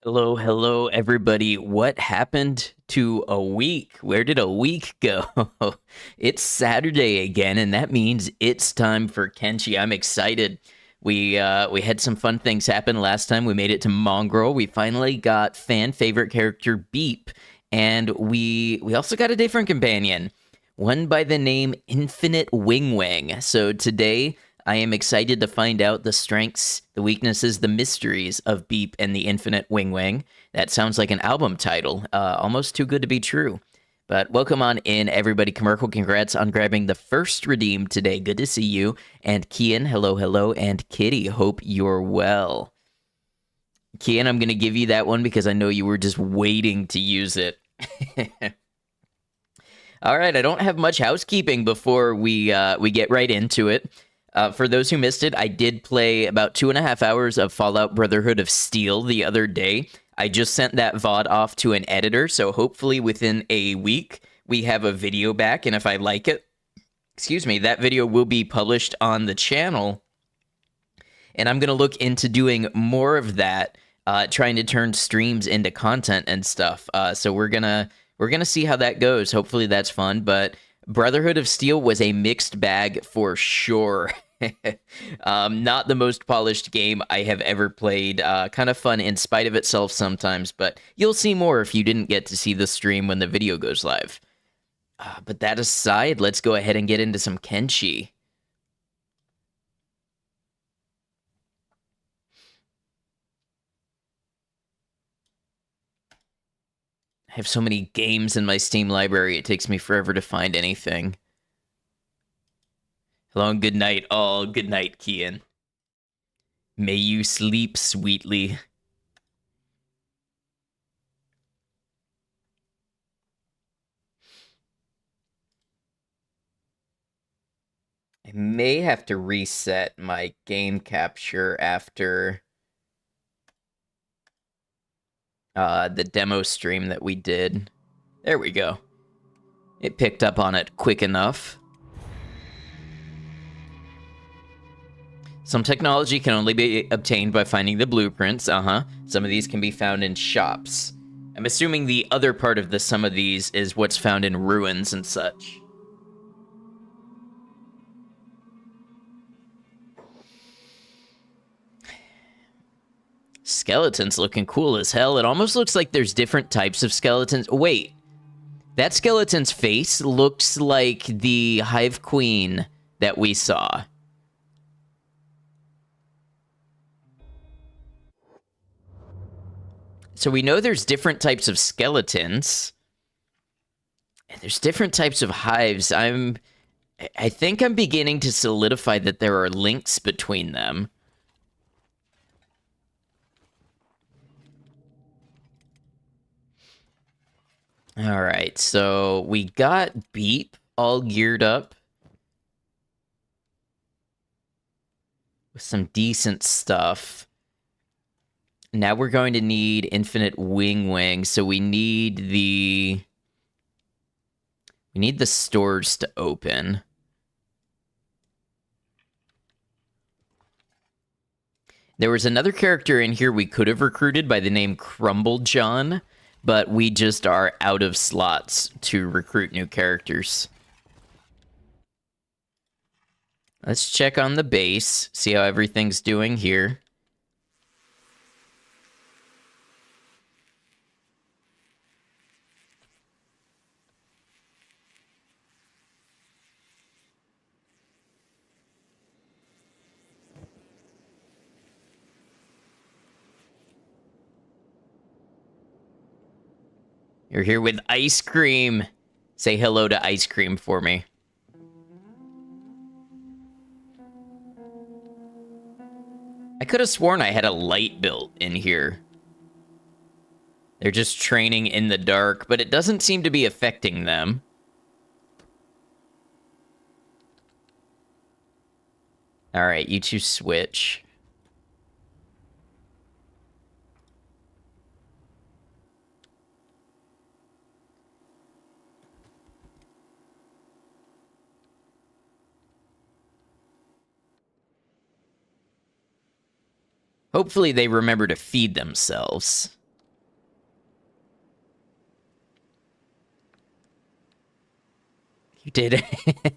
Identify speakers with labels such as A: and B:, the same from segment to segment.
A: Hello, hello, everybody. What happened to a week? Where did a week go? It's Saturday again, and that means it's time for Kenshi. I'm excited. We had some fun things happen last time. We made it to Mongrel. We finally got fan favorite character Beep, and we also got a different companion, one by the name Infinite Wingwang. So today I am excited to find out the strengths, the weaknesses, the mysteries of Beep and the Infinite Wingwang. That sounds like an album title, almost too good to be true. But welcome on in, everybody. Commercial, congrats on grabbing the first redeem today. Good to see you. And Kian, hello, hello. And Kitty, hope you're well. Kian, I'm going to give you that one because I know you were just waiting to use it. All right, I don't have much housekeeping before we get right into it. For those who missed it, I did play about 2.5 hours of Fallout Brotherhood of Steel the other day. I just sent that VOD off to an editor, so hopefully within a week we have a video back, and if I like it, that video will be published on the channel. And I'm going to look into doing more of that, trying to turn streams into content and stuff. So we're gonna see how that goes. Hopefully that's fun, but Brotherhood of Steel was a mixed bag for sure. Not the most polished game I have ever played. Kind of fun in spite of itself sometimes, but you'll see more if you didn't get to see the stream when the video goes live. But that aside, let's go ahead and get into some Kenshi. I have so many games in my Steam library, it takes me forever to find anything. Hello and good night, all. Good night, Kian. May you sleep sweetly. I may have to reset my game capture after the demo stream that we did. There we go. It picked up on it quick enough. Some technology can only be obtained by finding the blueprints. Some of these can be found in shops. I'm assuming the other part of some of these is what's found in ruins and such. Skeletons looking cool as hell. It almost looks like there's different types of skeletons. Wait, that skeleton's face looks like the Hive Queen that we saw. So we know there's different types of skeletons. And there's different types of hives. I think I'm beginning to solidify that there are links between them. All right, so we got Beep all geared up with some decent stuff. Now we're going to need Infinite Wingwang, so we need the stores to open. There was another character in here we could have recruited by the name Crumble John, but we just are out of slots to recruit new characters. Let's check on the base, see how everything's doing here. You're here with ice cream. Say hello to ice cream for me. I could have sworn I had a light built in here. They're just training in the dark, but it doesn't seem to be affecting them. All right, you two switch. Hopefully they remember to feed themselves. You did,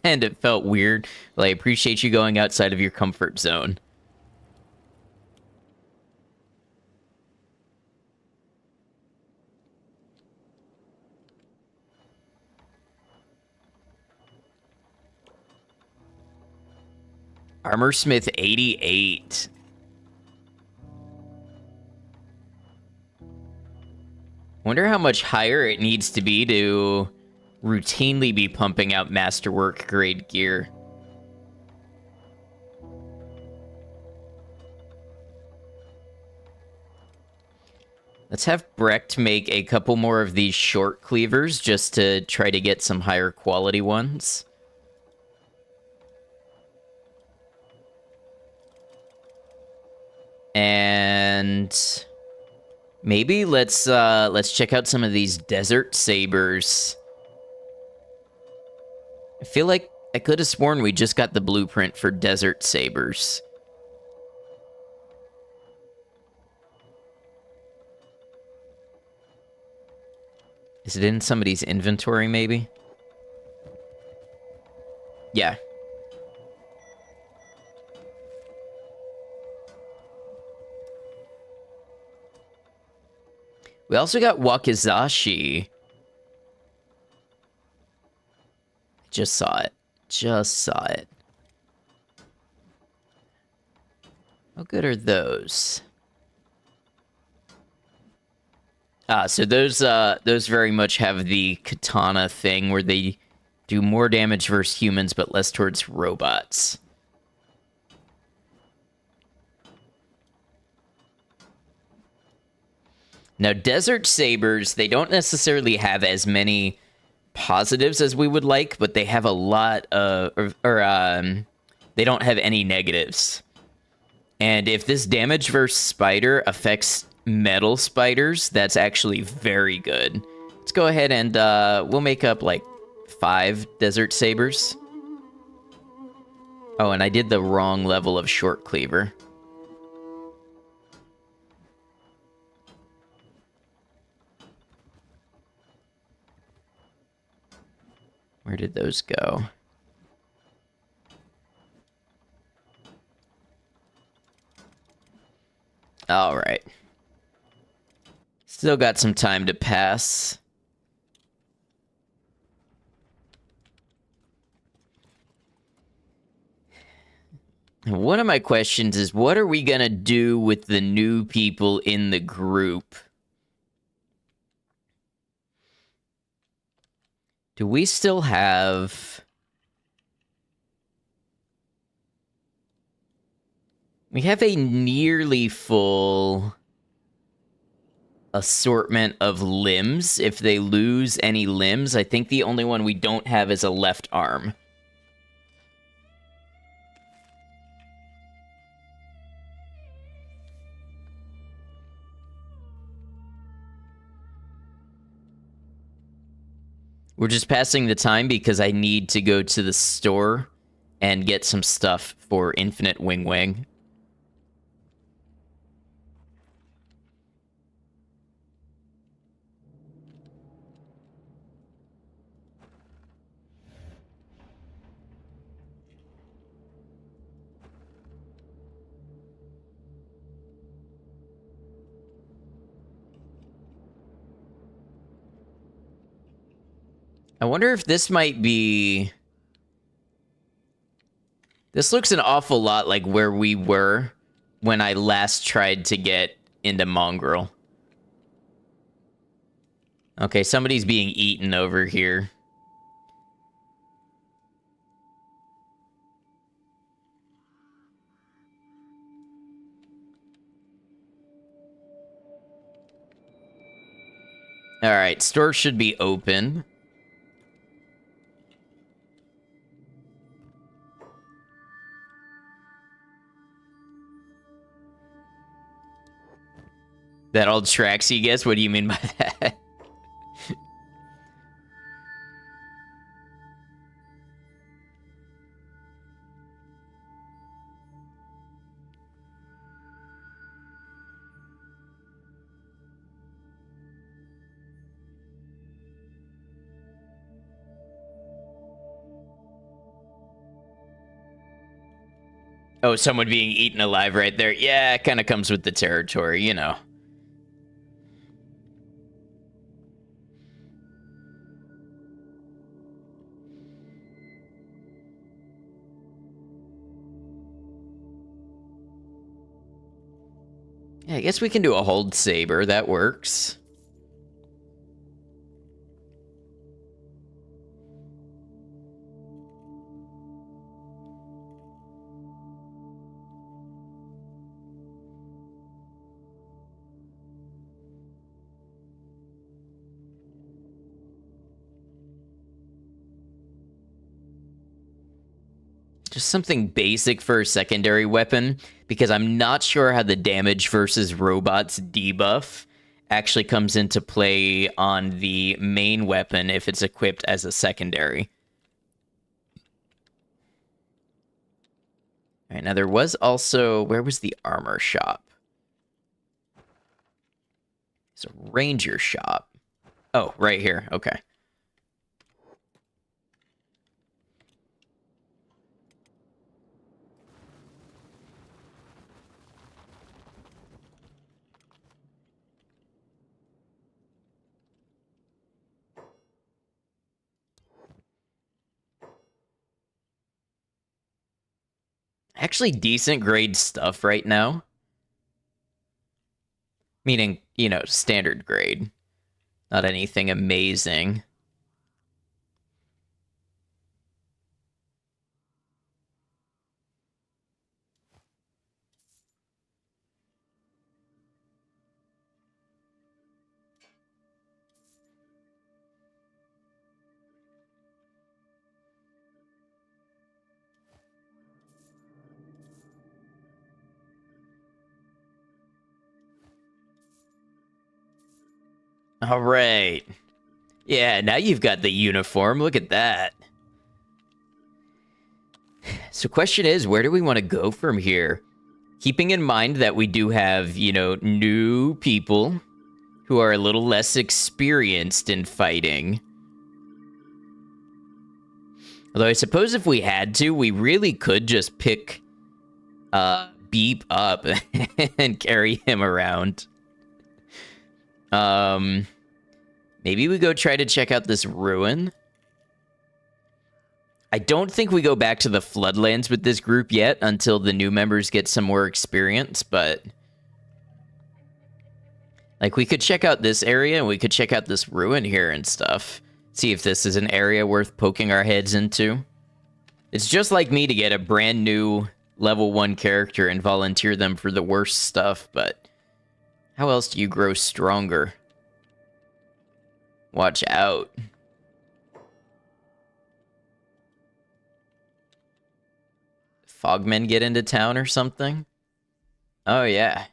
A: and it felt weird. Well, I appreciate you going outside of your comfort zone. Armorsmith 88. Wonder how much higher it needs to be to routinely be pumping out masterwork grade gear. Let's have Brecht make a couple more of these short cleavers just to try to get some higher quality ones. And maybe let's check out some of these desert sabers. I feel like I could have sworn we just got the blueprint for desert sabers. Is it in somebody's inventory, maybe? Yeah. We also got Wakizashi. Just saw it. Just saw it. How good are those? So those very much have the katana thing where they do more damage versus humans but less towards robots. Now, desert sabers, they don't necessarily have as many positives as we would like, but they have a lot of, they don't have any negatives. And if this damage versus spider affects metal spiders, that's actually very good. Let's go ahead and we'll make up like 5 desert sabers. Oh, and I did the wrong level of short cleaver. Where did those go? All right. Still got some time to pass. One of my questions is, what are we going to do with the new people in the group? Do we still have... We have a nearly full assortment of limbs. If they lose any limbs, I think the only one we don't have is a left arm. We're just passing the time because I need to go to the store and get some stuff for Infinite Wingwang. I wonder if this might be... This looks an awful lot like where we were when I last tried to get into Mongrel. Okay, somebody's being eaten over here. Alright, store should be open. That all tracks you guess? What do you mean by that? Oh, someone being eaten alive right there. Yeah, it kind of comes with the territory, you know. Yeah, I guess we can do a hold saber. That works. Just something basic for a secondary weapon, because I'm not sure how the damage versus robots debuff actually comes into play on the main weapon if it's equipped as a secondary. All right, now there was also... Where was the armor shop? It's a ranger shop. Oh, right here. Okay. Actually decent grade stuff right now. Meaning, you know, standard grade. Not anything amazing. All right. Yeah, now you've got the uniform. Look at that. So question is, where do we want to go from here? Keeping in mind that we do have, you know, new people who are a little less experienced in fighting. Although I suppose if we had to, we really could just pick Beep up and carry him around. Maybe we go try to check out this ruin. I don't think we go back to the Floodlands with this group yet until the new members get some more experience, but... Like, we could check out this area, and we could check out this ruin here and stuff. See if this is an area worth poking our heads into. It's just like me to get a brand new level 1 character and volunteer them for the worst stuff, but... How else do you grow stronger? Watch out. Fogmen get into town or something? Oh, yeah.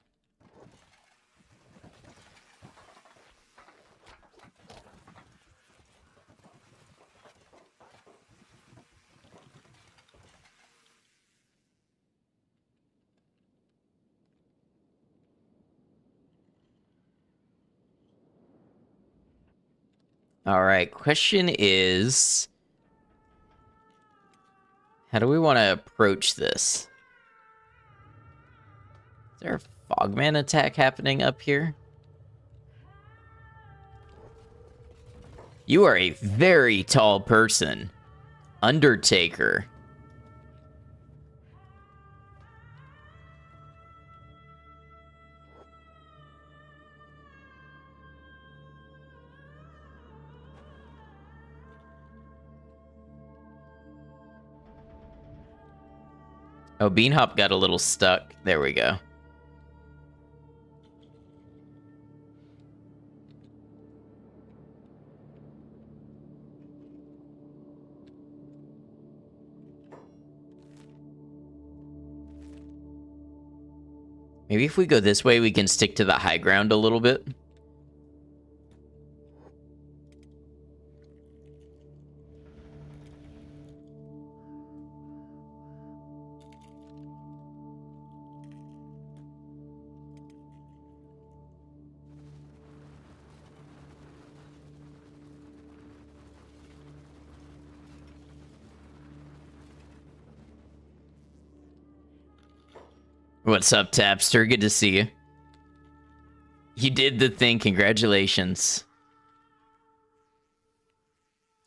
A: All right, question is... How do we want to approach this? Is there a Fogman attack happening up here? You are a very tall person. Undertaker. Oh, Beanhop got a little stuck. There we go. Maybe if we go this way, we can stick to the high ground a little bit. What's up, Tapster? Good to see you. You did the thing. Congratulations.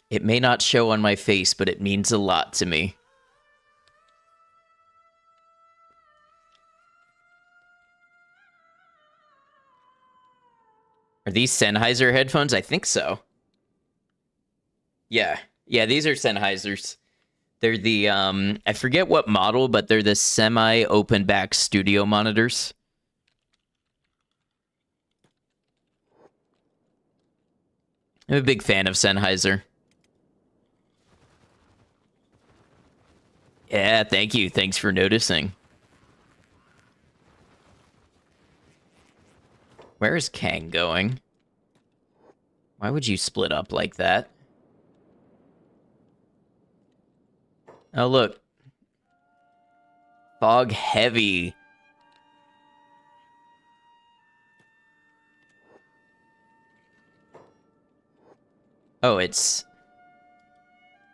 A: It may not show on my face, but it means a lot to me. Are these Sennheiser headphones? I think so. Yeah. Yeah, these are Sennheisers. They're the, I forget what model, but they're the semi-open back studio monitors. I'm a big fan of Sennheiser. Yeah, thank you. Thanks for noticing. Where is Kang going? Why would you split up like that? Oh, look. Fog heavy. Oh, it's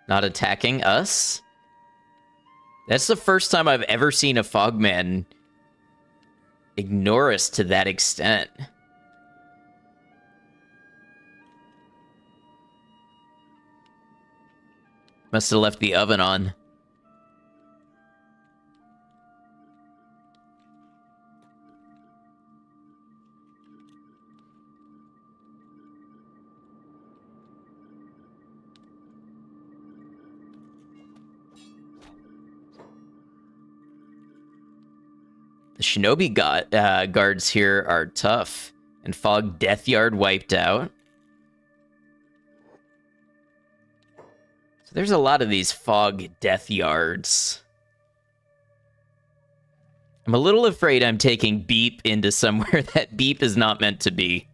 A: not attacking us? That's the first time I've ever seen a Fogman ignore us to that extent. Must have left the oven on. The Shinobi guards here are tough. And Fog Death Yard wiped out. So there's a lot of these Fog Death Yards. I'm a little afraid I'm taking Beep into somewhere that Beep is not meant to be.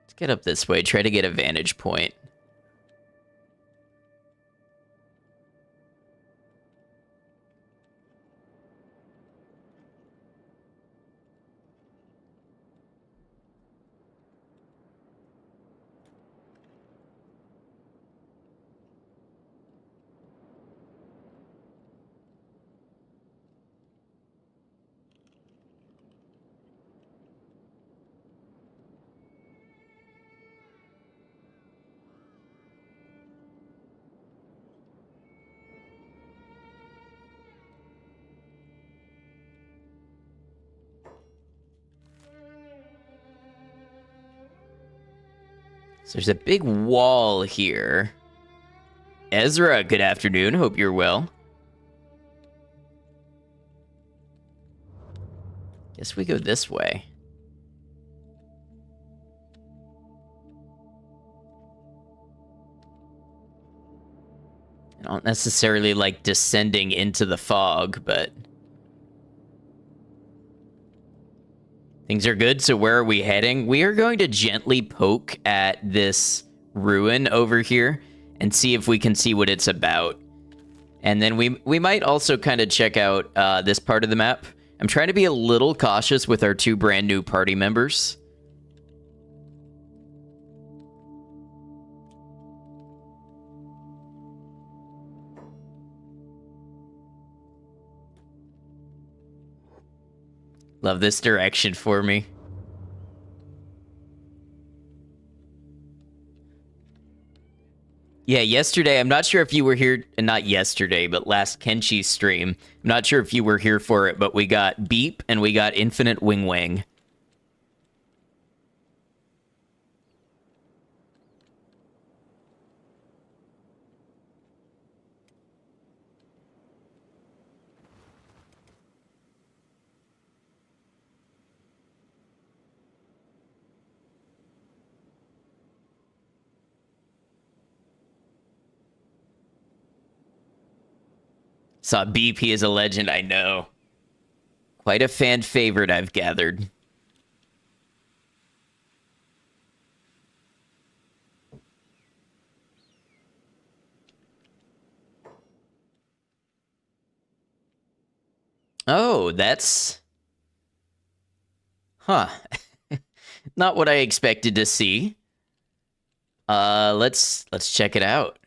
A: Let's get up this way, try to get a vantage point. So there's a big wall here. Ezra, good afternoon. Hope you're well. Guess we go this way. I don't necessarily like descending into the fog, but things are good. So where are we heading? We are going to gently poke at this ruin over here and see if we can see what it's about. And then we might also kind of check out this part of the map. I'm trying to be a little cautious with our two brand new party members. Love this direction for me. Yeah, yesterday, I'm not sure if you were here, not yesterday, but last Kenshi stream. I'm not sure if you were here for it, but we got Beep and we got Infinite Wingwang. Saw Beep, he is a legend, I know. Quite a fan favorite, I've gathered. Oh, that's Huh. Not what I expected to see. Let's check it out.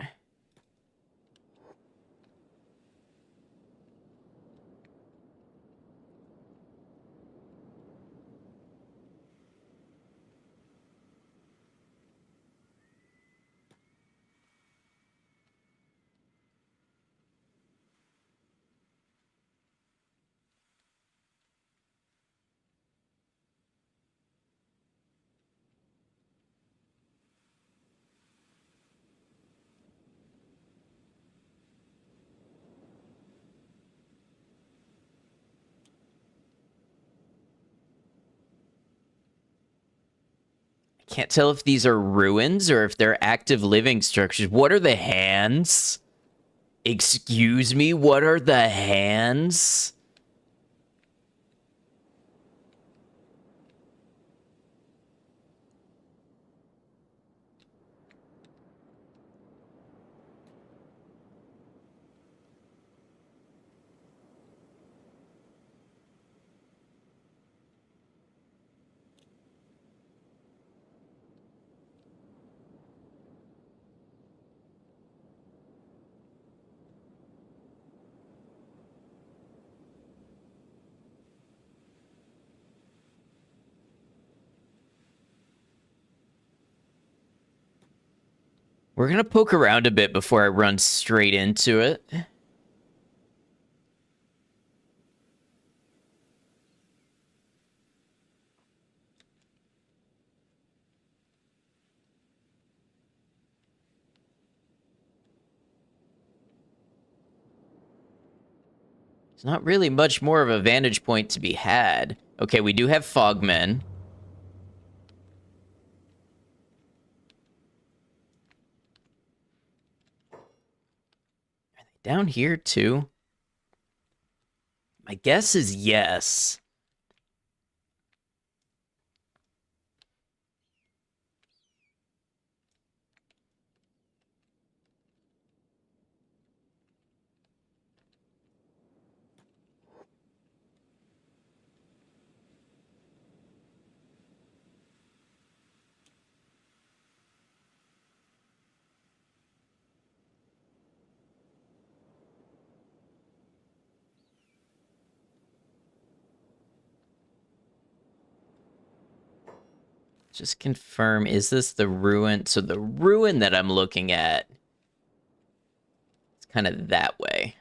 A: Can't tell if these are ruins or if they're active living structures. What are the hands? Excuse me, what are the hands? We're gonna poke around a bit before I run straight into it. There's not really much more of a vantage point to be had. Okay, we do have fogmen. Down here, too? My guess is yes. Just confirm, is this the ruin? So the ruin that I'm looking at, it's kind of that way.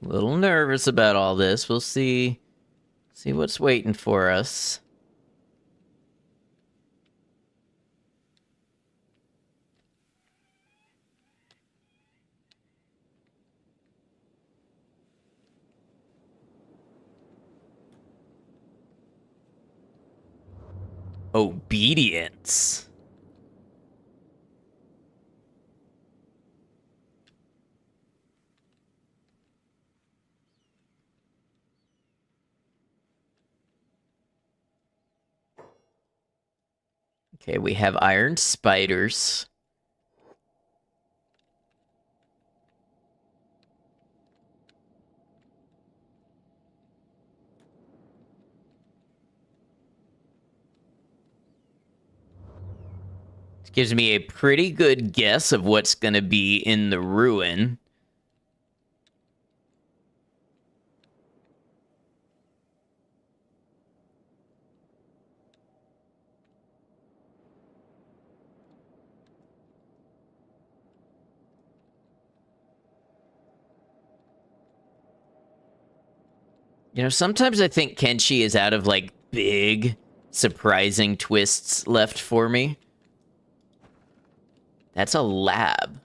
A: A little nervous about all this. We'll see what's waiting for us. Obedience. Okay, we have iron spiders. It gives me a pretty good guess of what's going to be in the ruin. You know, sometimes I think Kenshi is out of, like, big, surprising twists left for me. That's a lab.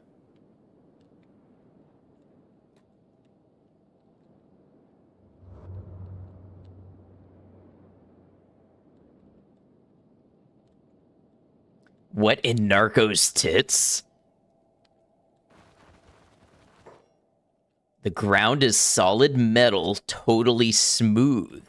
A: What in Narcos tits? The ground is solid metal, totally smooth.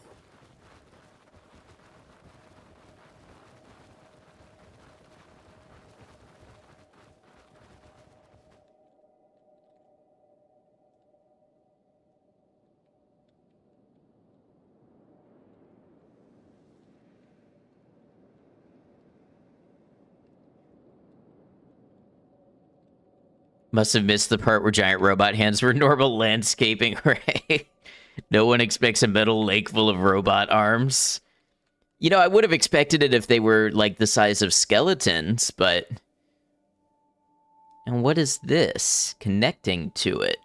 A: Must have missed the part where giant robot hands were normal landscaping, right? No one expects a metal lake full of robot arms. You know, I would have expected it if they were, like, the size of skeletons, but... And what is this? Connecting to it.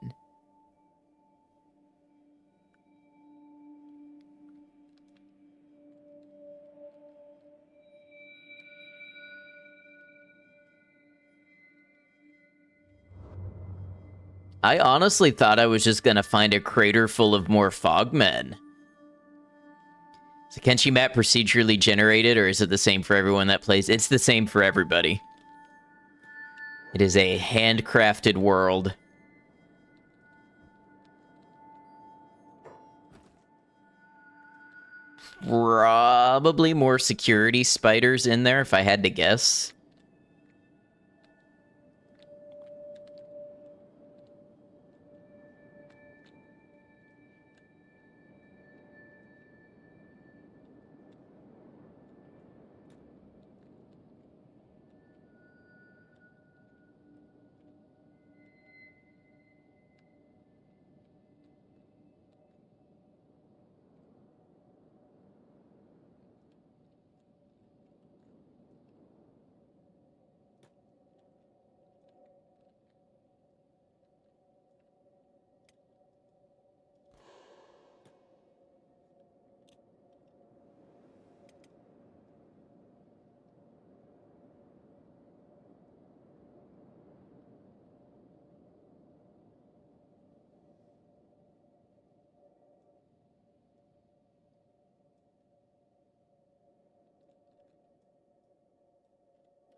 A: I honestly thought I was just gonna find a crater full of more fogmen. Is the Kenshi map procedurally generated, or is it the same for everyone that plays? It's the same for everybody. It is a handcrafted world. Probably more security spiders in there, if I had to guess.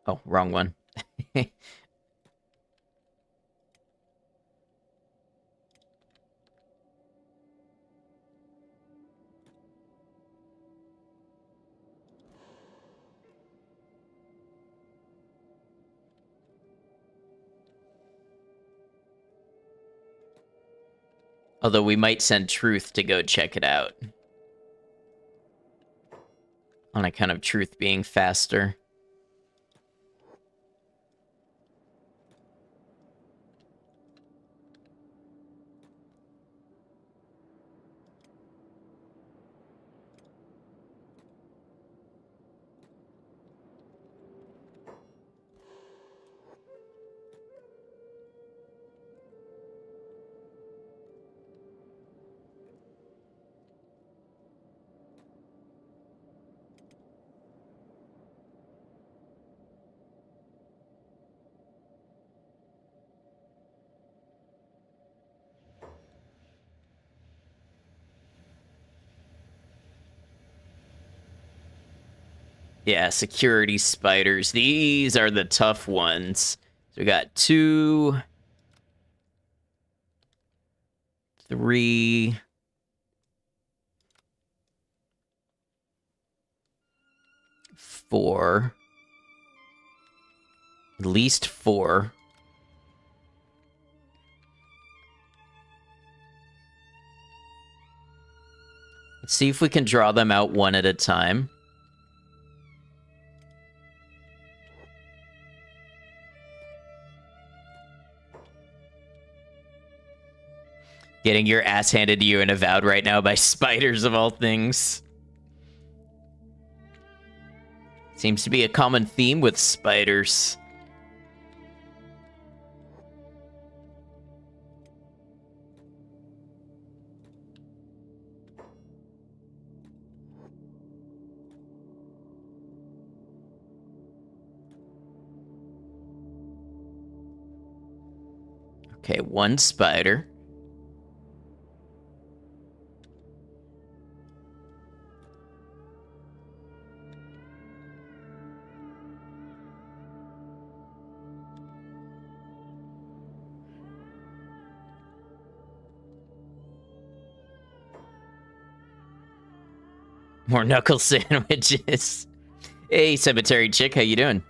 A: Oh, wrong one. Although we might send Truth to go check it out. On account of Truth being faster. Yeah, security spiders. These are the tough ones. So we got 2, 3, 4. At least 4. Let's see if we can draw them out one at a time. Getting your ass handed to you in Avowed right now by spiders of all things. Seems to be a common theme with spiders. Okay, 1 spider. More knuckle sandwiches. Hey, cemetery chick, how you doing?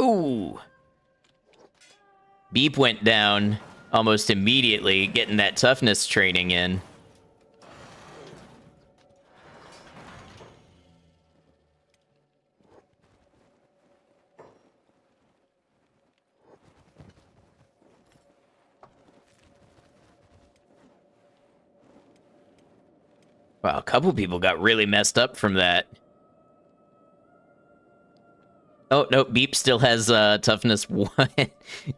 A: Ooh. Beep went down almost immediately, getting that toughness training in. Wow, a couple people got really messed up from that. Oh, no, Beep still has toughness 1.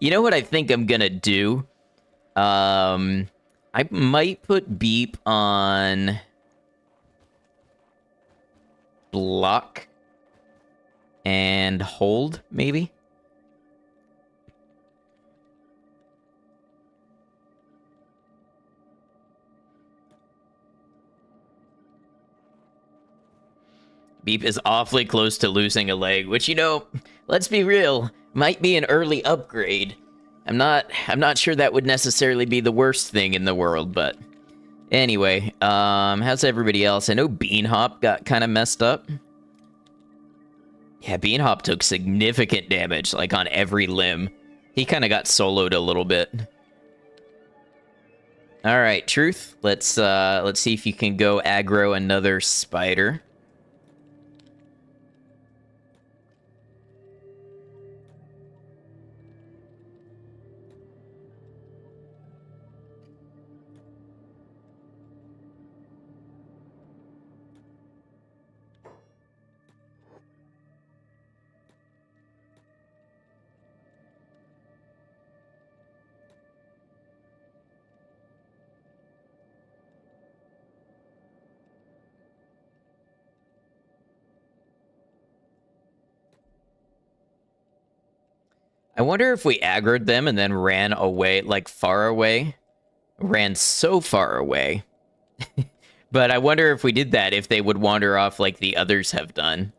A: You know what I think I'm gonna do? I might put Beep on block and hold, maybe? Beep is awfully close to losing a leg, which, you know, let's be real, might be an early upgrade. I'm not sure that would necessarily be the worst thing in the world, but anyway, how's everybody else? I know Beanhop got kind of messed up. Yeah, Beanhop took significant damage, like on every limb. He kind of got soloed a little bit. All right, Truth. Let's see if you can go aggro another spider. I wonder if we aggroed them and then ran away, like far away. Ran so far away. But I wonder if we did that, if they would wander off like the others have done.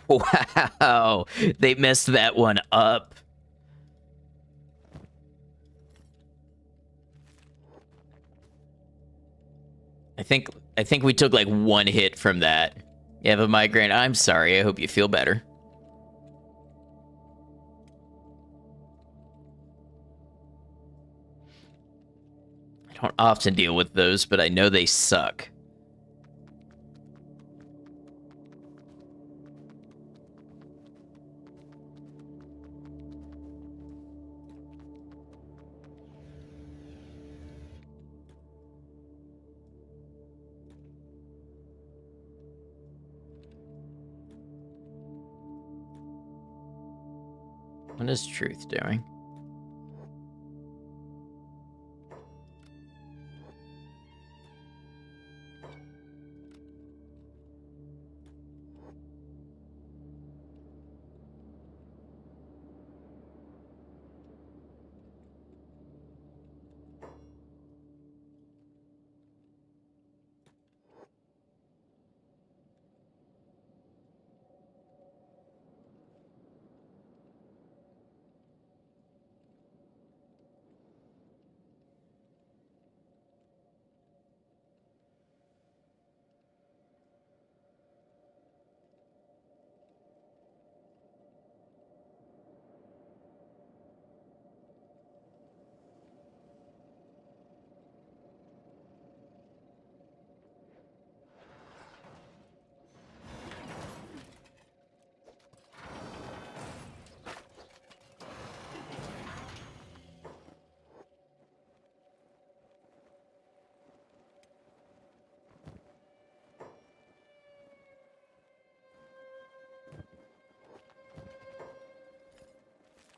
A: Wow, they messed that one up. I think we took like one hit from that. You have a migraine? I'm sorry. I hope you feel better. I don't often deal with those, but I know they suck. What is Truth doing?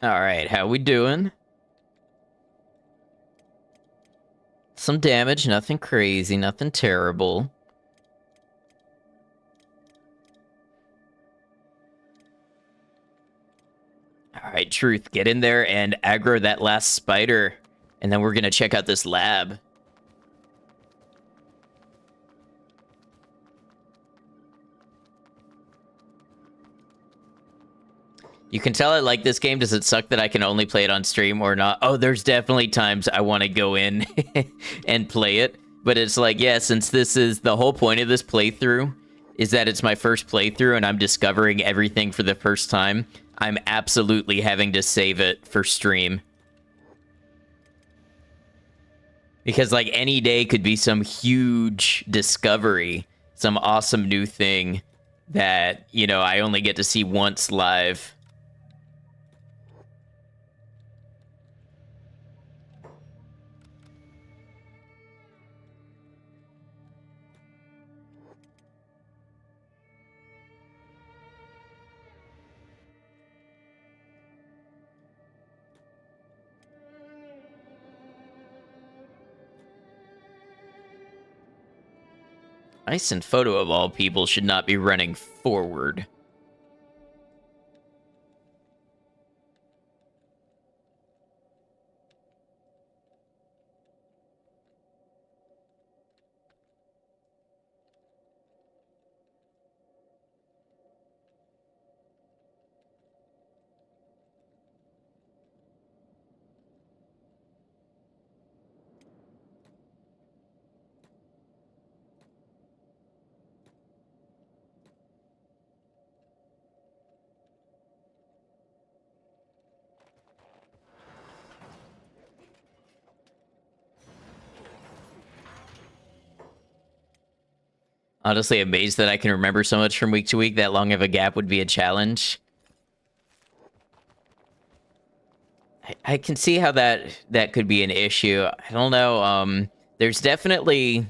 A: All right, how we doing? Some damage, nothing crazy, nothing terrible. All right, Truth, get in there and aggro that last spider. And then we're gonna check out this lab. You can tell I like this game. Does it suck that I can only play it on stream or not? Oh, there's definitely times I want to go in and play it. But it's like, yeah, since this is the whole point of this playthrough is that it's my first playthrough and I'm discovering everything for the first time, I'm absolutely having to save it for stream. Because, like, any day could be some huge discovery, some awesome new thing that, you know, I only get to see once live. Ice and Photo, of all people, should not be running forward. Honestly, amazed that I can remember so much from week to week. That long of a gap would be a challenge. I can see how that could be an issue. I don't know. There's definitely,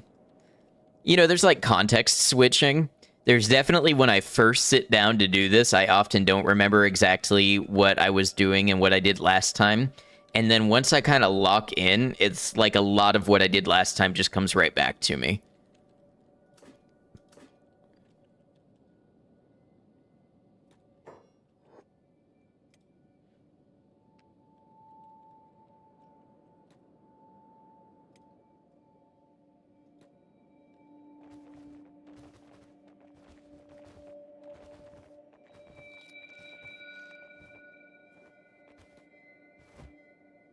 A: you know, there's like context switching. There's definitely when I first sit down to do this, I often don't remember exactly what I was doing and what I did last time. And then once I kind of lock in, it's like a lot of what I did last time just comes right back to me.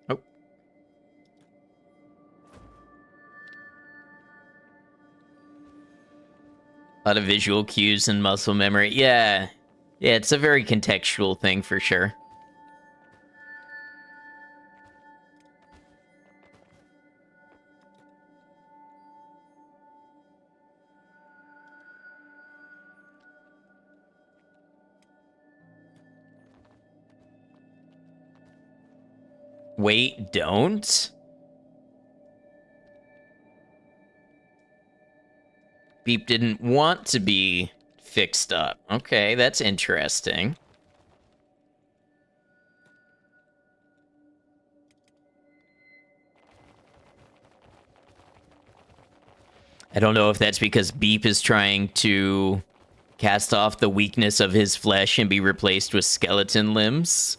A: Oh. A lot of visual cues and muscle memory. Yeah. Yeah, it's a very contextual thing for sure. Wait, don't? Beep didn't want to be fixed up. Okay, that's interesting. I don't know if that's because Beep is trying to cast off the weakness of his flesh and be replaced with skeleton limbs,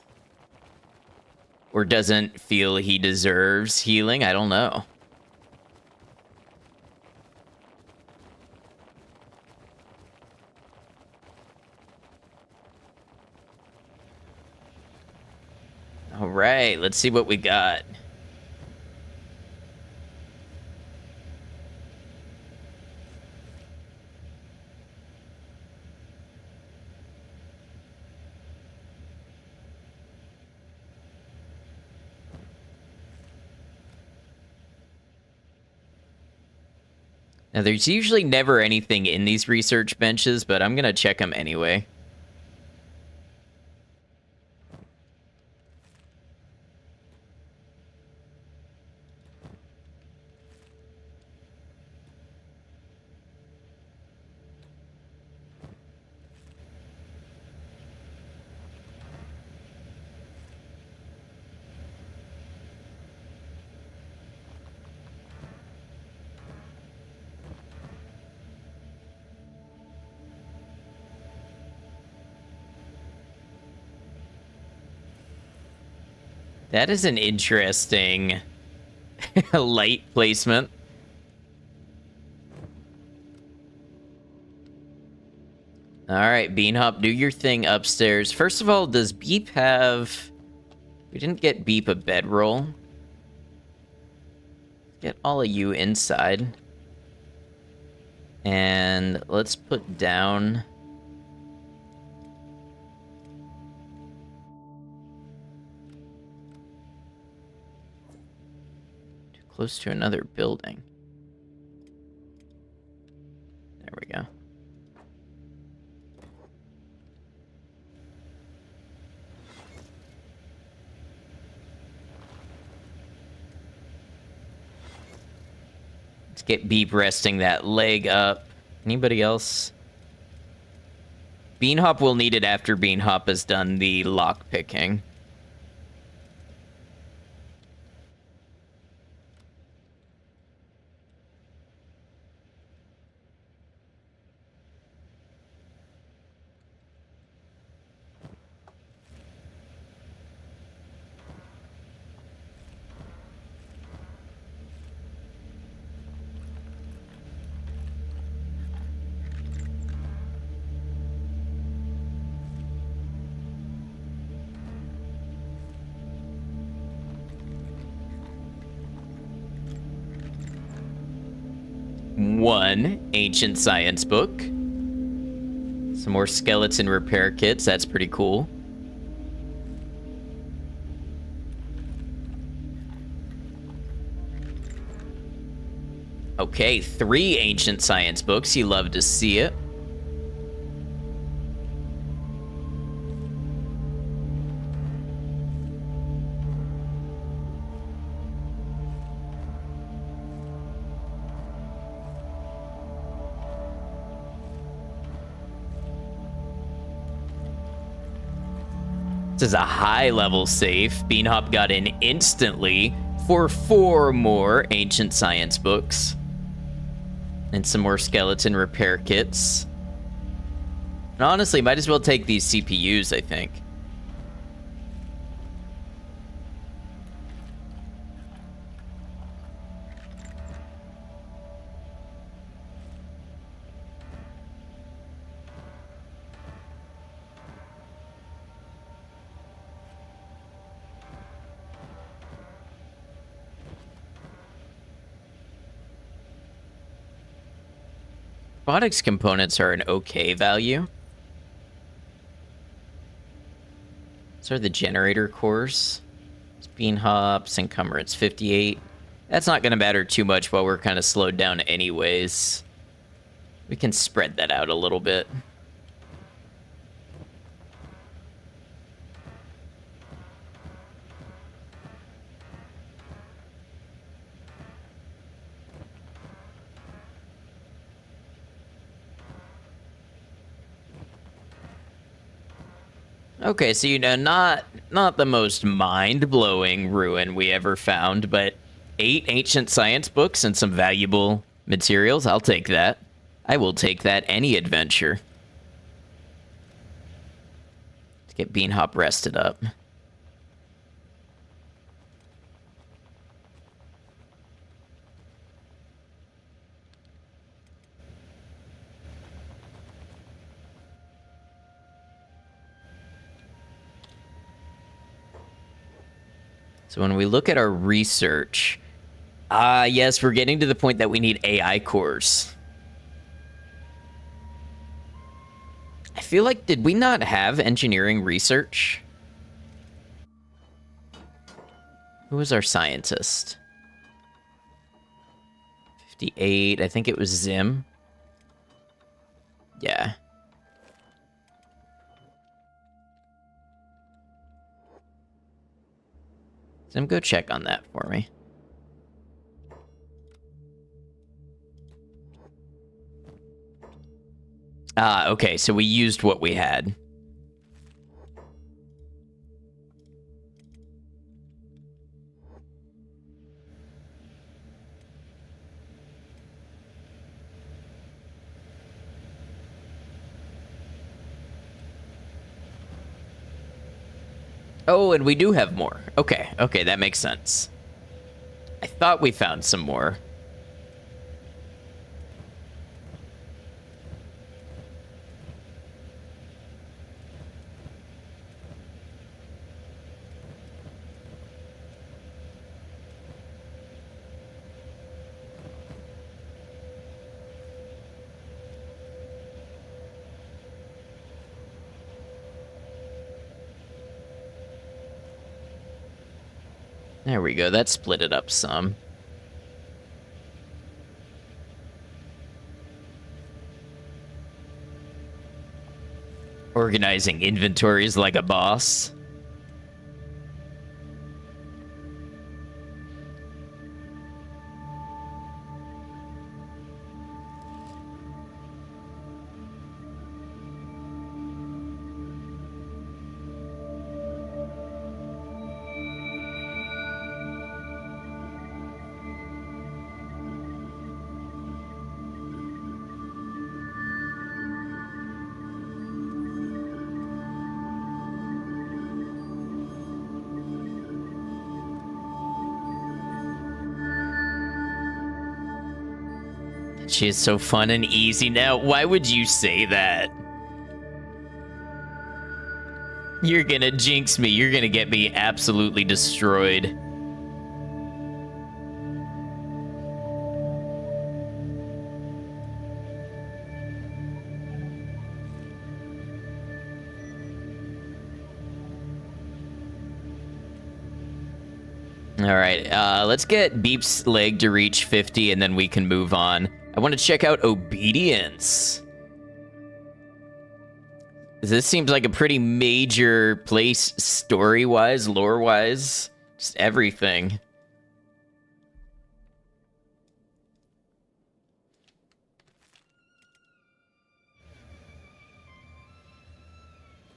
A: or doesn't feel he deserves healing. I don't know. All right, let's see what we got. Now, there's usually never anything in these research benches, but I'm going to check them anyway. That is an interesting Light placement. All right, Beanhop, do your thing upstairs. First of all, does Beep have... We didn't get Beep a bedroll. Get all of you inside. And let's put down... Too close to another building. There we go. Let's get Beep resting that leg up. Anybody else? Beanhop will need it after Beanhop has done the lock picking. One ancient science book. Some more skeleton repair kits. That's pretty cool. Okay, 3 ancient science books. You love to see it. This is a high-level safe. Beanhop got in instantly for 4 more ancient science books. And some more skeleton repair kits. And honestly, might as well take these CPUs, I think. Robotics components are an okay value. These are the generator cores. It's Beanhop's encumbrance 58. That's not going to matter too much while we're kind of slowed down anyways. We can spread that out a little bit. Okay, so, you know, not the most mind-blowing ruin we ever found, but 8 ancient science books and some valuable materials. I'll take that. I will take that any adventure. Let's get Beanhop rested up. So when we look at our research, yes, we're getting to the point that we need AI cores. I feel like, did we not have engineering research? Who was our scientist? 58, I think it was Zim. Yeah. Zim, go check on that for me. Okay, so we used what we had. Oh, and we do have more. Okay, okay, that makes sense. I thought we found some more. There we go. That split it up some. Organizing inventories like a boss. She is so fun and easy now. Why would you say that? You're gonna jinx me. You're gonna get me absolutely destroyed. All right, let's get Beep's leg to reach 50, and then we can move on. I want to check out Obedience. This seems like a pretty major place story-wise, lore-wise, just everything.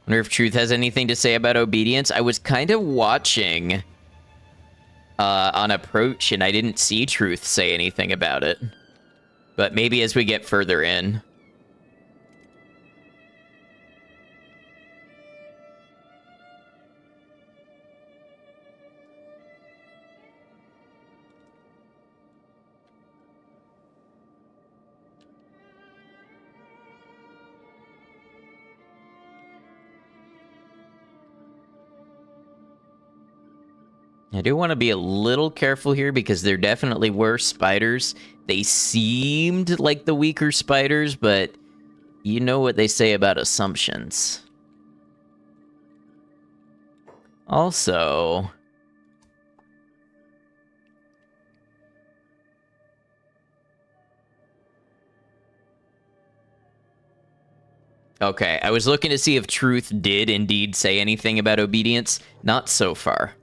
A: Wonder if Truth has anything to say about Obedience. I was kind of watching on Approach, and I didn't see Truth say anything about it. But maybe as we get further in. I do want to be a little careful here because there definitely were spiders. They seemed like the weaker spiders, but you know what they say about assumptions. Also, okay, I was looking to see if Truth did indeed say anything about Obedience. Not so far.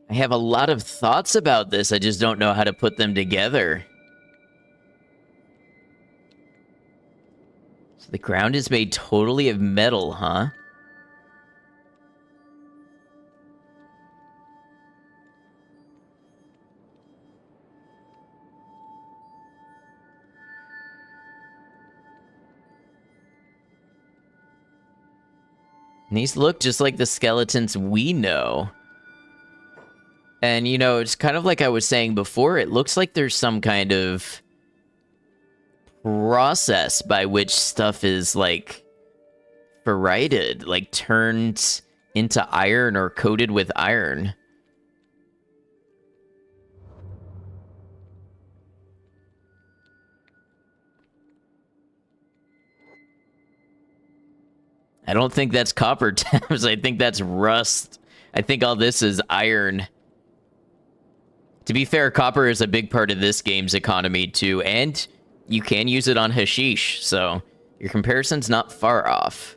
A: I have a lot of thoughts about this. I just don't know how to put them together. So the ground is made totally of metal, huh? And these look just like the skeletons we know. And, you know, it's kind of like I was saying before, it looks like there's some kind of process by which stuff is, like, ferrited, like, turned into iron or coated with iron. I don't think that's copper tabs. I think that's rust. I think all this is iron. To be fair, copper is a big part of this game's economy, too, and you can use it on hashish, so your comparison's not far off.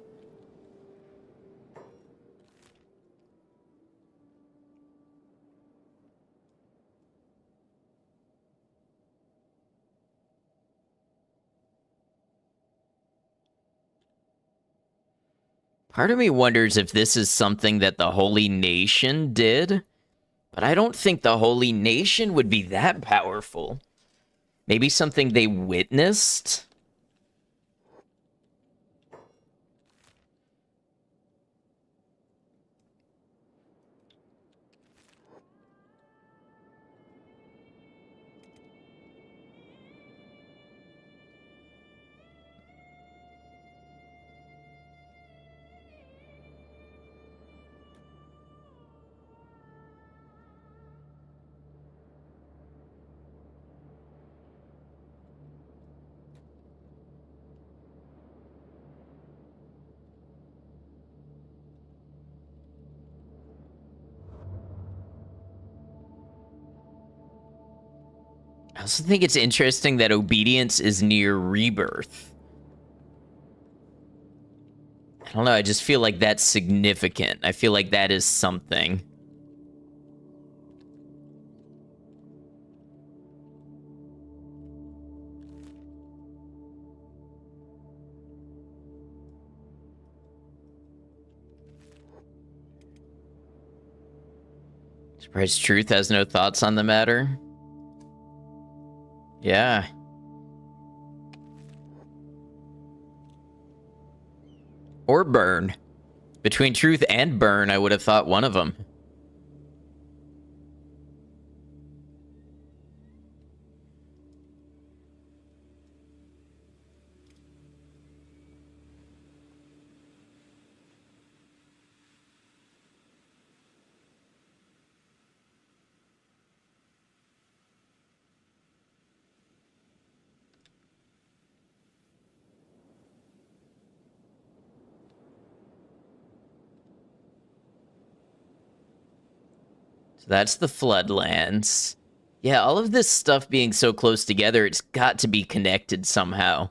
A: Part of me wonders if this is something that the Holy Nation did, but I don't think the Holy Nation would be that powerful. Maybe something they witnessed? I also think it's interesting that obedience is near rebirth. I don't know, I just feel like that's significant. I feel like that is something. Surprised Truth has no thoughts on the matter? Yeah. Or Burn. Between Truth and Burn, I would have thought one of them. So that's the Floodlands. Yeah, all of this stuff being so close together, it's got to be connected somehow.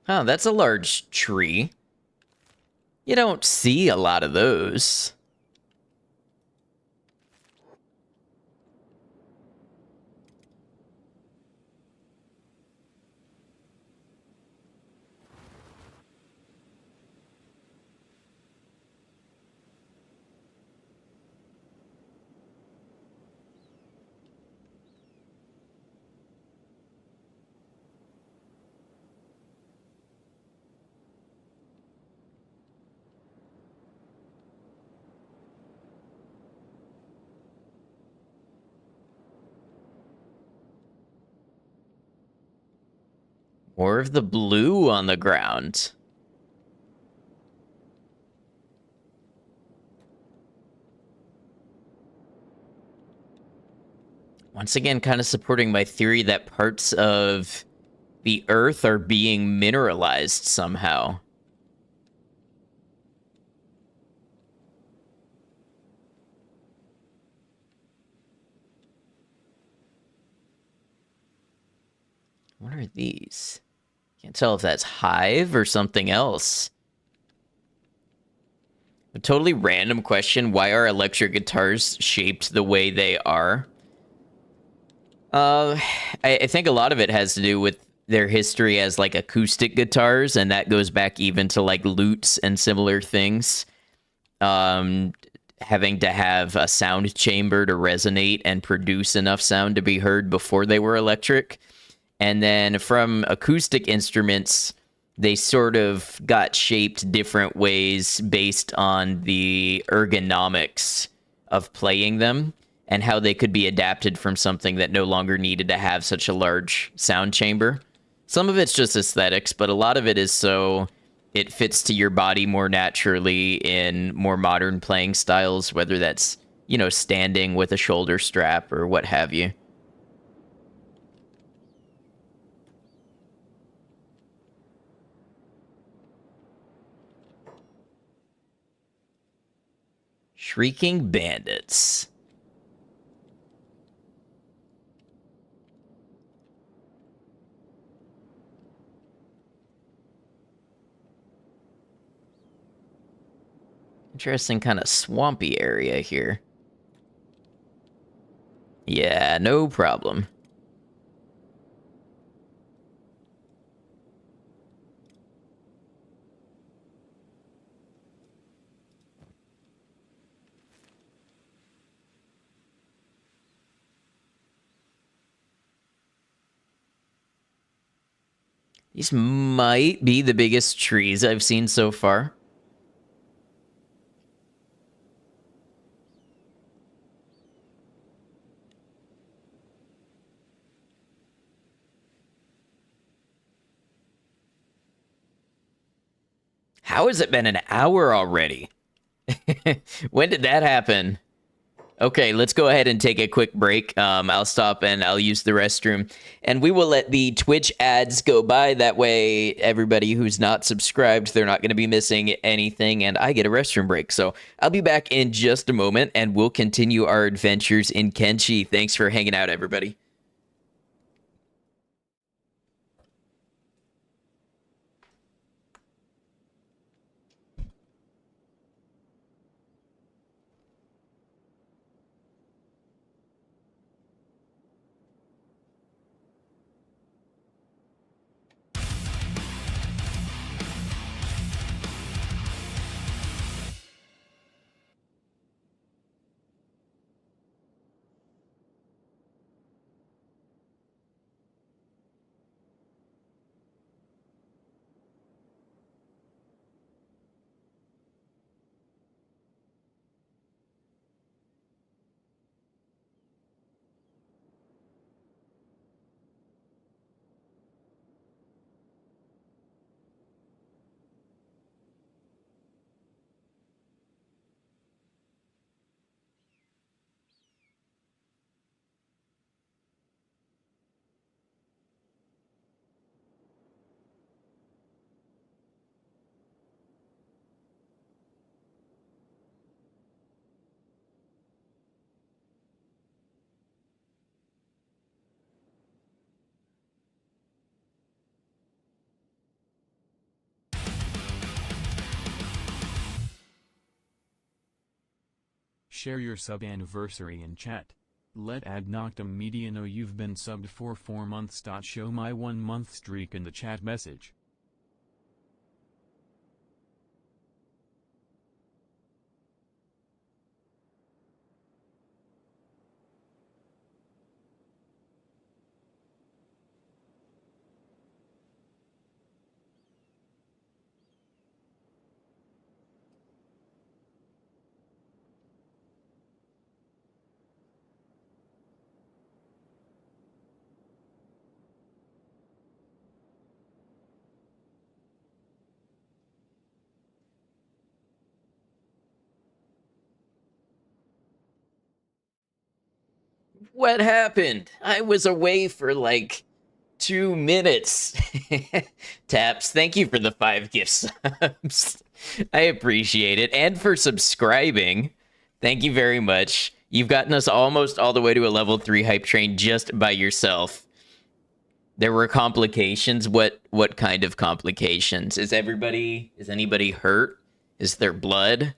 A: Oh, that's a large tree. You don't see a lot of those. More of the blue on the ground. Once again, kind of supporting my theory that parts of the Earth are being mineralized somehow. What are these? Can't tell if that's Hive or something else. A totally random question. Why are electric guitars shaped the way they are? I think a lot of it has to do with their history as, like, acoustic guitars, and that goes back even to, like, lutes and similar things. having to have a sound chamber to resonate and produce enough sound to be heard before they were electric. And then from acoustic instruments, they sort of got shaped different ways based on the ergonomics of playing them and how they could be adapted from something that no longer needed to have such a large sound chamber. Some of it's just aesthetics, but a lot of it is so it fits to your body more naturally in more modern playing styles, whether that's, standing with a shoulder strap or what have you. Shrieking Bandits. Interesting kind of swampy area here. Yeah, no problem. These might be the biggest trees I've seen so far. How has it been an hour already? When did that happen? Okay, let's go ahead and take a quick break. I'll stop and I'll use the restroom. And we will let the Twitch ads go by. That way, everybody who's not subscribed, they're not going to be missing anything. And I get a restroom break. So I'll be back in just a moment and we'll continue our adventures in Kenshi. Thanks for hanging out, everybody.
B: Share your sub anniversary in chat. Let Ad Noctem Media know you've been subbed for 4 months. Show my 1 month streak in the chat message.
A: What happened? I was away for like 2 minutes. Taps, thank you for the 5 gift subs. I appreciate it. And for subscribing. Thank you very much. You've gotten us almost all the way to a level 3 hype train just by yourself. There were complications. What kind of complications? Is anybody hurt? Is there blood?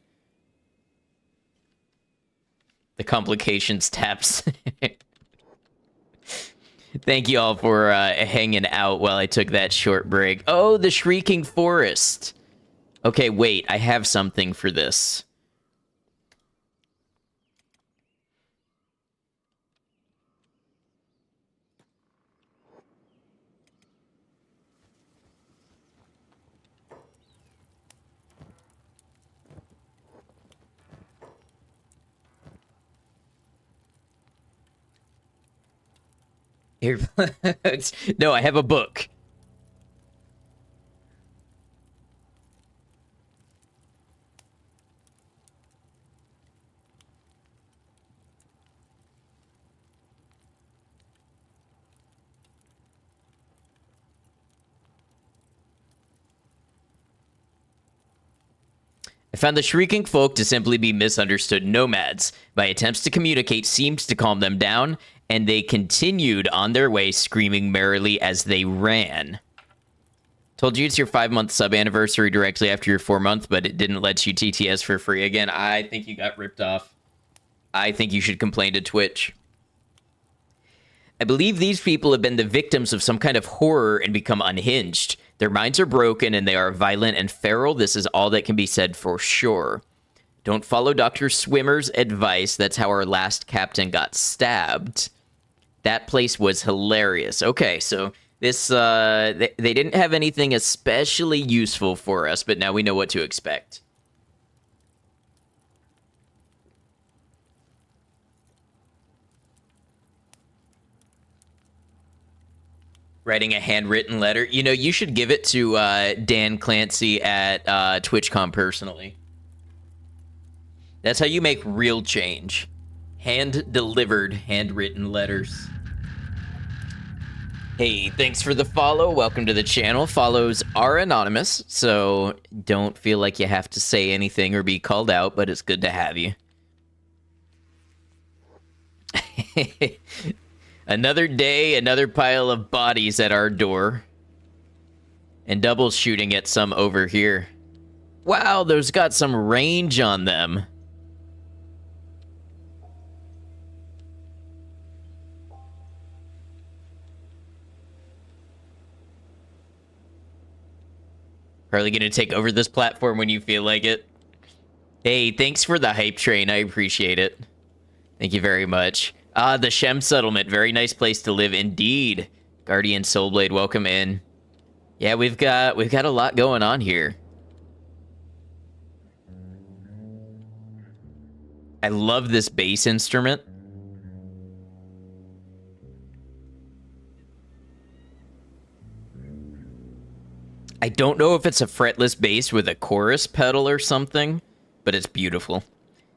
A: The complications, Taps. Thank you all for hanging out while I took that short break. Oh, the Shrieking Forest. Okay, wait. I have something for this. Earplugs. No, I have a book. I found the shrieking folk to simply be misunderstood nomads. My attempts to communicate seemed to calm them down, and they continued on their way, screaming merrily as they ran. Told you it's your 5-month sub anniversary directly after your 4-month, but it didn't let you TTS for free again. I think you got ripped off. I think you should complain to Twitch. I believe these people have been the victims of some kind of horror and become unhinged. Their minds are broken and they are violent and feral. This is all that can be said for sure. Don't follow Dr. Swimmer's advice. That's how our last captain got stabbed. That place was hilarious. Okay, so this, they didn't have anything especially useful for us, but now we know what to expect. Writing a handwritten letter. You know, you should give it to Dan Clancy at TwitchCon personally. That's how you make real change. Hand-delivered, handwritten letters. Hey, thanks for the follow. Welcome to the channel. Follows are anonymous, so don't feel like you have to say anything or be called out, but it's good to have you. Another day, another pile of bodies at our door. And double shooting at some over here. Wow, those got some range on them. Probably gonna take over this platform when you feel like it. Hey, thanks for the hype train. I appreciate it. Thank you very much. The Shem settlement. Very nice place to live indeed. Guardian Soulblade, welcome in. Yeah, we've got a lot going on here. I love this bass instrument. I don't know if it's a fretless bass with a chorus pedal or something, but it's beautiful.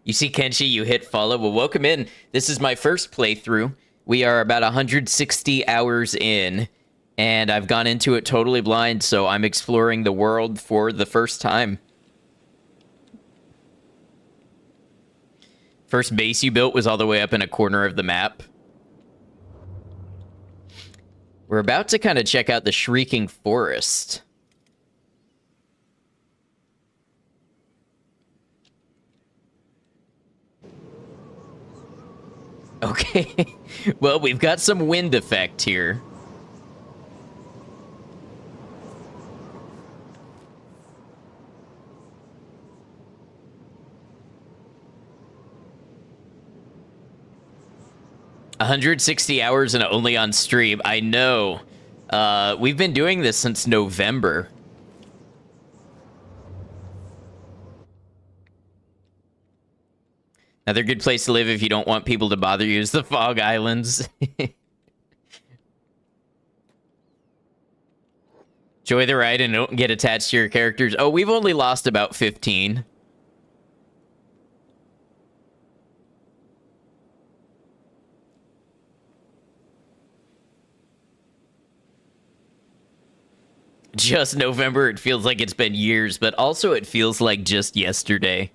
A: You see, Kenshi, you hit follow. Well, welcome in. This is my first playthrough. We are about 160 hours in, and I've gone into it totally blind, so I'm exploring the world for the first time. First base you built was all the way up in a corner of the map. We're about to kind of check out the Shrieking Forest. Okay, well, we've got some wind effect here. $160 hours and only on stream. I know. We've been doing this since November. Another good place to live if you don't want people to bother you is the Fog Islands. Enjoy the ride and don't get attached to your characters. Oh, we've only lost about 15. Just November, it feels like it's been years, but also it feels like just yesterday.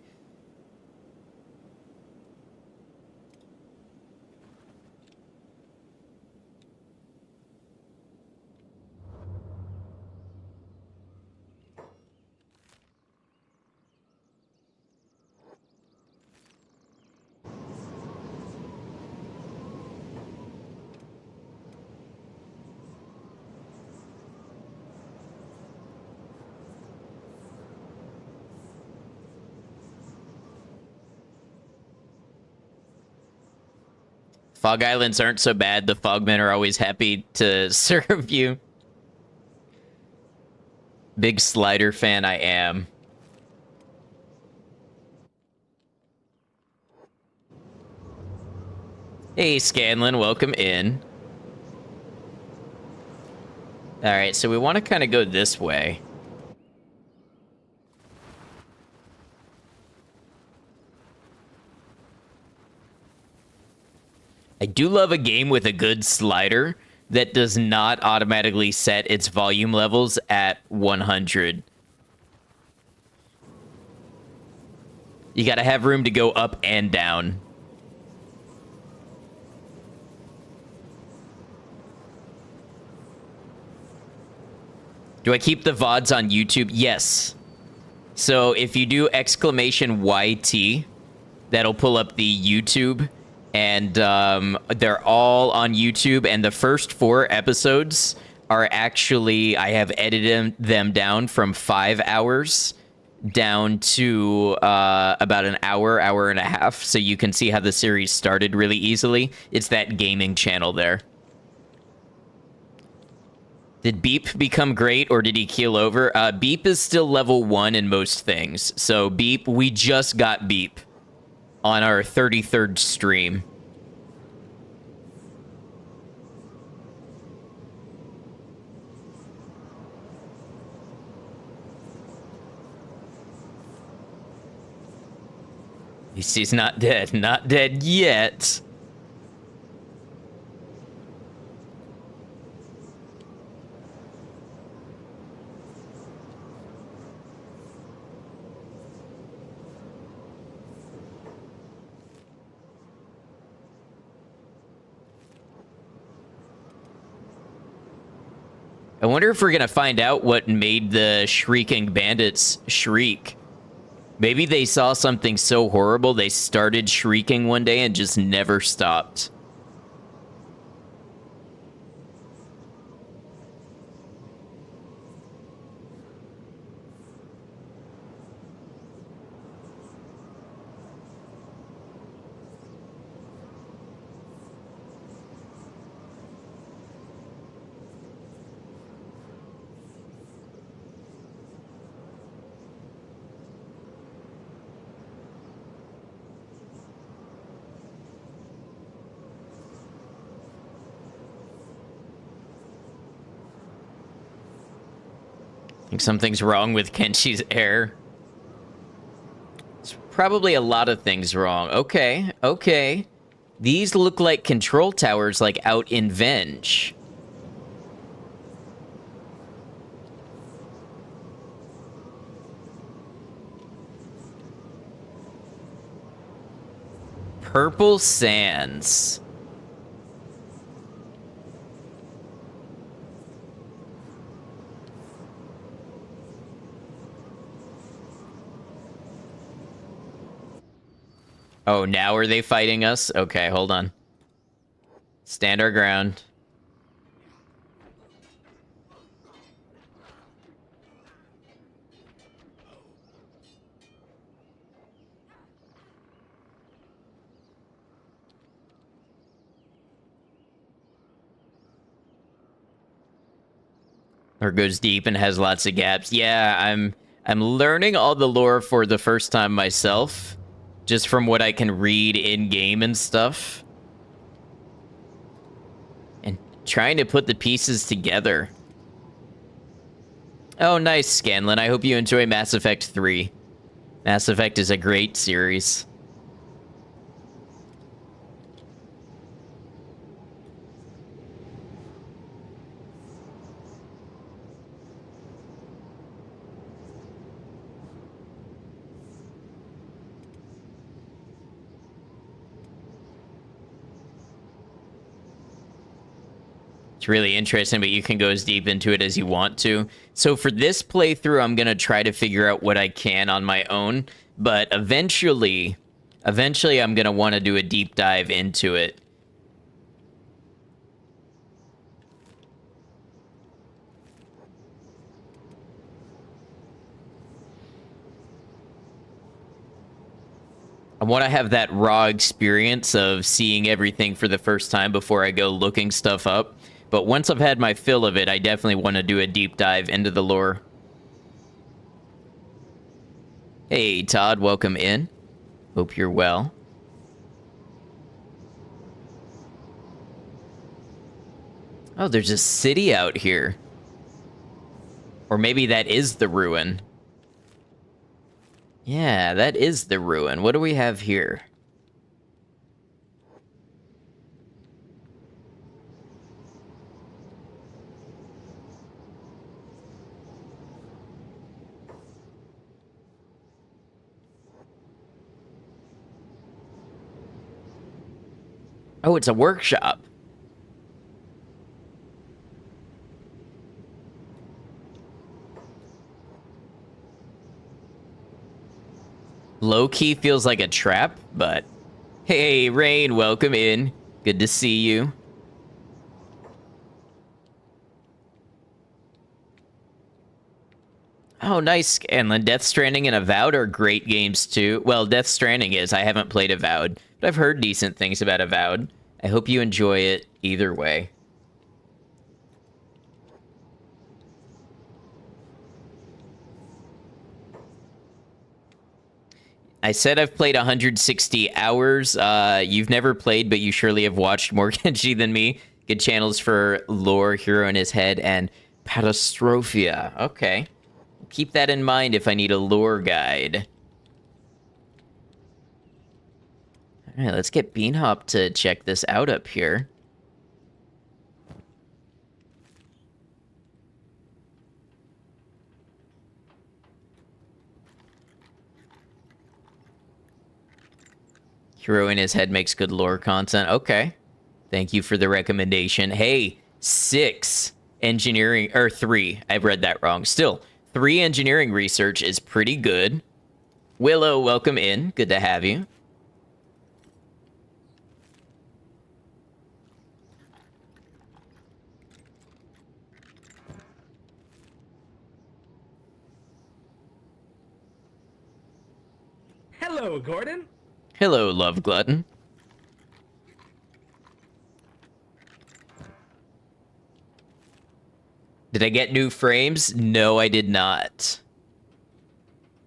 A: Fog Islands aren't so bad. The Fogmen are always happy to serve you. Big Slider fan I am. Hey, Scanlan, welcome in. All right, so we want to kind of go this way. I do love a game with a good slider that does not automatically set its volume levels at 100. You gotta have room to go up and down. Do I keep the VODs on YouTube? Yes. So if you do exclamation YT, that'll pull up the YouTube, and they're all on YouTube. And the first 4 episodes are actually, I have edited them down from 5 hours down to about an hour, hour and a half, so you can see how the series started really easily. It's that gaming channel there. Did Beep become great, or did he keel over? Beep is still level 1 in most things. So Beep, we just got Beep on our 33rd stream. He's not dead. Not dead yet. I wonder if we're going to find out what made the shrieking bandits shriek. Maybe they saw something so horrible they started shrieking one day and just never stopped. I think something's wrong with Kenshi's air. It's probably a lot of things wrong. Okay, okay. These look like control towers, like out in Venge. Purple Sands. Oh, now are they fighting us? Okay, hold on. Stand our ground. Or goes deep and has lots of gaps. Yeah, I'm learning all the lore for the first time myself, just from what I can read in game and stuff, and trying to put the pieces together. Oh, nice, Scanlan. I hope you enjoy Mass Effect 3. Mass Effect is a great series. It's really interesting, but you can go as deep into it as you want to. So for this playthrough, I'm going to try to figure out what I can on my own, but eventually I'm going to want to do a deep dive into it. I want to have that raw experience of seeing everything for the first time before I go looking stuff up. But once I've had my fill of it, I definitely want to do a deep dive into the lore. Hey, Todd, welcome in. Hope you're well. Oh, there's a city out here. Or maybe that is the ruin. Yeah, that is the ruin. What do we have here? Oh, it's a workshop. Low-key feels like a trap, but... Hey, Rain, welcome in. Good to see you. Oh, nice, Scanlan. Death Stranding and Avowed are great games, too. Well, Death Stranding is. I haven't played Avowed, but I've heard decent things about Avowed. I hope you enjoy it either way. I said I've played 160 hours. You've never played, but you surely have watched more Kenshi than me. Good channels for Lore, Hero in His Head, and Patastrophia. Okay. Keep that in mind if I need a lore guide. Alright, let's get Beanhop to check this out up here. Hero in His Head makes good lore content. Okay. Thank you for the recommendation. Hey, 6 engineering, or 3. I've read that wrong. Still, 3 engineering research is pretty good. Willow, welcome in. Good to have you.
C: Hello, Gordon.
A: Hello, Love Glutton. Did I get new frames? No, I did not.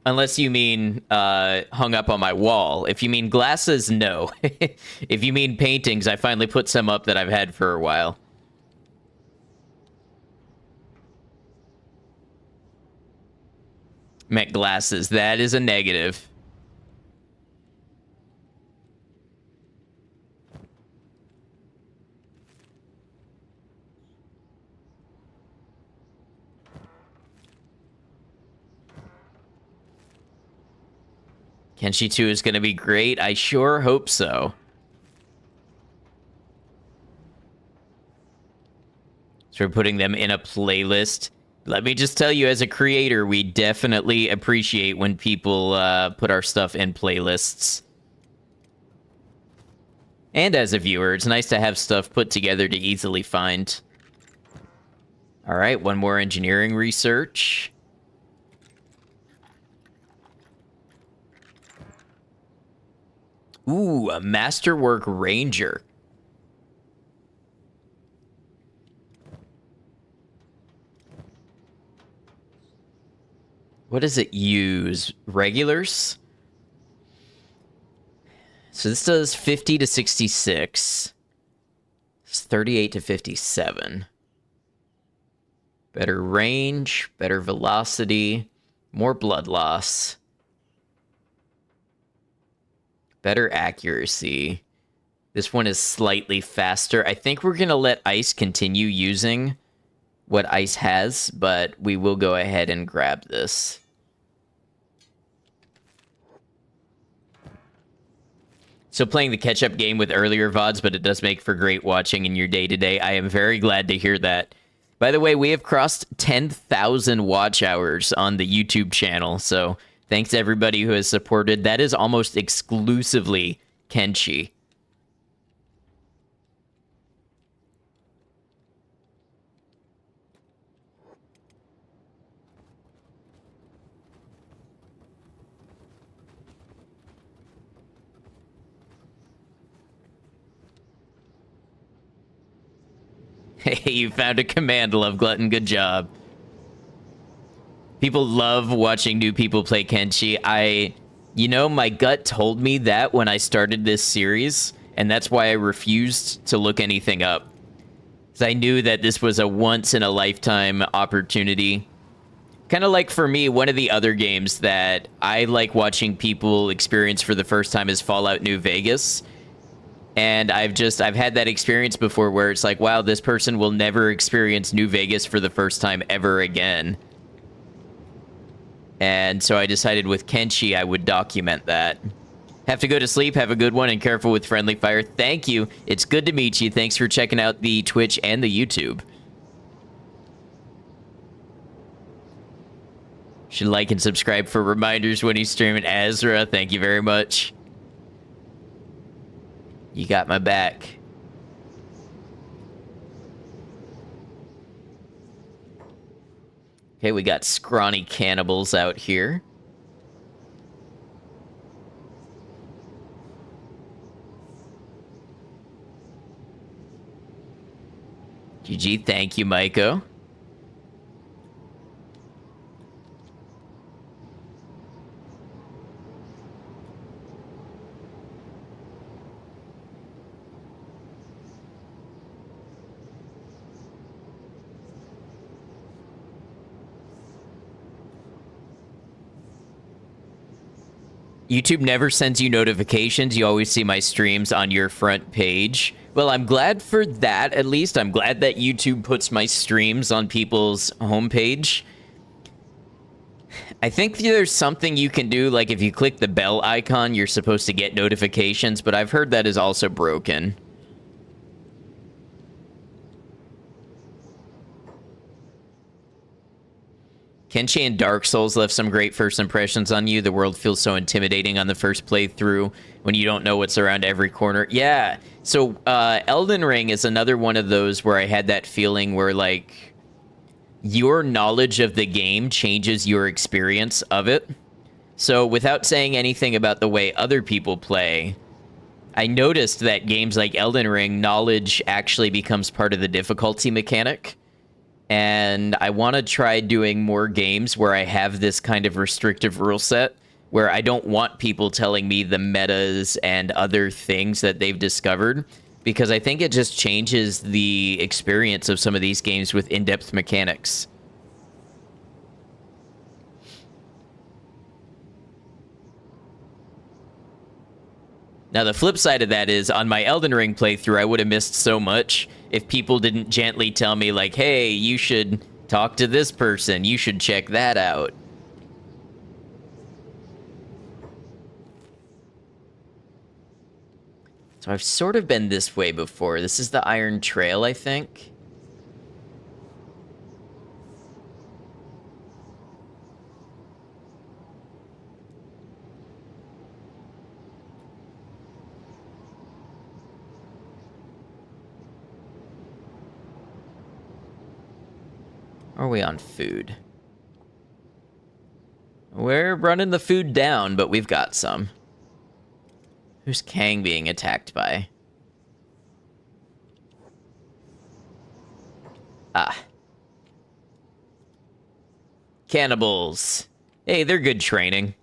A: Unless you mean hung up on my wall. If you mean glasses, no. If you mean paintings, I finally put some up that I've had for a while. Meant glasses. That is a negative. Kenshi 2 is going to be great. I sure hope so. So we're putting them in a playlist. Let me just tell you, as a creator, we definitely appreciate when people put our stuff in playlists. And as a viewer, it's nice to have stuff put together to easily find. All right, one more engineering research. Ooh, a Masterwork Ranger. What does it use? Regulars? So this does 50 to 66. It's 38 to 57. Better range, better velocity, more blood loss. Better accuracy. This one is slightly faster. I think we're going to let Ice continue using what Ice has, but we will go ahead and grab this. So playing the catch-up game with earlier VODs, but it does make for great watching in your day-to-day. I am very glad to hear that. By the way, we have crossed 10,000 watch hours on the YouTube channel, so thanks to everybody who has supported. That is almost exclusively Kenshi. Hey, you found a command, Love Glutton. Good job. People love watching new people play Kenshi. You know, my gut told me that when I started this series, and that's why I refused to look anything up. Because I knew that this was a once-in-a-lifetime opportunity kind of like for me, one of the other games that I like watching people experience for the first time is Fallout New Vegas. And I've had that experience before where it's like, wow, this person will never experience New Vegas for the first time ever again. And so I decided with Kenshi, I would document that. Have to go to sleep. Have a good one and careful with friendly fire. Thank you. It's good to meet you. Thanks for checking out the Twitch and the YouTube. Should like and subscribe for reminders when he's streaming. Ezra, thank you very much. You got my back. Okay, we got scrawny cannibals out here. GG, thank you, Maiko. YouTube never sends you notifications. You always see my streams on your front page. Well, I'm glad for that, at least. I'm glad that YouTube puts my streams on people's homepage. I think there's something you can do, like if you click the bell icon, you're supposed to get notifications, but I've heard that is also broken. Kenshi and Dark Souls left some great first impressions on you. The world feels so intimidating on the first playthrough when you don't know what's around every corner. Yeah, so Elden Ring is another one of those where I had that feeling where, like, your knowledge of the game changes your experience of it. So without saying anything about the way other people play, I noticed that games like Elden Ring, knowledge actually becomes part of the difficulty mechanic. And I want to try doing more games where I have this kind of restrictive rule set where I don't want people telling me the metas and other things that they've discovered, because I think it just changes the experience of some of these games with in-depth mechanics. Now, the flip side of that is, on my Elden Ring playthrough, I would have missed so much if people didn't gently tell me, like, hey, you should talk to this person, you should check that out. So I've sort of been this way before. This is the Iron Trail, I think. Or are we on food? We're running the food down, but we've got some. Who's Kang being attacked by? Ah. Cannibals. Hey, they're good training.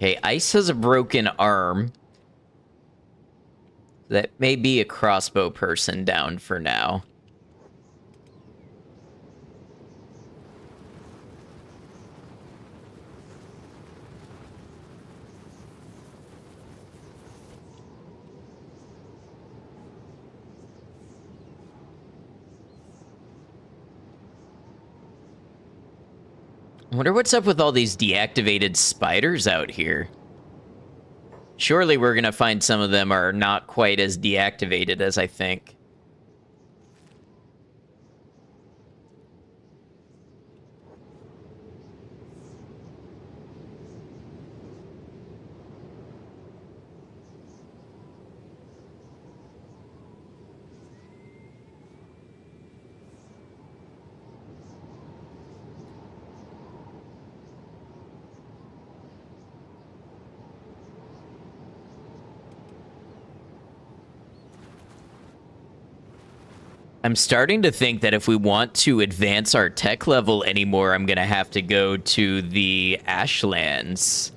A: Okay, Ice has a broken arm. That may be a crossbow person down for now. I wonder what's up with all these deactivated spiders out here. Surely we're gonna find some of them are not quite as deactivated as I think. I'm starting to think that if we want to advance our tech level anymore, I'm going to have to go to the Ashlands.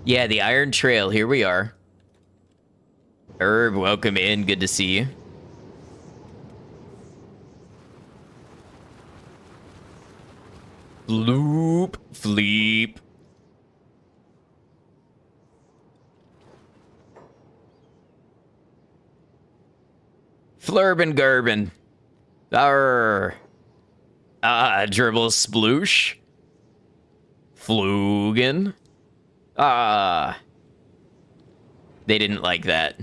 A: Yeah, the Iron Trail. Here we are. Herb, welcome in. Good to see you. Floop, fleep. Flurbin Gerbin. Arr. Ah, dribble sploosh. Flugen. Ah. They didn't like that.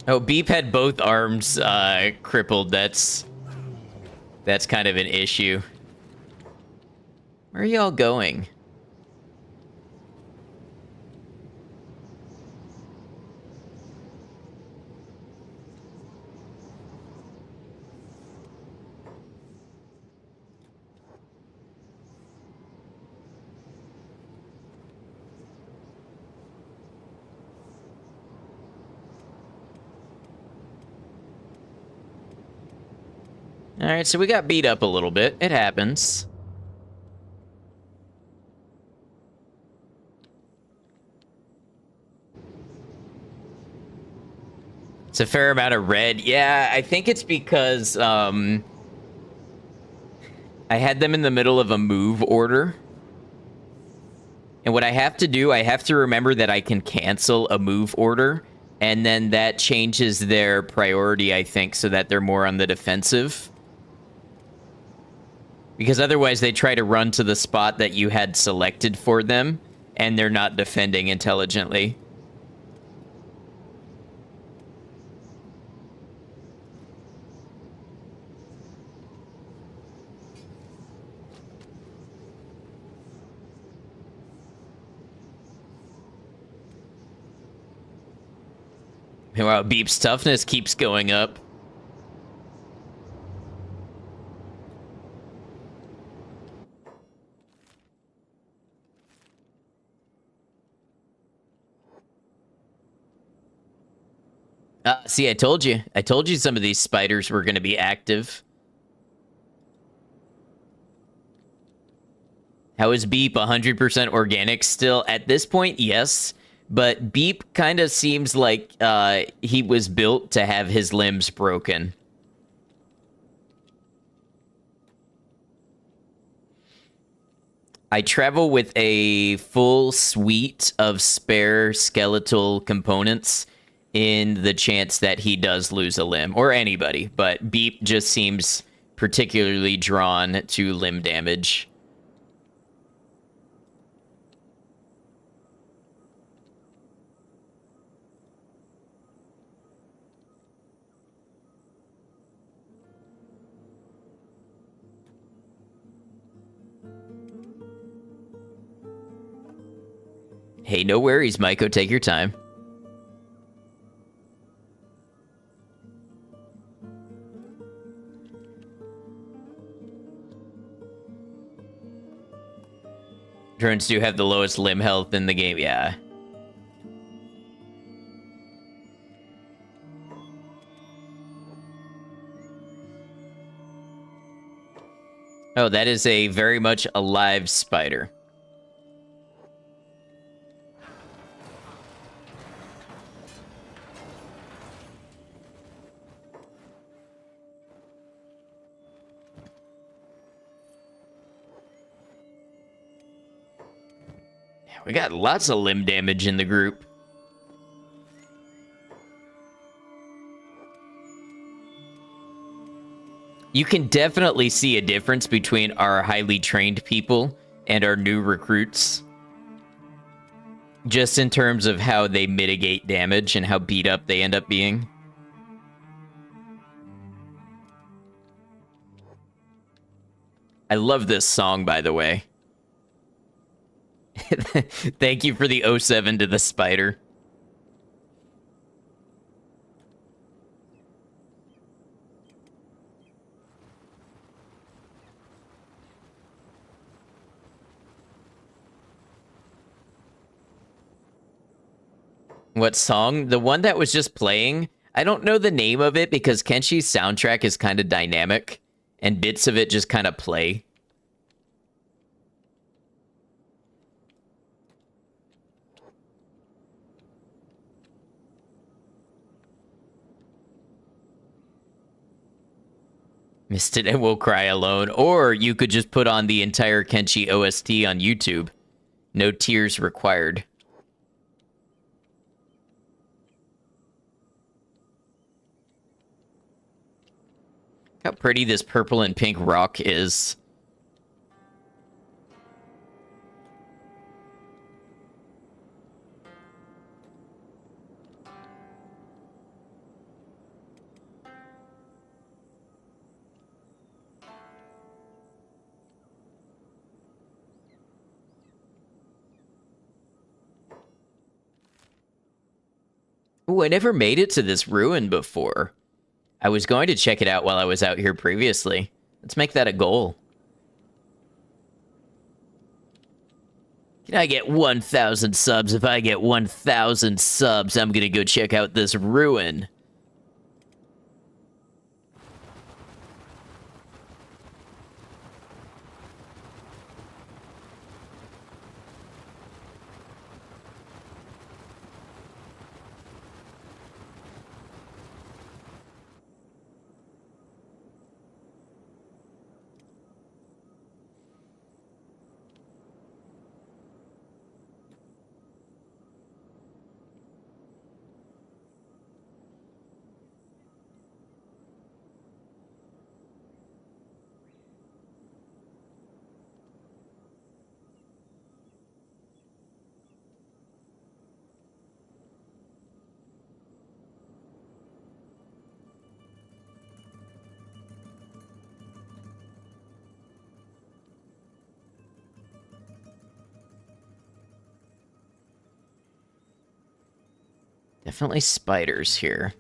A: Oh, Beep had both arms crippled. That's kind of an issue. Where are y'all going? All right, so we got beat up a little bit. It happens. It's a fair amount of red. Yeah, I think it's because I had them in the middle of a move order. And what I have to do, I have to remember that I can cancel a move order. And then that changes their priority, I think, so that they're more on the defensive. Because otherwise they try to run to the spot that you had selected for them, and they're not defending intelligently. Wow, Beep's toughness keeps going up. See, I told you. I told you some of these spiders were going to be active. How is Beep 100% organic still? At this point, yes. But Beep kind of seems like he was built to have his limbs broken. I travel with a full suite of spare skeletal components in the chance that he does lose a limb, or anybody, but Beep just seems particularly drawn to limb damage. Hey, no worries, Maiko, take your time. Drones do have the lowest limb health in the game, yeah. Oh, that is a very much alive spider. We got lots of limb damage in the group. You can definitely see a difference between our highly trained people and our new recruits. Just in terms of how they mitigate damage and how beat up they end up being. I love this song, by the way. Thank you for the 07 to the spider. What song? The one that was just playing. I don't know the name of it because Kenshi's soundtrack is kind of dynamic, and bits of it just kind of play. Missed it and will cry alone. Or you could just put on the entire Kenshi OST on YouTube. No tears required. How pretty this purple and pink rock is. Ooh, I never made it to this ruin before. I was going to check it out while I was out here previously. Let's make that a goal. Can I get 1,000 subs? If I get 1,000 subs, I'm gonna go check out this ruin. Definitely spiders here.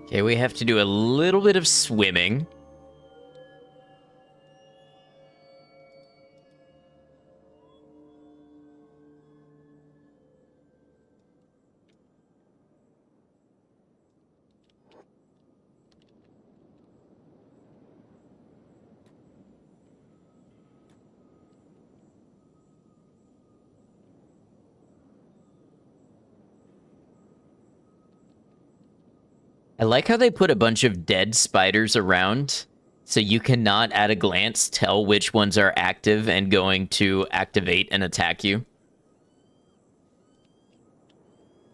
A: Okay, we have to do a little bit of swimming. I like how they put a bunch of dead spiders around, so you cannot at a glance tell which ones are active and going to activate and attack you.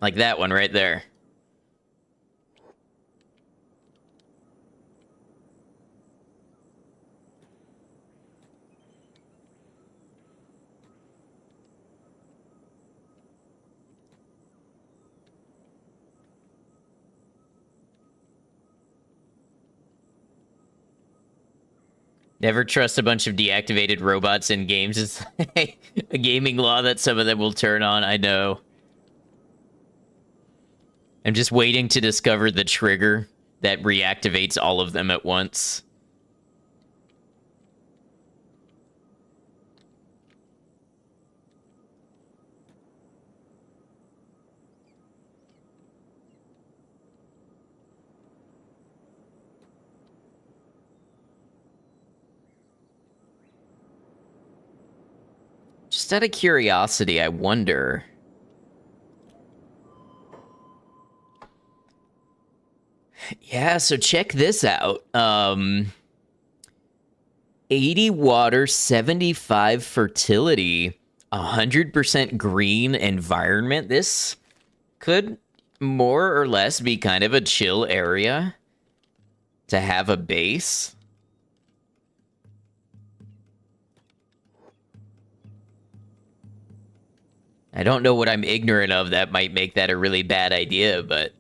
A: Like that one right there. Never trust a bunch of deactivated robots in games. It's a gaming law that some of them will turn on, I know. I'm just waiting to discover the trigger that reactivates all of them at once. Just out of curiosity, I wonder. Yeah, so check this out. 80 water, 75 fertility, 100% green environment. This could more or less be kind of a chill area to have a base. I don't know what I'm ignorant of that might make that a really bad idea, but...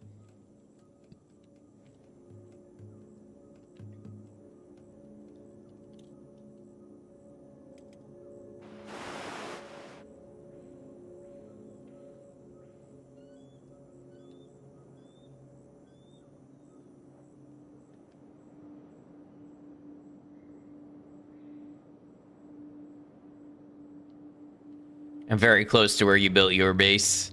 A: I'm very close to where you built your base.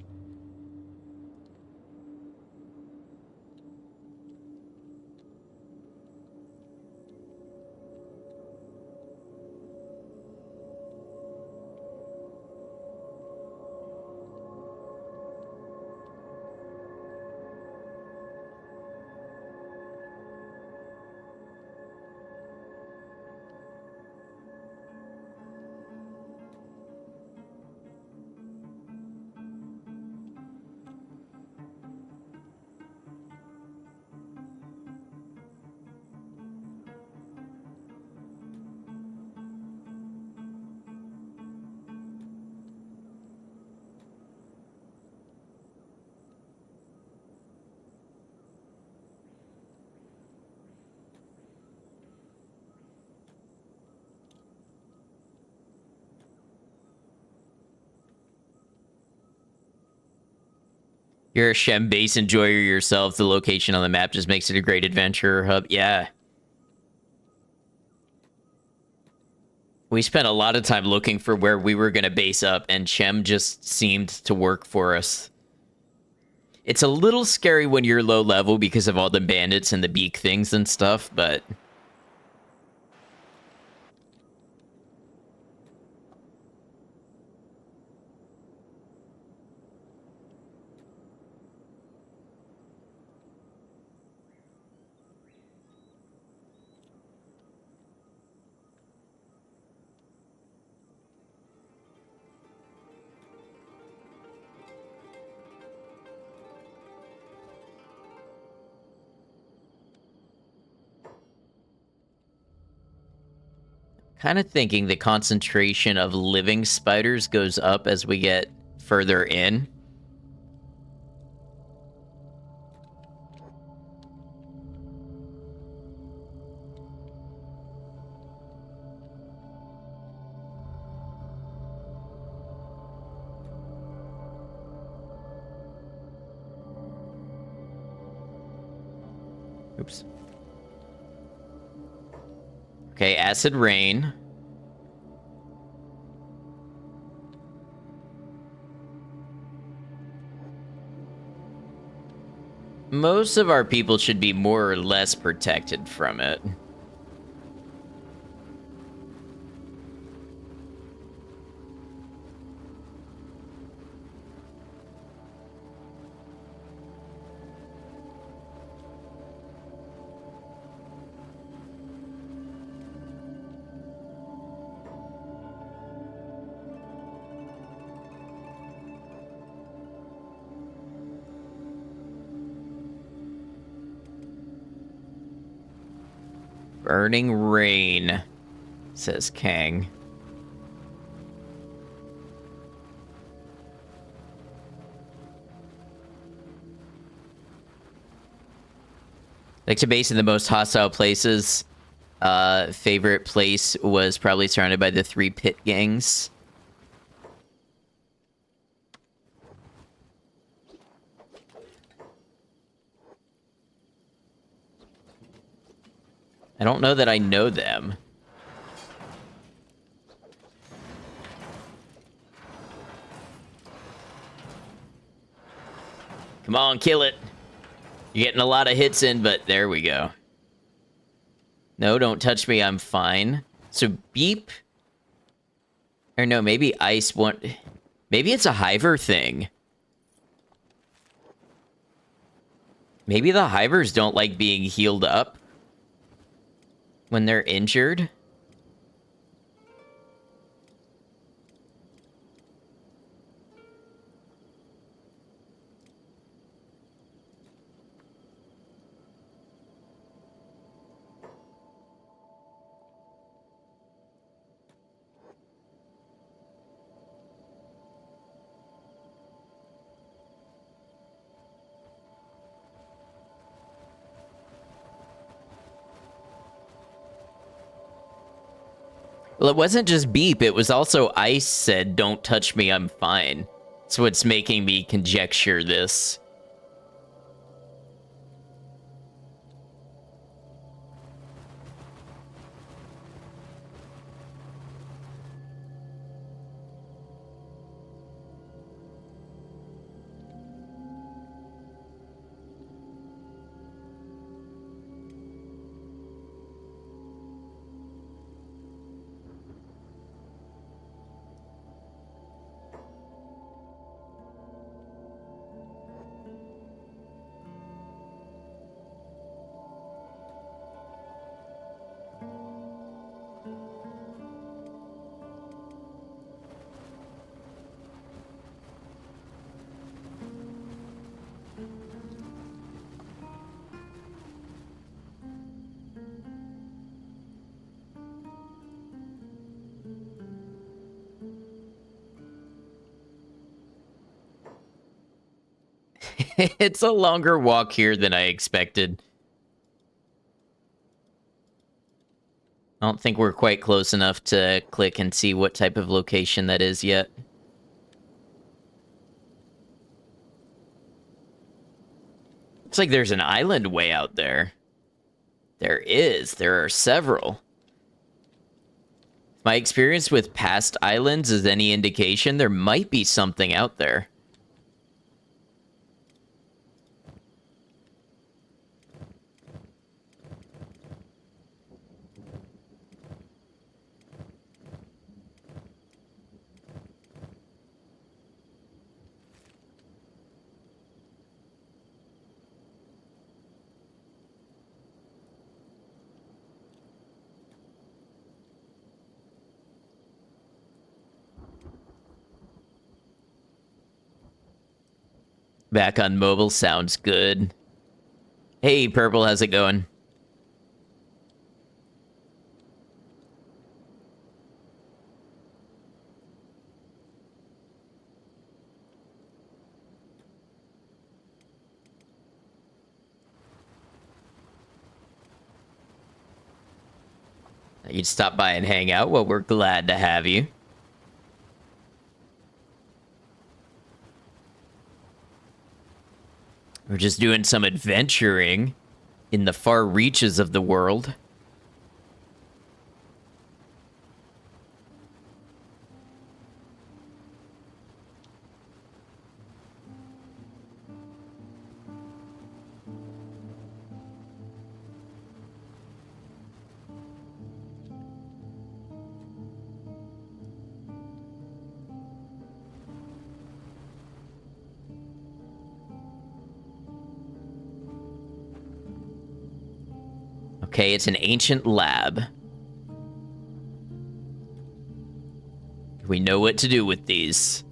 A: You're a Shem base enjoyer yourself. The location on the map just makes it a great adventure hub. Yeah. We spent a lot of time looking for where we were going to base up, and Shem just seemed to work for us. It's a little scary when you're low level because of all the bandits and the beak things and stuff, but... kind of thinking the concentration of living spiders goes up as we get further in. Oops. Okay, acid rain. Most of our people should be more or less protected from it. Burning rain, says Kang. Like to base in the most hostile places. Favorite place was probably surrounded by the 3 pit gangs. I don't know that I know them. Come on, kill it. You're getting a lot of hits in, but there we go. No, don't touch me. I'm fine. So beep Or no, maybe ice won't... Maybe it's a hiver thing. Maybe the hivers don't like being healed up when they're injured. Well, it wasn't just Beep, it was also Ice said, "Don't touch me, I'm fine." So it's making me conjecture this. It's a longer walk here than I expected. I don't think we're quite close enough to click and see what type of location that is yet. Looks like there's an island way out there. There is. There are several. If my experience with past islands is any indication, there might be something out there. Back on mobile sounds good. Hey, Purple, how's it going? You'd stop by and hang out? Well, we're glad to have you. We're just doing some adventuring in the far reaches of the world. Okay, it's an ancient lab. We know what to do with these.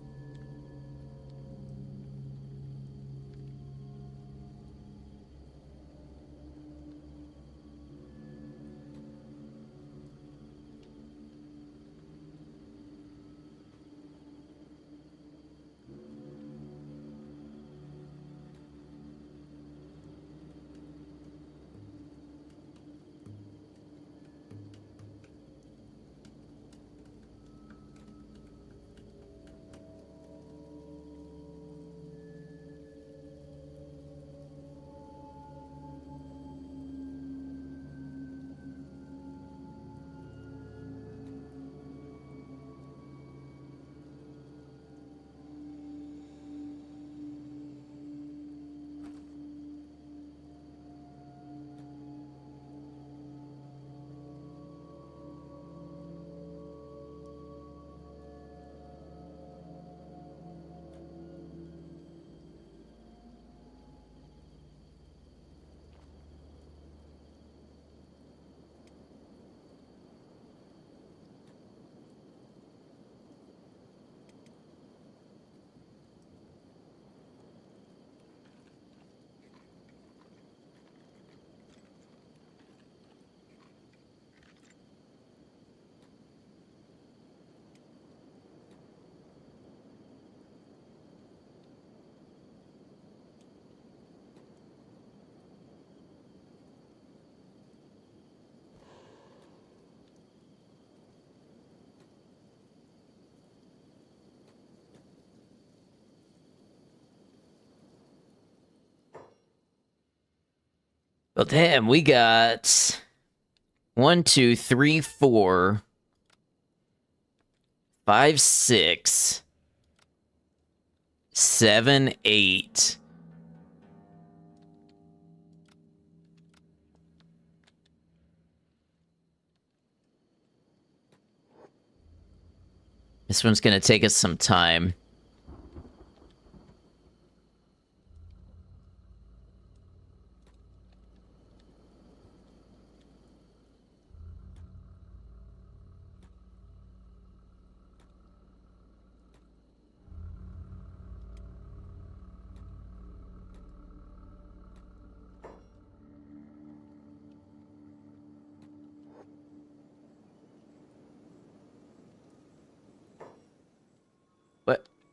A: Well, damn, we got 1, 2, 3, 4, 5, 6, 7, 8. This one's gonna take us some time.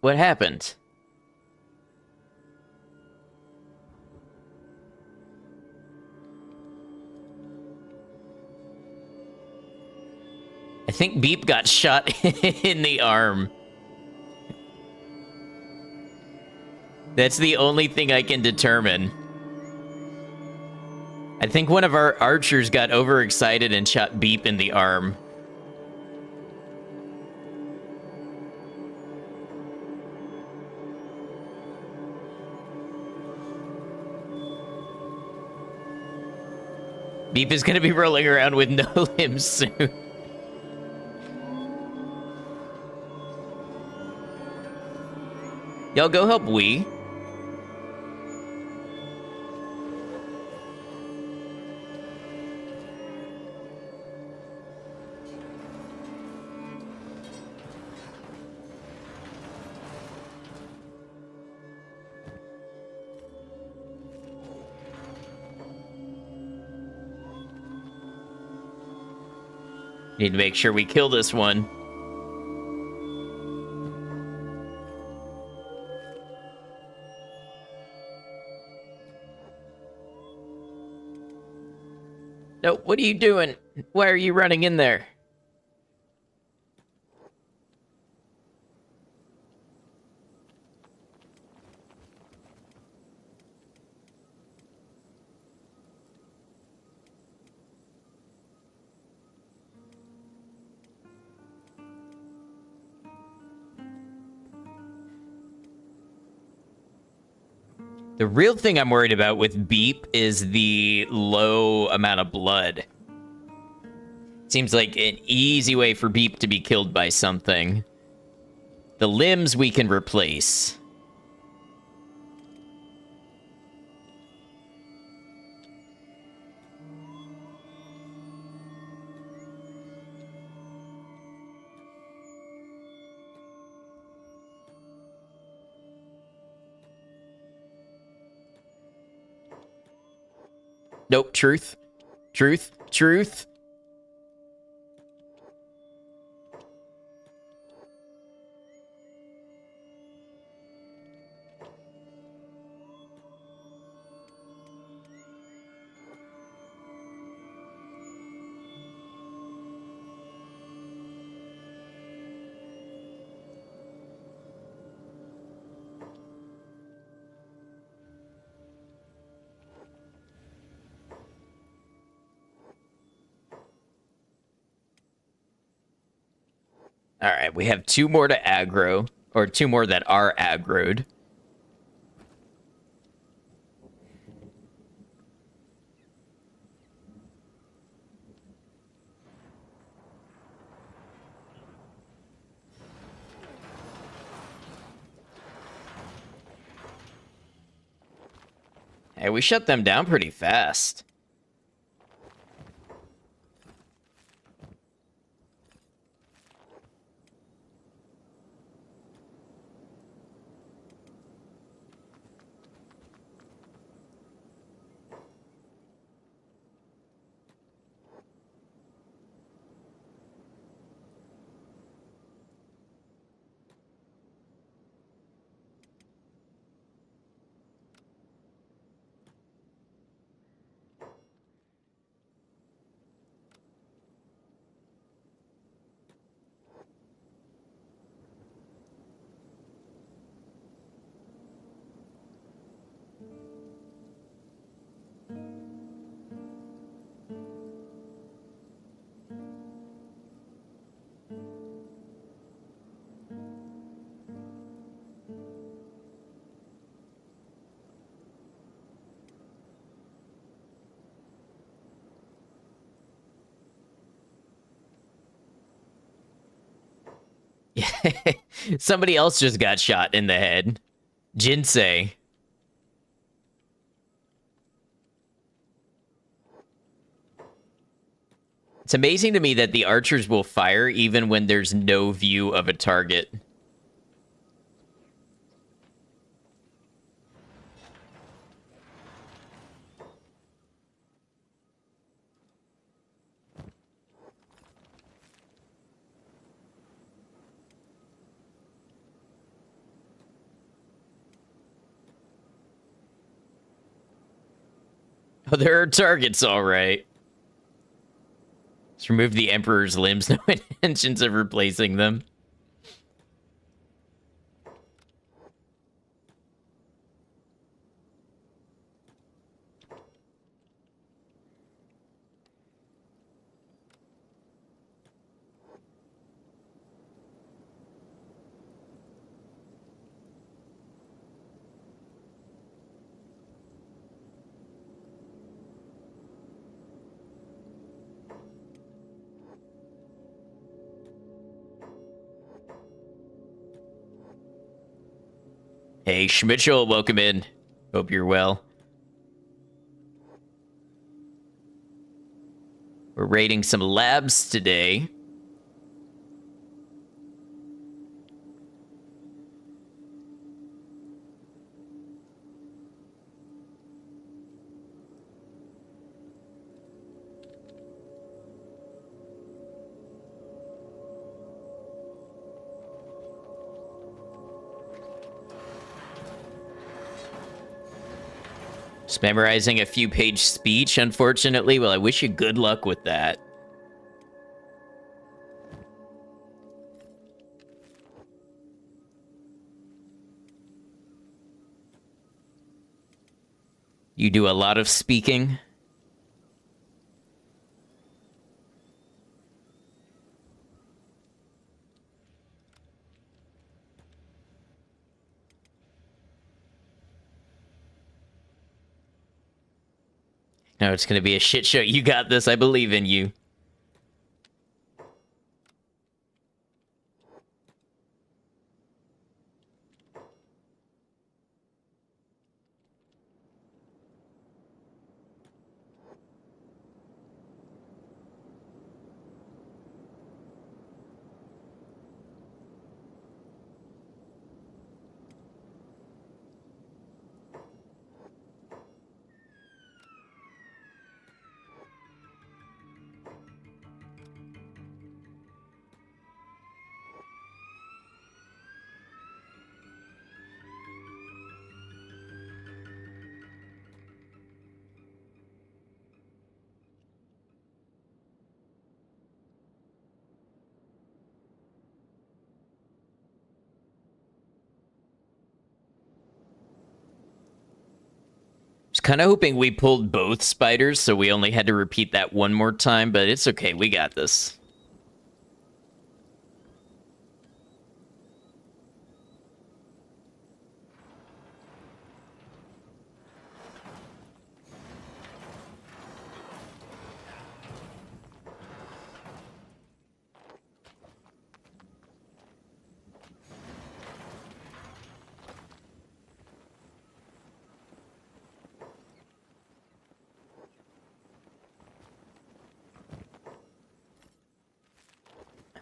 A: What happened? I think Beep got shot in the arm. That's the only thing I can determine. I think one of our archers got overexcited and shot Beep in the arm. Beep is gonna be rolling around with no limbs soon. Y'all go help Wee. Need to make sure we kill this one. No, what are you doing? Why are you running in there? The real thing I'm worried about with Beep is the low amount of blood. Seems like an easy way for Beep to be killed by something. The limbs we can replace. Nope, truth. Truth. Truth. All right, we have 2 more to aggro, or 2 more that are aggroed. Hey, we shut them down pretty fast. Somebody else just got shot in the head. Jinsei. It's amazing to me that the archers will fire even when there's no view of a target. Oh, there are targets, all right. Let's remove the Emperor's limbs. No intentions of replacing them. Hey, Schmitchell, welcome in. Hope you're well. We're raiding some labs today. Just memorizing a few page speech, unfortunately. Well, I wish you good luck with that. You do a lot of speaking. No, it's going to be a shit show. You got this. I believe in you. Was kind of hoping we pulled both spiders, so we only had to repeat that one more time, but it's okay. We got this.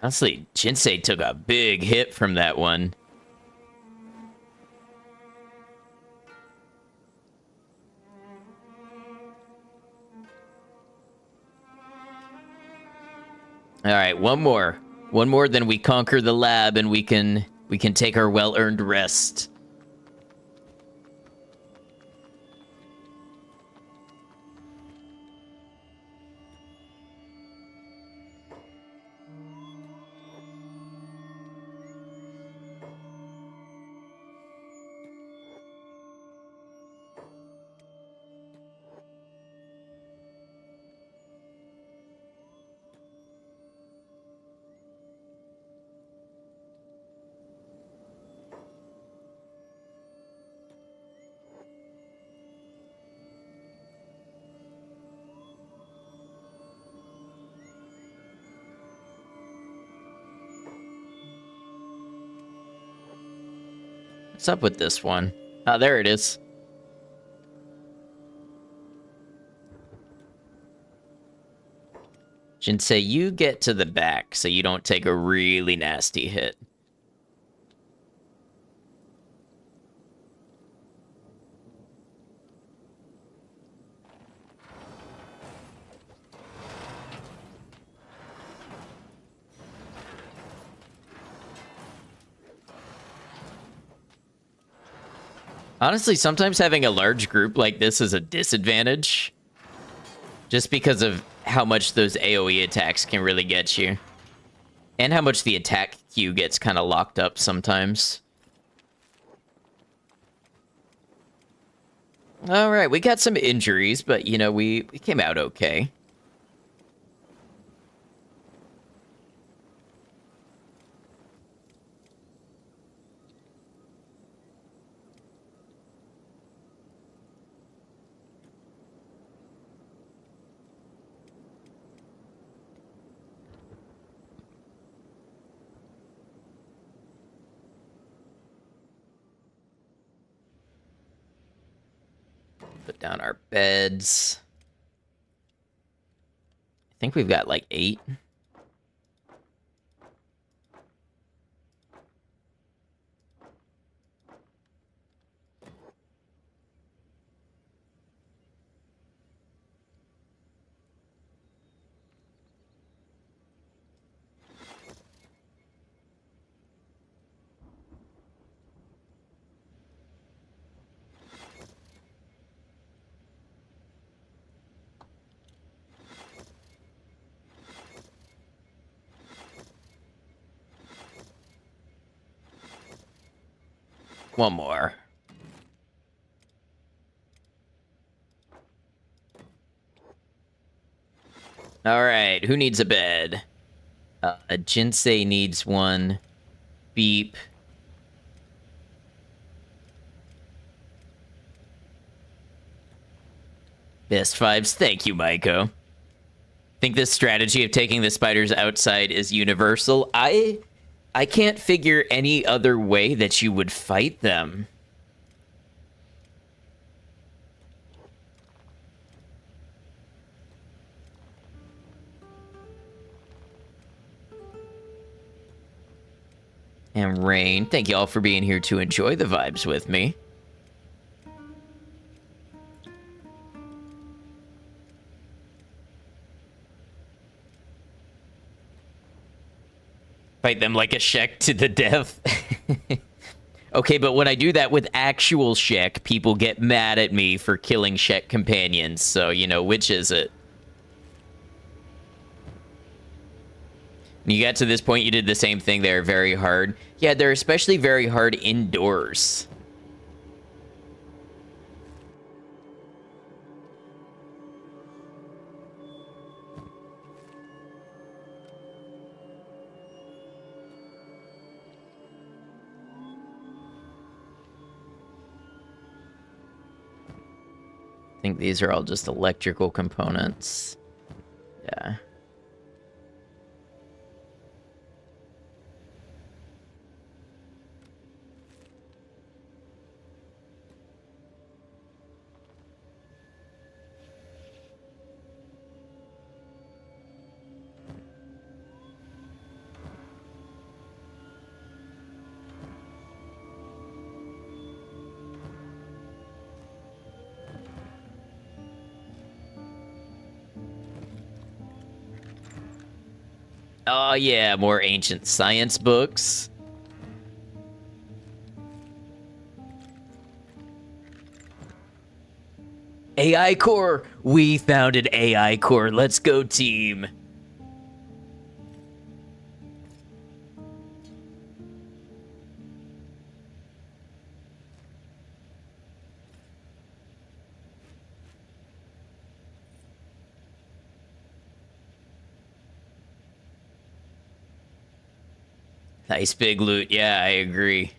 A: Honestly, Jinsei took a big hit from that one. All right, one more. One more, then we conquer the lab and we can take our well-earned rest. What's up with this one? Oh, there it is. Jinsei, you get to the back so you don't take a really nasty hit. Honestly, sometimes having a large group like this is a disadvantage. Just because of how much those AoE attacks can really get you. And how much the attack queue gets kind of locked up sometimes. Alright, we got some injuries, but, you know, we came out okay. Put down our beds. I think we've got like 8. One more. Alright, who needs a bed? Jinsei needs one. Beep. Best vibes. Thank you, Maiko. Think this strategy of taking the spiders outside is universal. I can't figure any other way that you would fight them. And Rain, thank you all for being here to enjoy the vibes with me. Fight them like a Shek to the death. Okay, but when I do that with actual Shek, people get mad at me for killing Shek companions. So, you know, which is it? When you got to this point, you did the same thing. They're very hard. Yeah, they're especially very hard indoors. I think these are all just electrical components. Yeah. Oh, yeah, more ancient science books. AI Core! We founded AI Core. Let's go, team. Nice big loot. Yeah, I agree.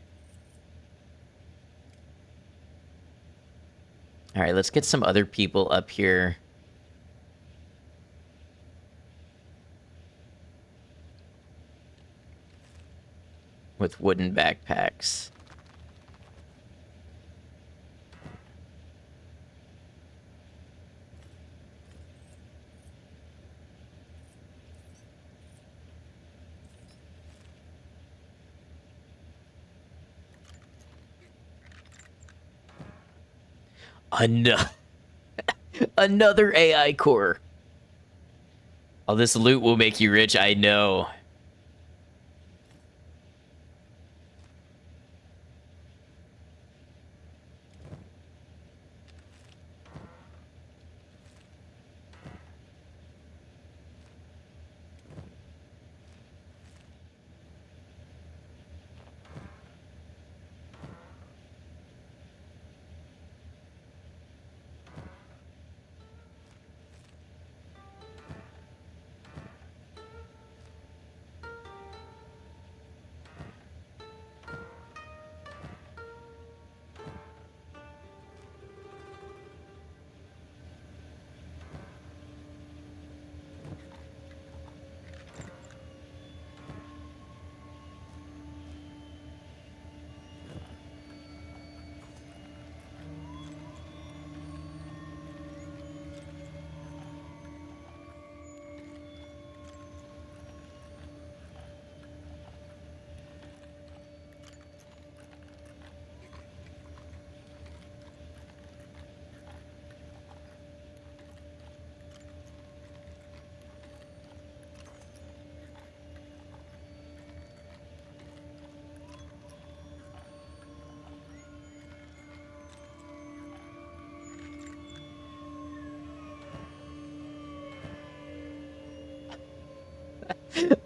A: All right, let's get some other people up here. With wooden backpacks. Another AI core. All this loot will make you rich, I know.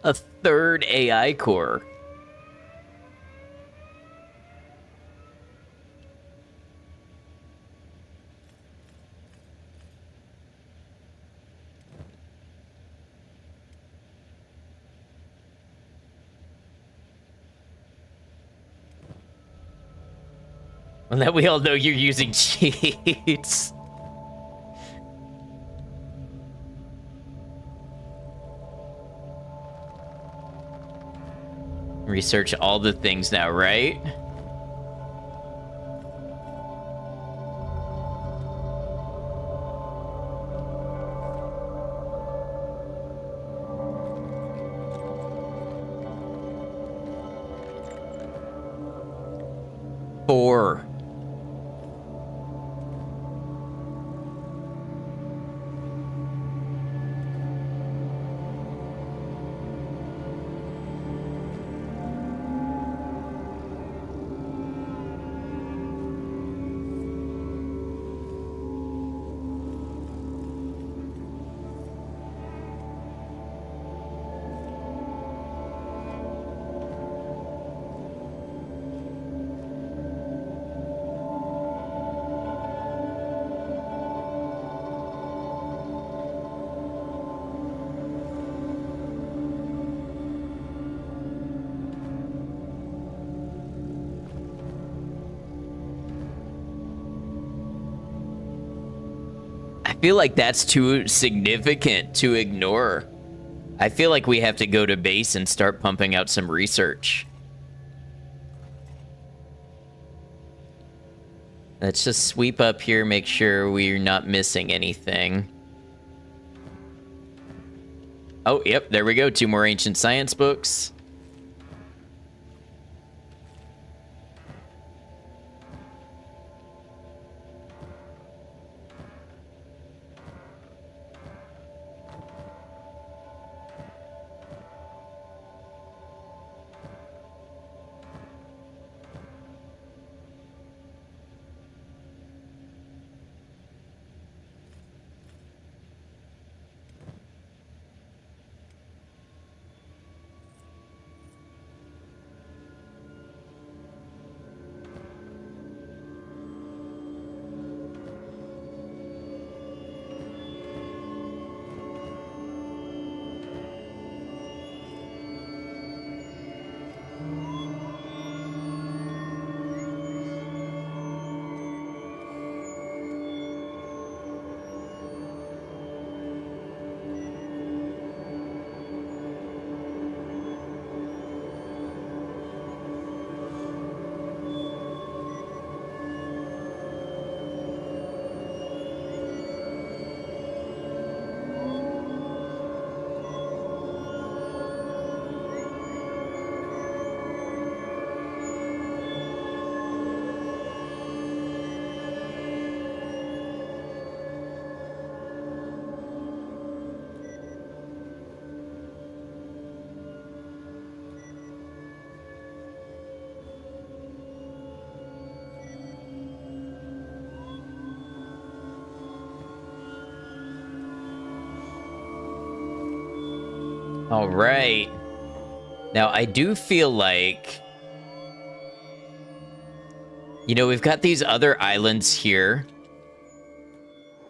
A: A third AI core. And that we all know you're using cheats. Research all the things now, right? Four. I feel like that's too significant to ignore. I feel like we have to go to base and start pumping out some research. Let's just sweep up here, make sure we're not missing anything. Oh, yep, there we go. 2 more ancient science books. All right. Now, I do feel like... You know, we've got these other islands here.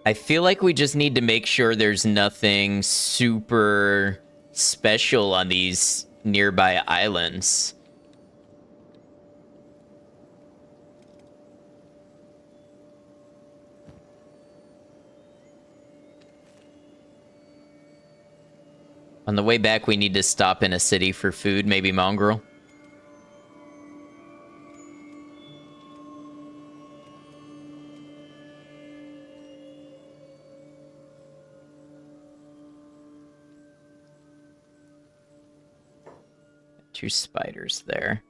A: I feel like we just need to make sure there's nothing super special on these nearby islands. On the way back, we need to stop in a city for food, maybe Mongrel. Two spiders there.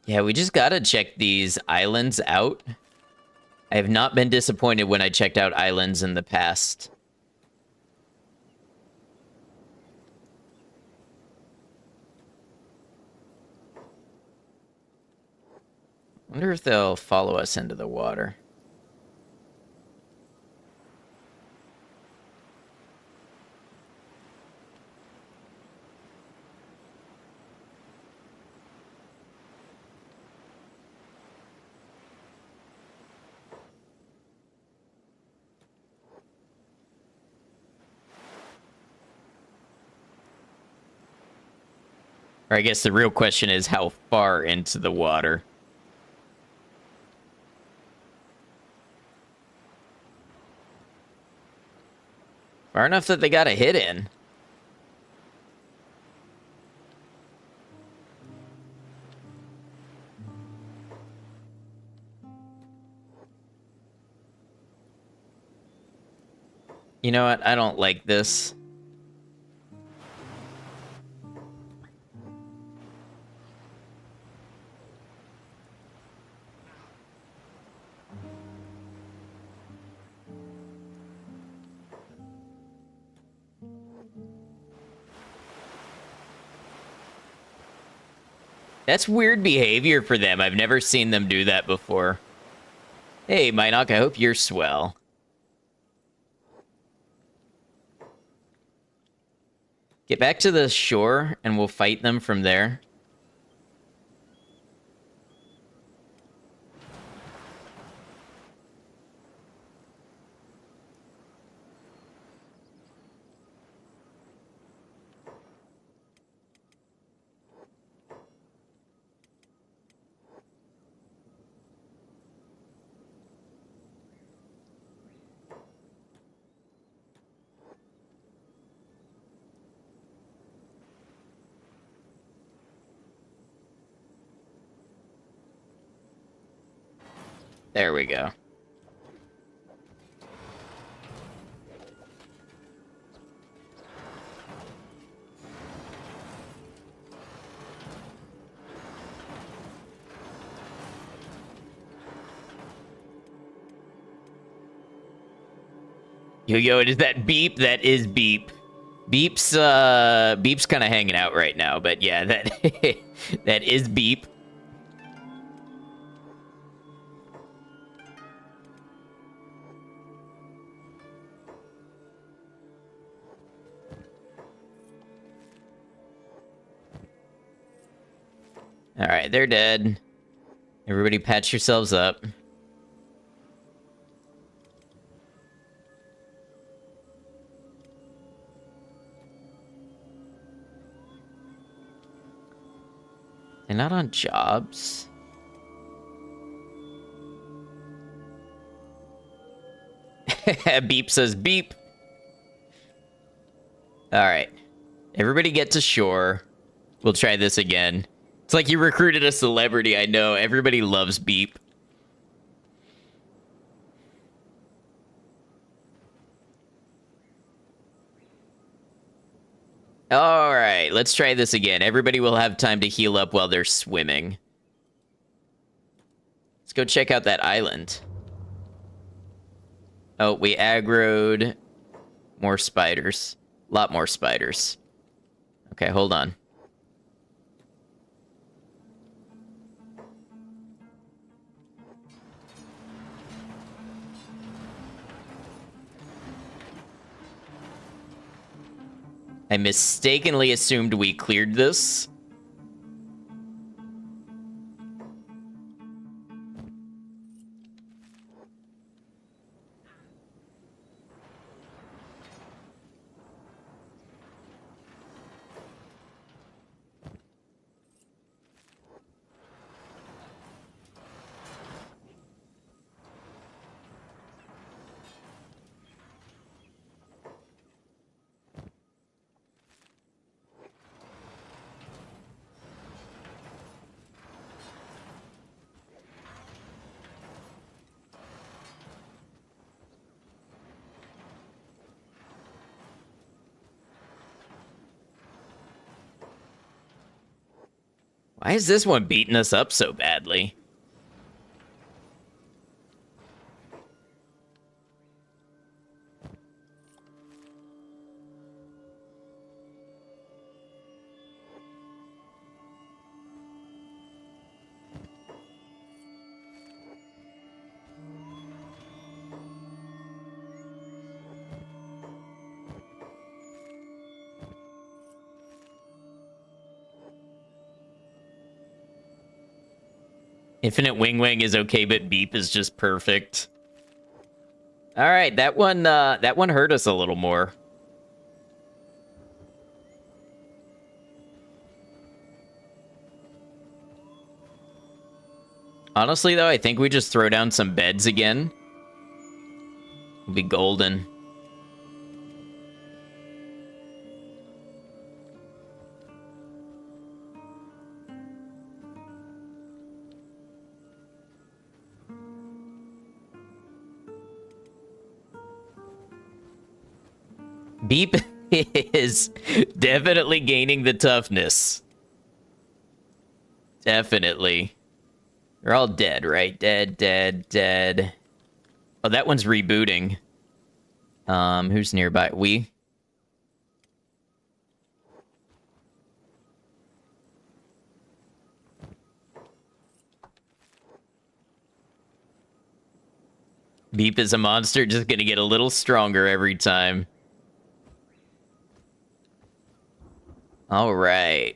A: Yeah, we just gotta check these islands out. I have not been disappointed when I checked out islands in the past. Wonder if they'll follow us into the water. Or I guess the real question is how far into the water. Far enough that they got a hit in. You know what? I don't like this. That's weird behavior for them. I've never seen them do that before. Hey, Minoc, I hope you're swell. Get back to the shore, and we'll fight them from there. There we go. Yo, it is that Beep. That is Beep. Beep's kind of hanging out right now, but yeah, that that is Beep. All right, they're dead. Everybody patch yourselves up. They're not on jobs. Beep says beep. All right. Everybody get to shore. We'll try this again. It's like you recruited a celebrity, I know. Everybody loves Beep. All right, let's try this again. Everybody will have time to heal up while they're swimming. Let's go check out that island. Oh, we aggroed more spiders. A lot more spiders. Okay, hold on. I mistakenly assumed we cleared this. Why is this one beating us up so badly? Infinite Wingwang is okay, but Beep is just perfect. All right, that one hurt us a little more. Honestly, though, I think we just throw down some beds again. We'll be golden. Beep is definitely gaining the toughness. Definitely. They're all dead, right? Dead, dead, dead. Oh, that one's rebooting. Who's nearby? We? Beep is a monster, just gonna get a little stronger every time. All right.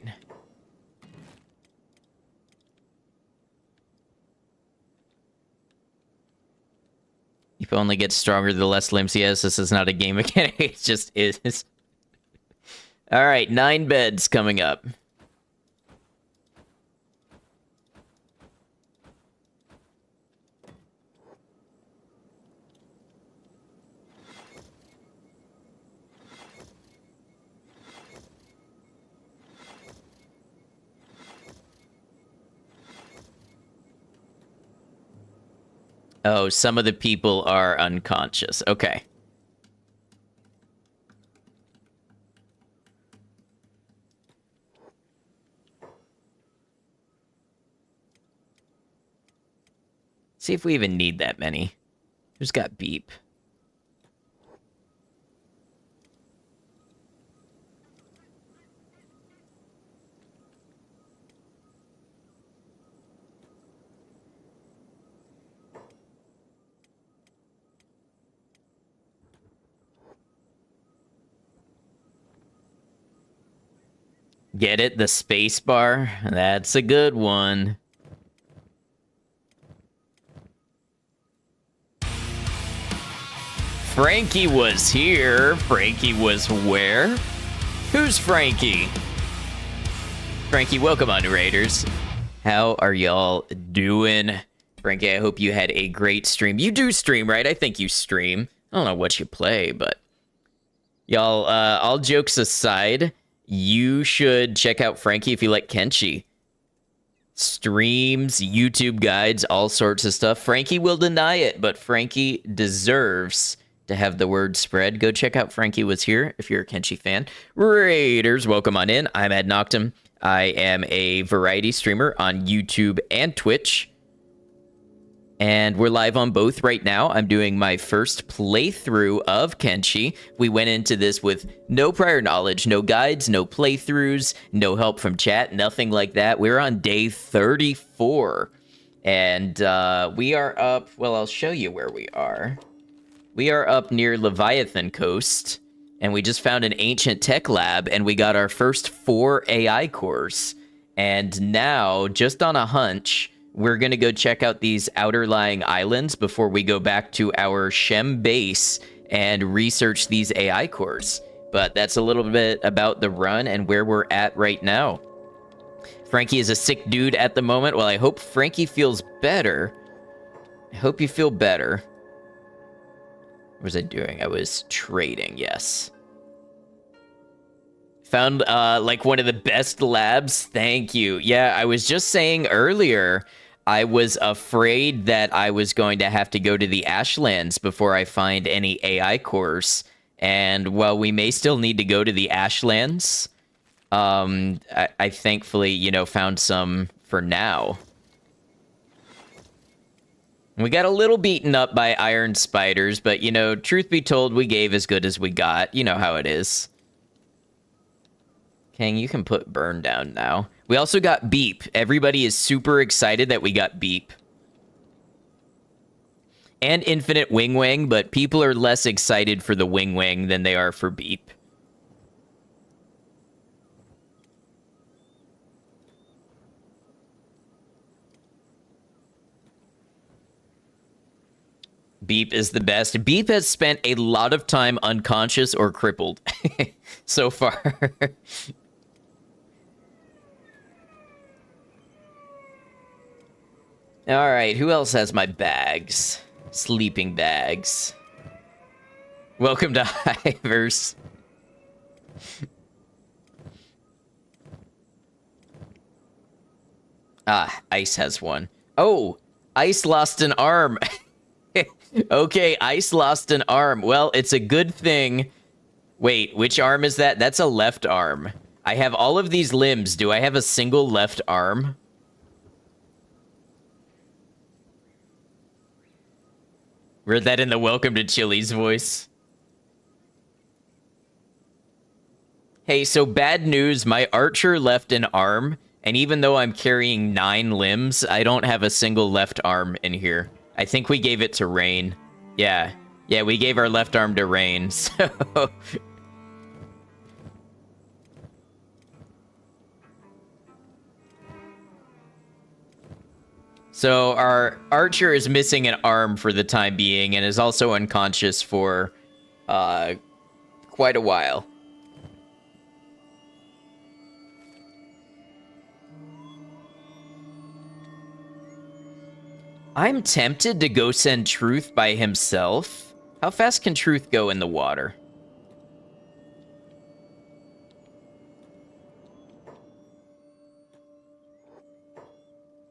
A: Beep only gets stronger the less limbs he has. This is not a game mechanic. It just is. All right, 9 beds coming up. Oh, some of the people are unconscious. Okay. See if we even need that many. Who's got Beep? Get it? The space bar? That's a good one. Frankie was here. Frankie was where? Who's Frankie? Frankie, welcome on, Raiders. How are y'all doing? Frankie, I hope you had a great stream. You do stream, right? I think you stream. I don't know what you play, but... Y'all, all jokes aside, you should check out Frankie if you like Kenshi. Streams, YouTube guides, all sorts of stuff. Frankie will deny it, but Frankie deserves to have the word spread. Go check out Frankie Was Here if you're a Kenshi fan. Raiders, welcome on in. I'm Ad Noctum. I am a variety streamer on YouTube and Twitch. And we're live on both right now. I'm doing my first playthrough of Kenshi. We went into this with no prior knowledge, no guides, no playthroughs, no help from chat, nothing like that. We're on day 34. And we are up, well, I'll show you where we are. We are up near Leviathan Coast. And we just found an ancient tech lab, and we got our first 4 AI cores. And now, just on a hunch, we're going to go check out these outer lying islands before we go back to our Shem base and research these AI cores. But that's a little bit about the run and where we're at right now. Frankie is a sick dude at the moment. Well, I hope Frankie feels better. I hope you feel better. What was I doing? I was trading, yes. Found, like, one of the best labs. Thank you. Yeah, I was just saying earlier, I was afraid that I was going to have to go to the Ashlands before I find any AI cores. And while we may still need to go to the Ashlands, I thankfully, you know, found some for now. We got a little beaten up by iron spiders, but, you know, truth be told, we gave as good as we got. You know how it is. Kang, you can put burn down now. We also got beep. Everybody is super excited that we got beep. And Infinite Wingwang, but people are less excited for the Wingwang than they are for beep. Beep is the best. Beep has spent a lot of time unconscious or crippled so far. All right, who else has my bags? Sleeping bags. Welcome to Hivers. Ah, Ice has one. Oh, Ice lost an arm. Okay, Ice lost an arm. Well, it's a good thing. Wait, which arm is that? That's a left arm. I have all of these limbs. Do I have a single left arm? Read that in the Welcome to Chili's voice. Hey, so bad news. My archer left an arm, and even though I'm carrying 9 limbs, I don't have a single left arm in here. I think we gave it to Rain. Yeah. Yeah, we gave our left arm to Rain, so... So our archer is missing an arm for the time being and is also unconscious for quite a while. I'm tempted to go send Truth by himself. How fast can Truth go in the water?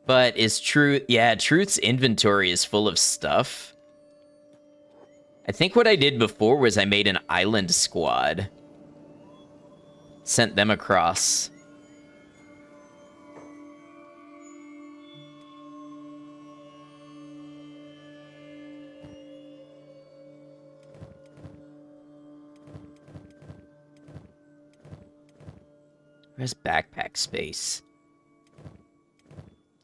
A: But is Truth... Yeah, Truth's inventory is full of stuff. I think what I did before was I made an island squad. Sent them across. Where's backpack space?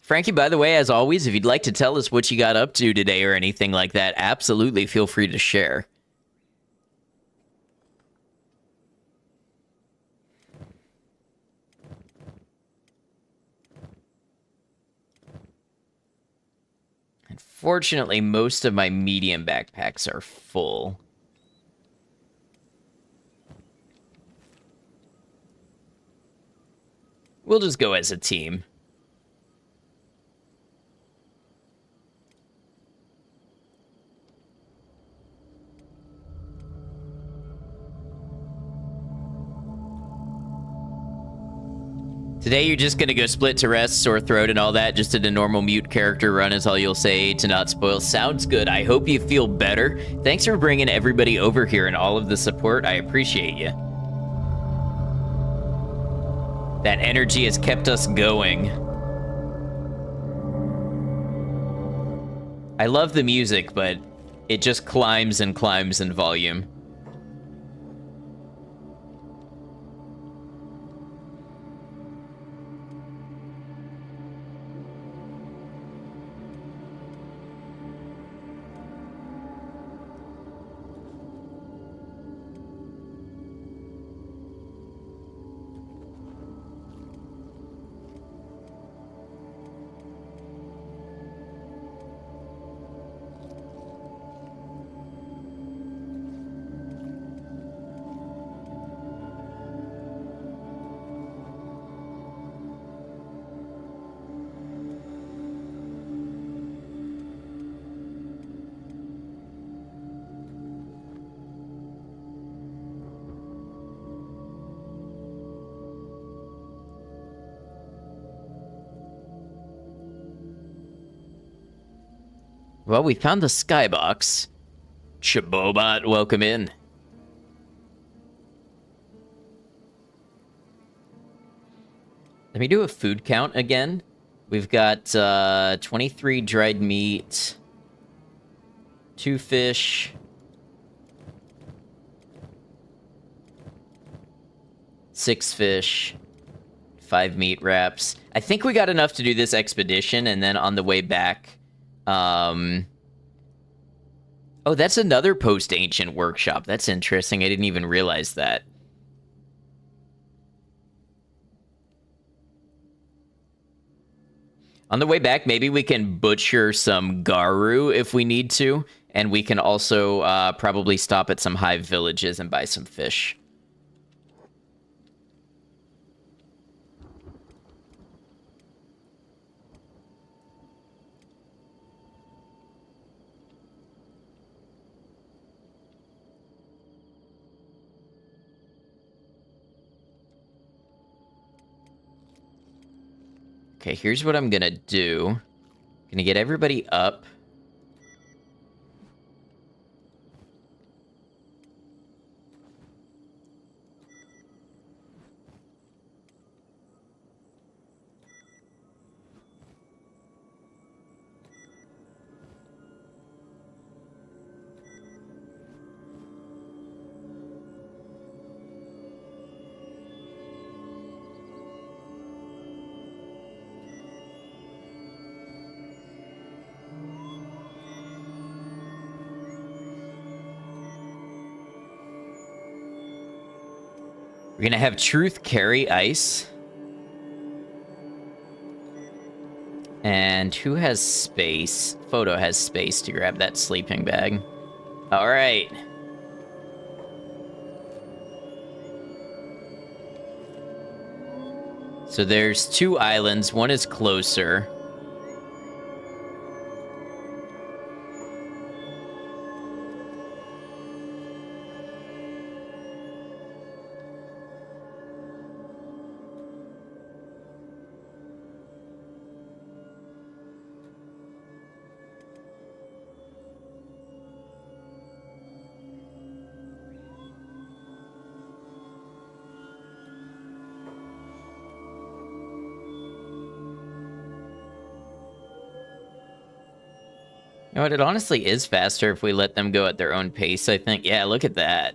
A: Frankie, by the way, as always, if you'd like to tell us what you got up to today or anything like that, absolutely feel free to share. Unfortunately, most of my medium backpacks are full. We'll just go as a team. Today you're just gonna go split to rest, sore throat, and all that. Just did a normal mute character run is all you'll say to not spoil. Sounds good. I hope you feel better. Thanks for bringing everybody over here and all of the support. I appreciate you. That energy has kept us going. I love the music, but it just climbs and climbs in volume. Well, we found the skybox. Chabobot, welcome in. Let me do a food count again. We've got 23 dried meat, 2 fish, 6 fish, 5 meat wraps. I think we got enough to do this expedition, and then on the way back... Oh, that's another post-ancient workshop. That's interesting. I didn't even realize that. On the way back, maybe we can butcher some Garu if we need to, and we can also probably stop at some hive villages and buy some fish. Okay, here's what I'm gonna do. Gonna get everybody up. We're gonna have Truth carry ice. And who has space? Photo has space to grab that sleeping bag. All right. So there's 2 islands. One is closer. You know what? It honestly is faster if we let them go at their own pace, I think. Yeah, look at that.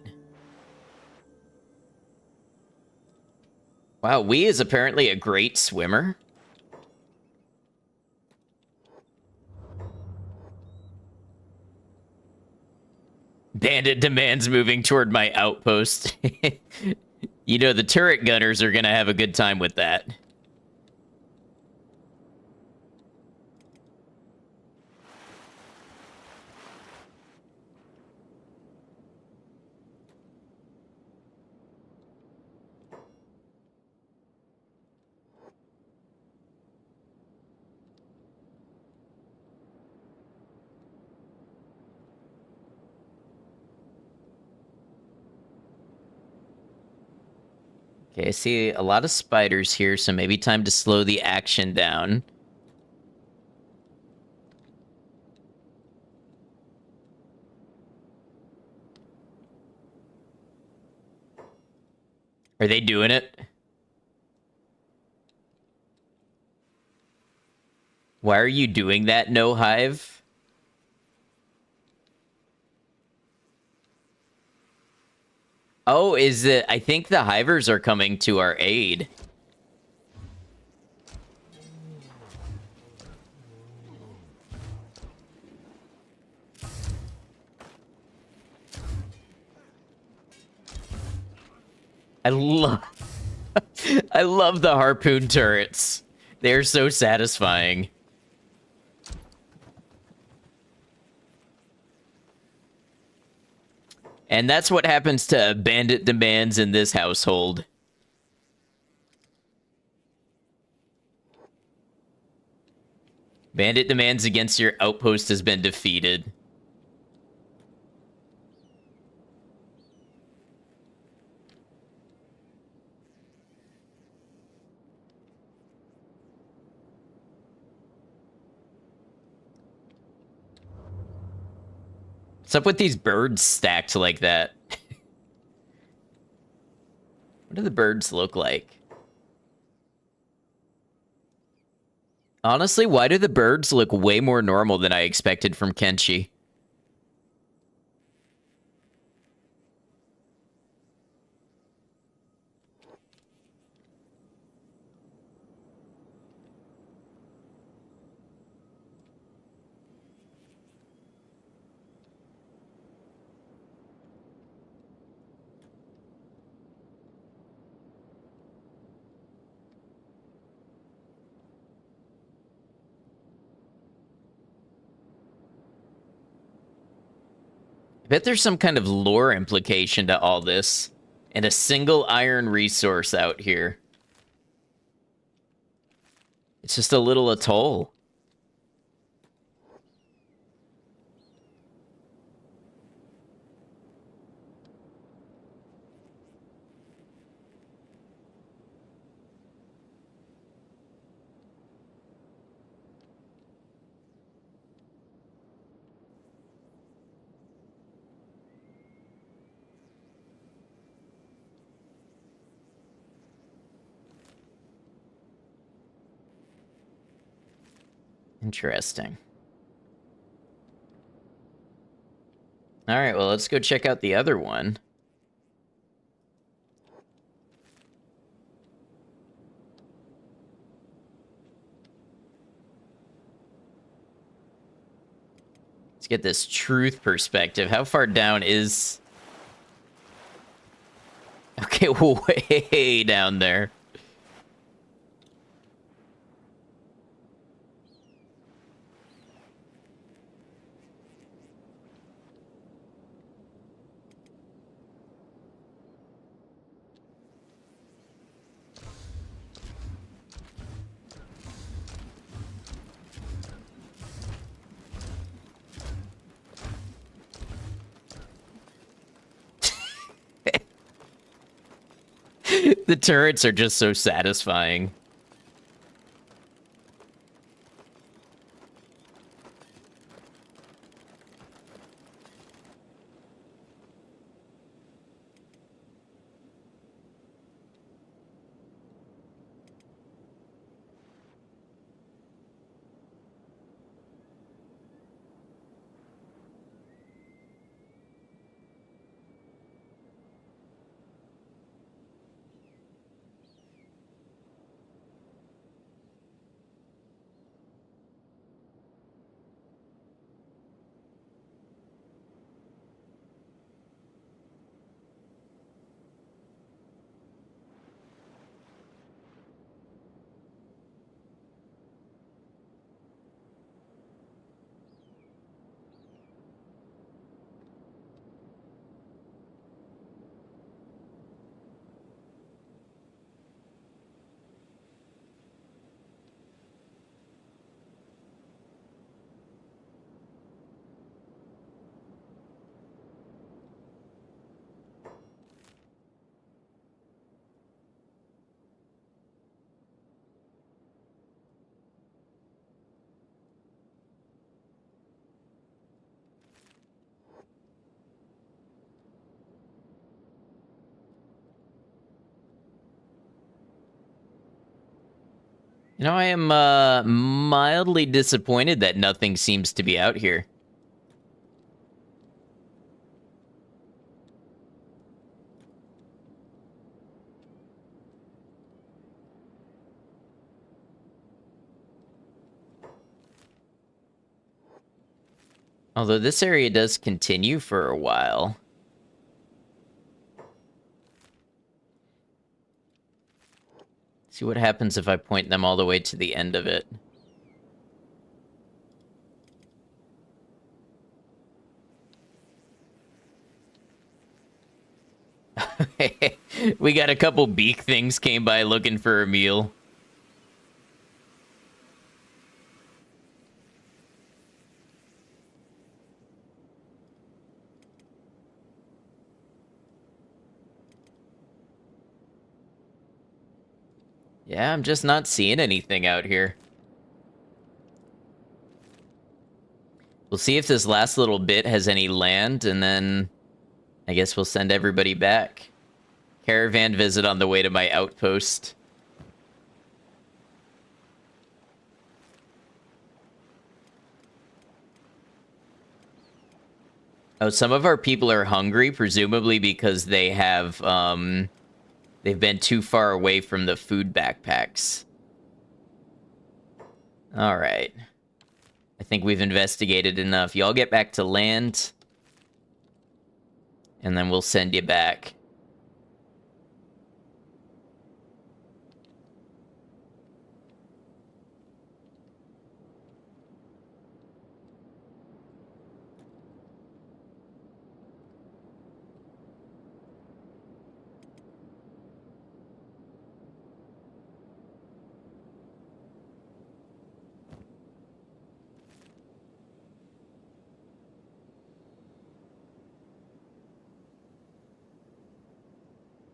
A: Wow, Wee is apparently a great swimmer. Bandit demands moving toward my outpost. You know, the turret gunners are gonna have a good time with that. Okay, I see a lot of spiders here, so maybe time to slow the action down. Are they doing it? Why are you doing that, No Hive? Oh, is it? I think the Hivers are coming to our aid. I love I love the harpoon turrets. They're so satisfying. And that's what happens to bandit demands in this household. Bandit demands against your outpost has been defeated. What's up with these birds stacked like that? What do the birds look like? Honestly, why do the birds look way more normal than I expected from Kenshi? I bet there's some kind of lore implication to all this. And a single iron resource out here. It's just a little atoll. Interesting. All right, well, let's go check out the other one. Let's get this truth perspective. How far down is... Okay, way down there. The turrets are just so satisfying. You know, I am mildly disappointed that nothing seems to be out here. Although this area does continue for a while. See what happens if I point them all the way to the end of it. We got a couple beak things came by looking for a meal. Yeah, I'm just not seeing anything out here. We'll see if this last little bit has any land, and then I guess we'll send everybody back. Caravan visit on the way to my outpost. Oh, some of our people are hungry, presumably because they have, they've been too far away from the food backpacks. Alright. I think we've investigated enough. Y'all get back to land, and then we'll send you back.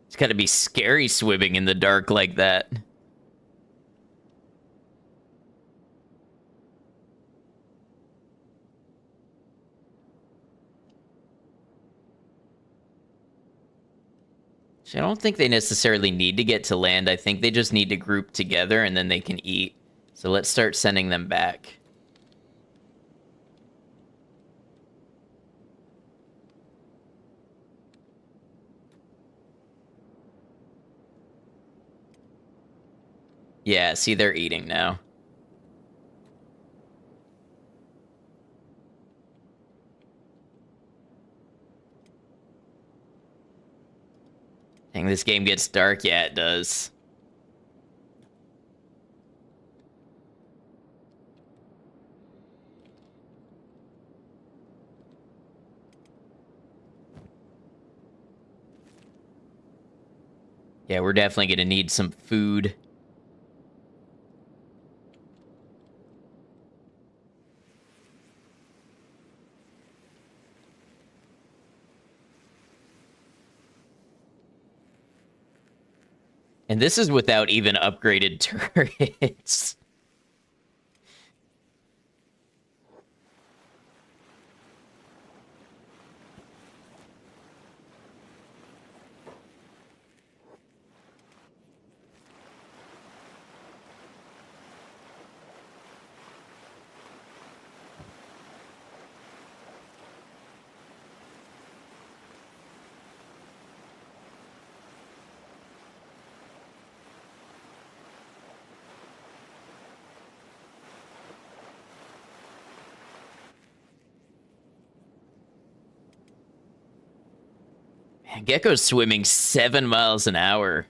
A: It's gotta be scary swimming in the dark like that. I don't think they necessarily need to get to land. I think they just need to group together and then they can eat. So let's start sending them back. Yeah, see, they're eating now. Dang, this game gets dark. Yeah, it does. Yeah, we're definitely gonna need some food. And this is without even upgraded turrets. Man, Gecko's swimming 7 miles an hour.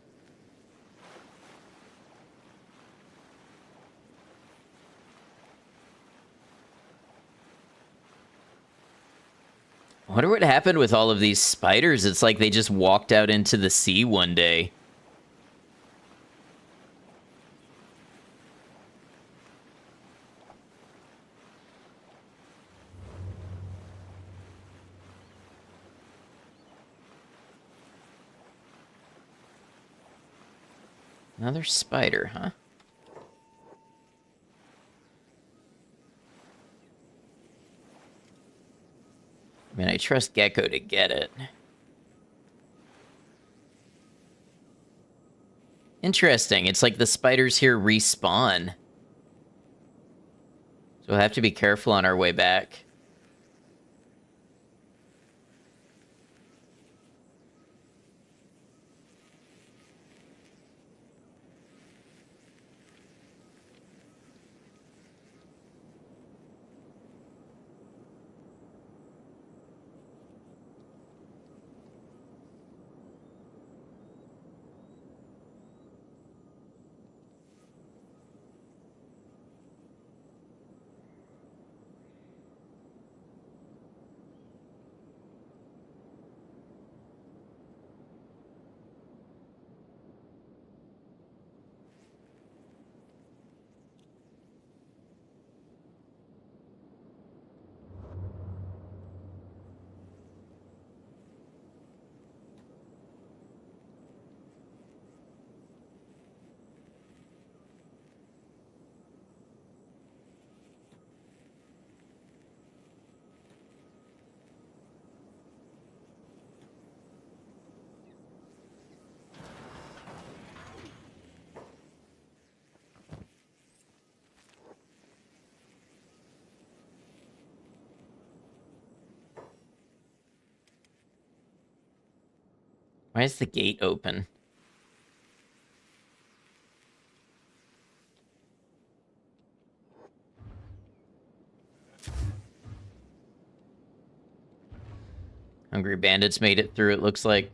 A: I wonder what happened with all of these spiders. It's like they just walked out into the sea one day. Another spider, huh? I mean, I trust Gecko to get it. Interesting. It's like the spiders here respawn. So we'll have to be careful on our way back. Why is the gate open? Hungry bandits made it through, it looks like.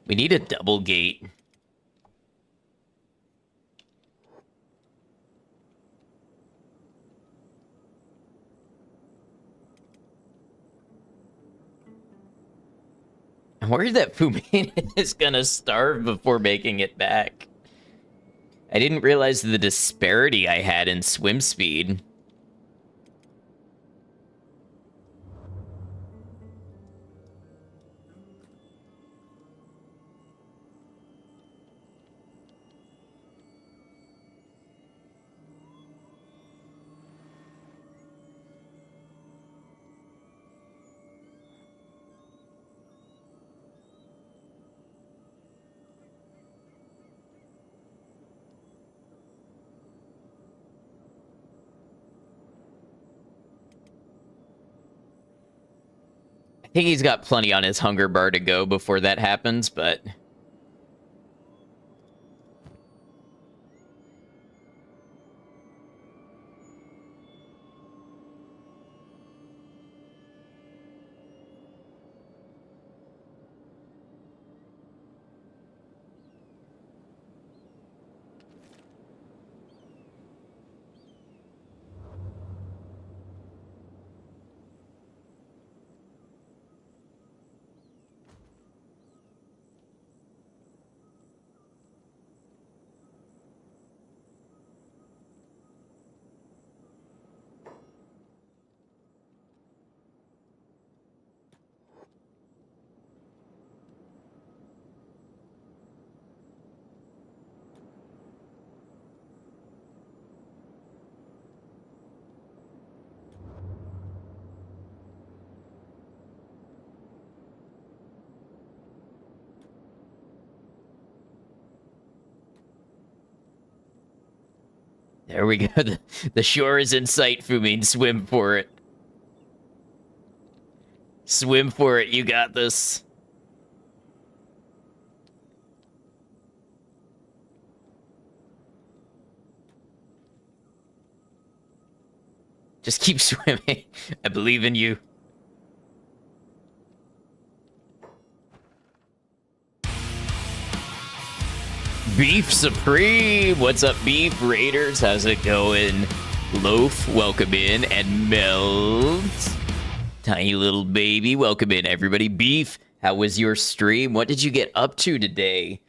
A: We need a double gate. I'm worried that Fumin is gonna starve before making it back. I didn't realize the disparity I had in swim speed. I think he's got plenty on his hunger bar to go before that happens, but... There we go. The shore is in sight, Fumin. Swim for it. Swim for it. You got this. Just keep swimming. I believe in you. Beef Supreme! What's up, Beef Raiders? How's it going? Loaf, welcome in. And Meld, tiny little baby, welcome in, everybody. Beef, how was your stream? What did you get up to today?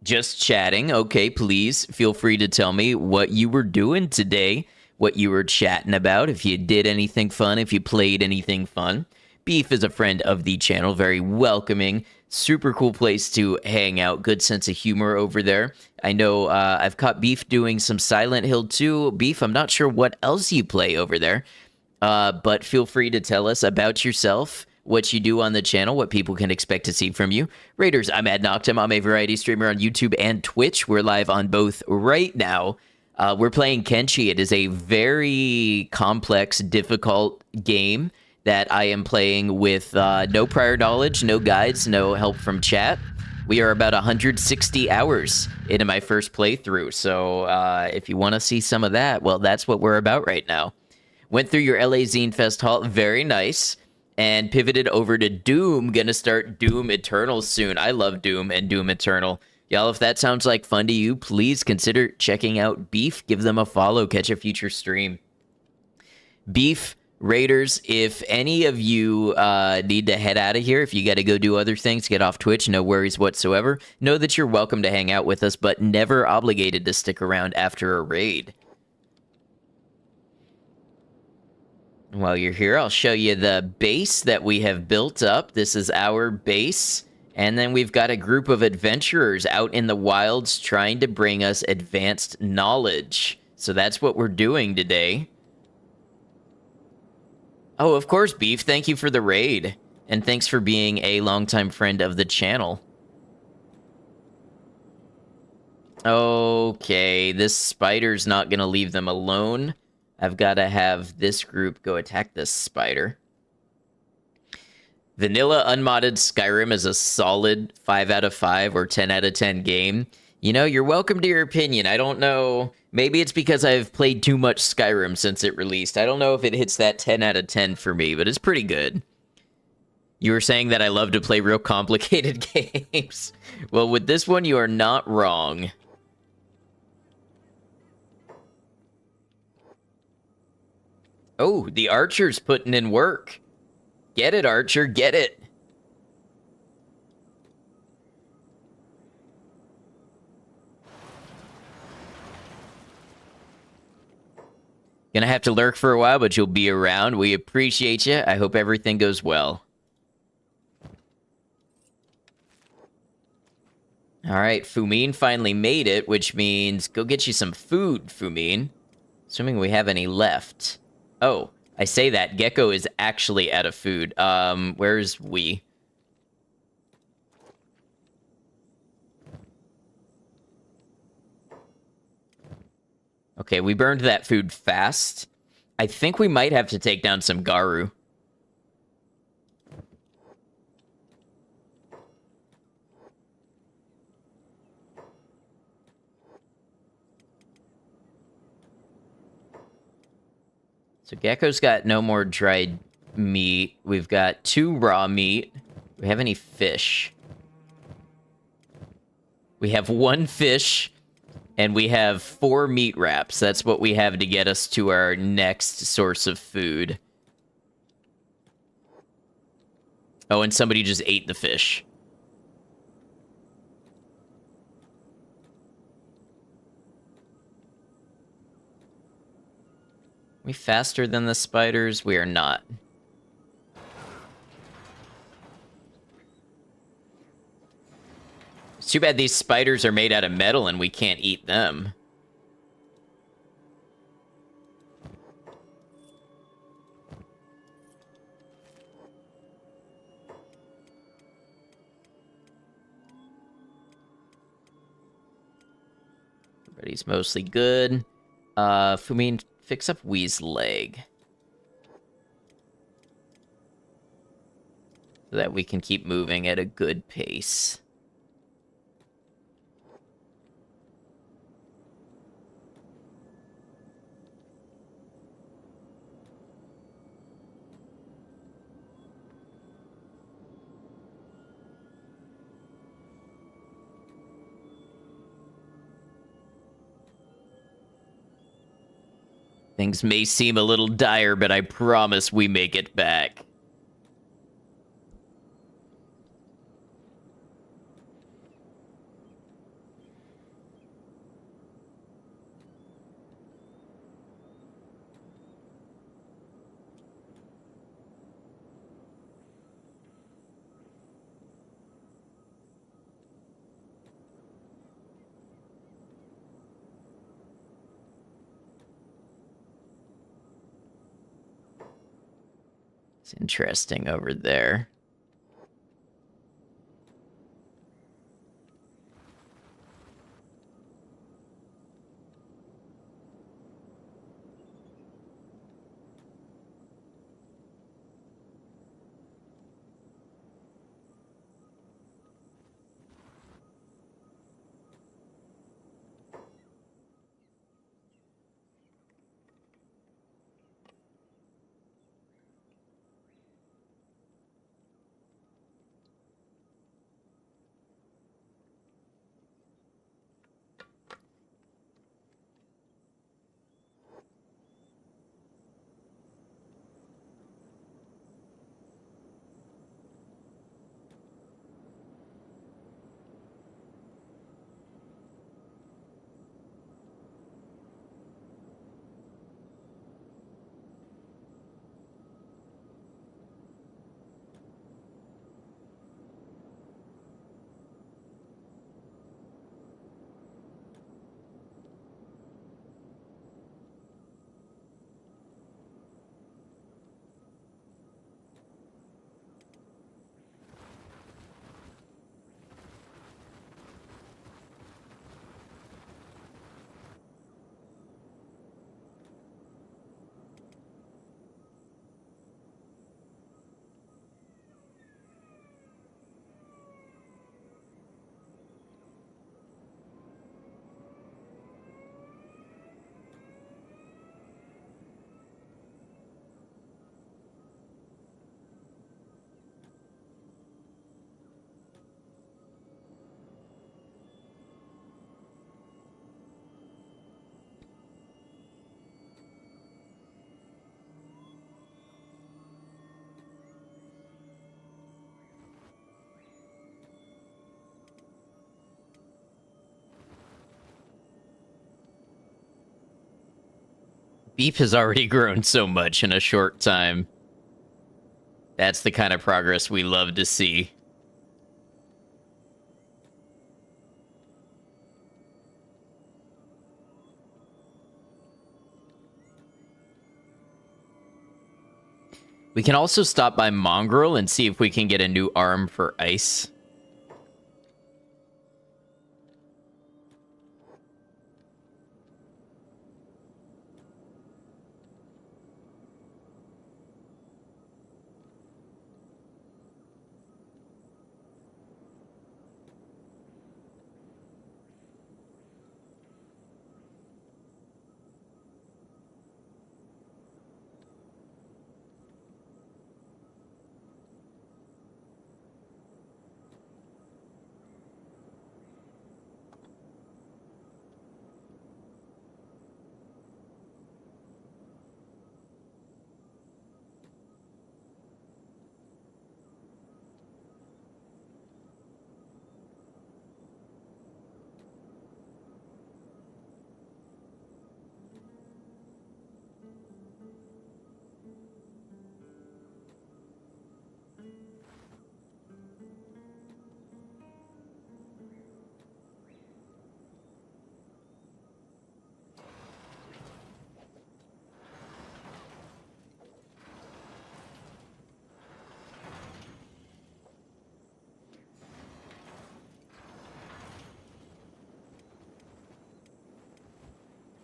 A: Just chatting. Okay, please feel free to tell me what you were doing today, what you were chatting about, if you did anything fun, if you played anything fun. Beef is a friend of the channel, very welcoming. Super cool place to hang out. Good sense of humor over there. I know I've caught Beef doing some Silent Hill 2. Beef, I'm not sure what else you play over there. But feel free to tell us about yourself, what you do on the channel, what people can expect to see from you. Raiders, I'm Adnoctum. I'm a variety streamer on YouTube and Twitch. We're live on both right now. We're playing Kenshi. It is a very complex, difficult game that I am playing with no prior knowledge, no guides, no help from chat. We are about 160 hours into my first playthrough, so if you want to see some of that, well, that's what we're about right now. Went through your LA Zine Fest haul, very nice, and pivoted over to Doom. Gonna start Doom Eternal soon. I love Doom and Doom Eternal. Y'all, if that sounds like fun to you, please consider checking out Beef. Give them a follow, catch a future stream. Beef Raiders, if any of you need to head out of here, if you got to go do other things, get off Twitch, no worries whatsoever. Know that you're welcome to hang out with us, but never obligated to stick around after a raid. While you're here, I'll show you the base that we have built up. This is our base. And then we've got a group of adventurers out in the wilds trying to bring us advanced knowledge. So that's what we're doing today. Oh, of course, Beef. Thank you for the raid. And thanks for being a longtime friend of the channel. Okay, this spider's not going to leave them alone. I've got to have this group go attack this spider. Vanilla unmodded Skyrim is a solid 5 out of 5 or 10 out of 10 game. You know, you're welcome to your opinion. I don't know. Maybe it's because I've played too much Skyrim since it released. I don't know if it hits that 10 out of 10 for me, but it's pretty good. You were saying that I love to play real complicated games. Well, with this one, you are not wrong. Oh, the archer's putting in work. Get it, Archer, get it. Gonna have to lurk for a while, but you'll be around. We appreciate you. I hope everything goes well. All right, Fumin finally made it, which means go get you some food, Fumin. Assuming we have any left. Oh, I say that. Gecko is actually out of food. Where's we? Okay, we burned that food fast. I think we might have to take down some Garu. So Gecko's got no more dried meat. We've got 2 raw meat. Do we have any fish? We have 1 fish, and we have 4 meat wraps. That's what we have to get us to our next source of food. Oh, and somebody just ate the fish. We faster than the spiders? We are not. It's too bad these spiders are made out of metal and we can't eat them. Everybody's mostly good. Fumin, fix up Wee's leg. So that we can keep moving at a good pace. Things may seem a little dire, but I promise we make it back. It's interesting over there. Beef has already grown so much in a short time. That's the kind of progress we love to see. We can also stop by Mongrel and see if we can get a new arm for ice.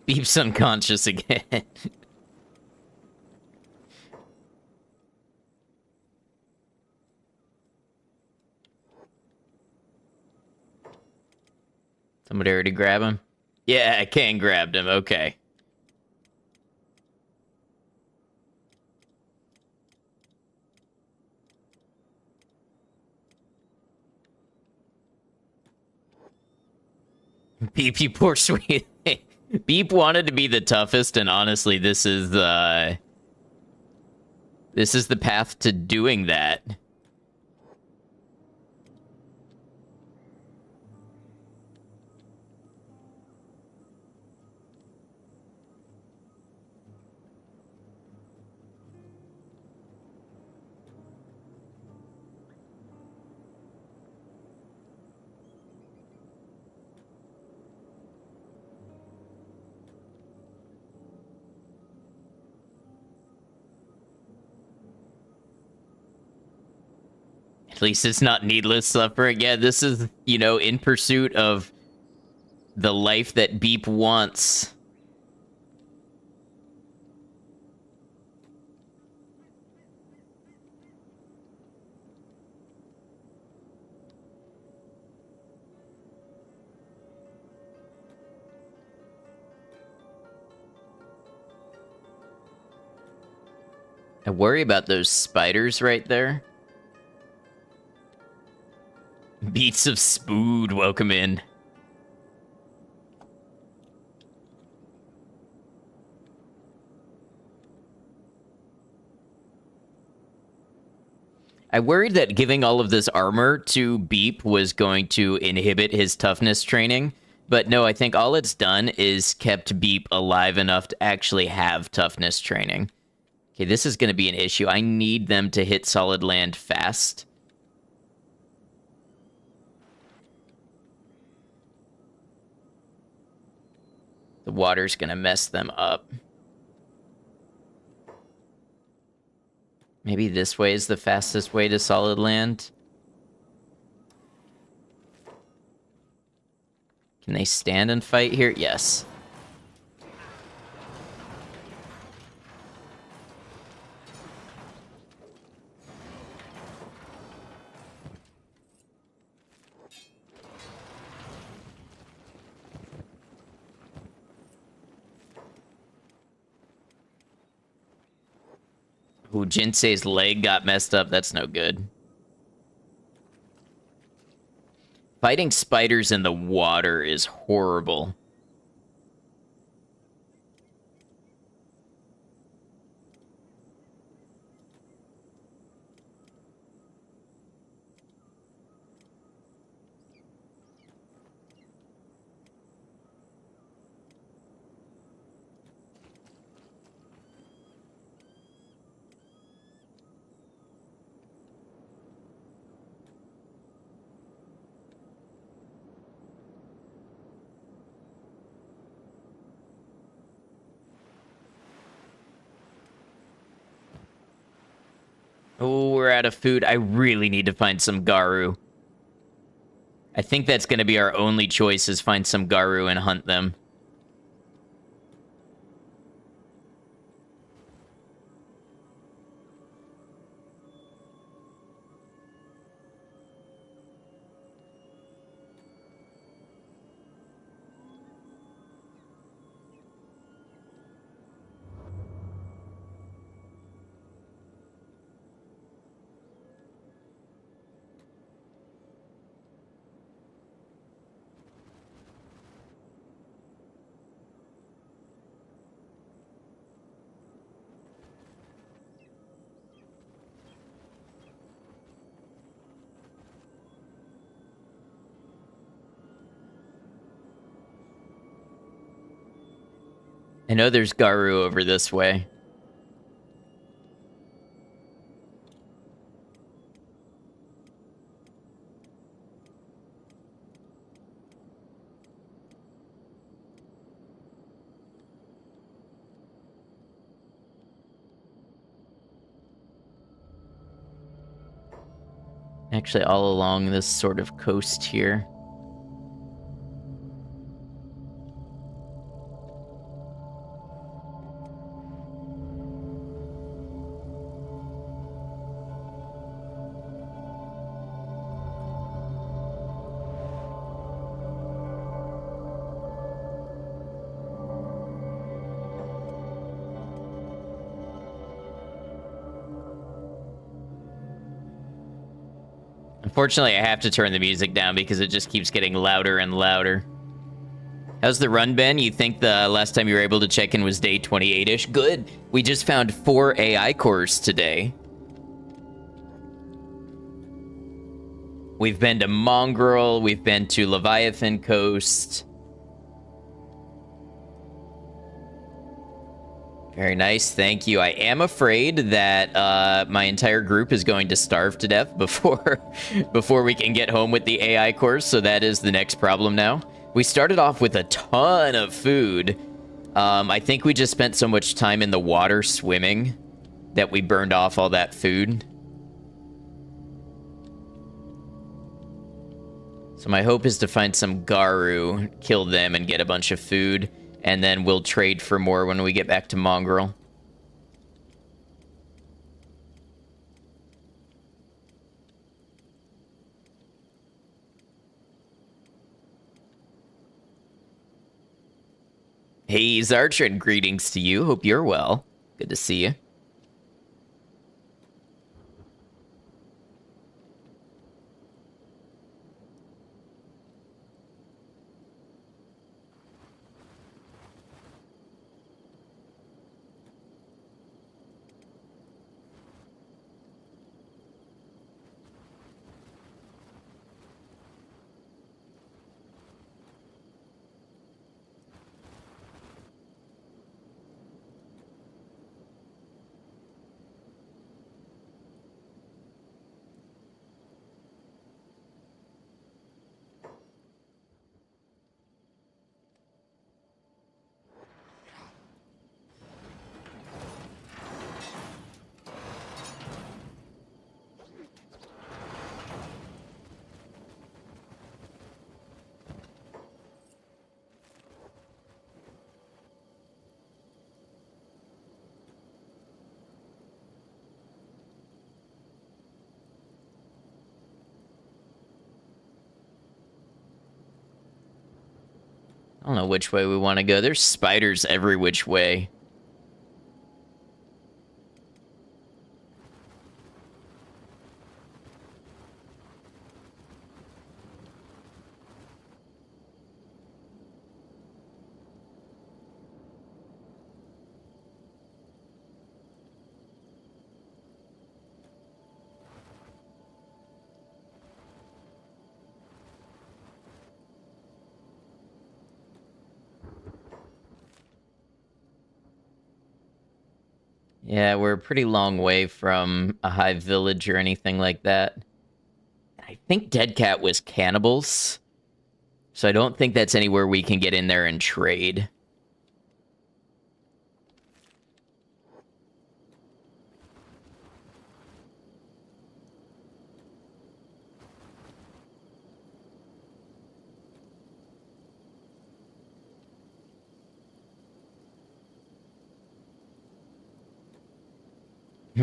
A: Beef's unconscious again. Somebody already grab him? Yeah, Kane grabbed him. Okay. Beep, you poor sweet. Beep wanted to be the toughest, and honestly, this is the path to doing that. At least it's not needless suffering. Yeah, this is, you know, in pursuit of the life that Beep wants. I worry about those spiders right there. Beats of Spood, welcome in. I worried that giving all of this armor to Beep was going to inhibit his toughness training, but no, I think all it's done is kept Beep alive enough to actually have toughness training. Okay, this is going to be an issue. I need them to hit solid land fast. The water's going to mess them up. Maybe this way is the fastest way to solid land. Can they stand and fight here? Yes. Ooh, Jinsei's leg got messed up. That's no good. Fighting spiders in the water is horrible. Oh, we're out of food. I really need to find some Garu. I think that's going to be our only choice, is find some Garu and hunt them. I know there's Garu over this way. Actually, all along this sort of coast here. Unfortunately, I have to turn the music down because it just keeps getting louder and louder. How's the run been? You think the last time you were able to check in was day 28-ish? Good. We just found 4 AI cores today. We've been to Mongrel. We've been to Leviathan Coast. Very nice, thank you. I am afraid that my entire group is going to starve to death before we can get home with the AI course, so that is the next problem now. We started off with a ton of food. I think we just spent so much time in the water swimming that we burned off all that food. So my hope is to find some Garu, kill them, and get a bunch of food. And then we'll trade for more when we get back to Mongrel. Hey, Zartran, greetings to you. Hope you're well. Good to see you. I don't know which way we want to go. There's spiders every which way. Yeah, we're a pretty long way from a hive village or anything like that. I think Dead Cat was cannibals, so I don't think that's anywhere we can get in there and trade.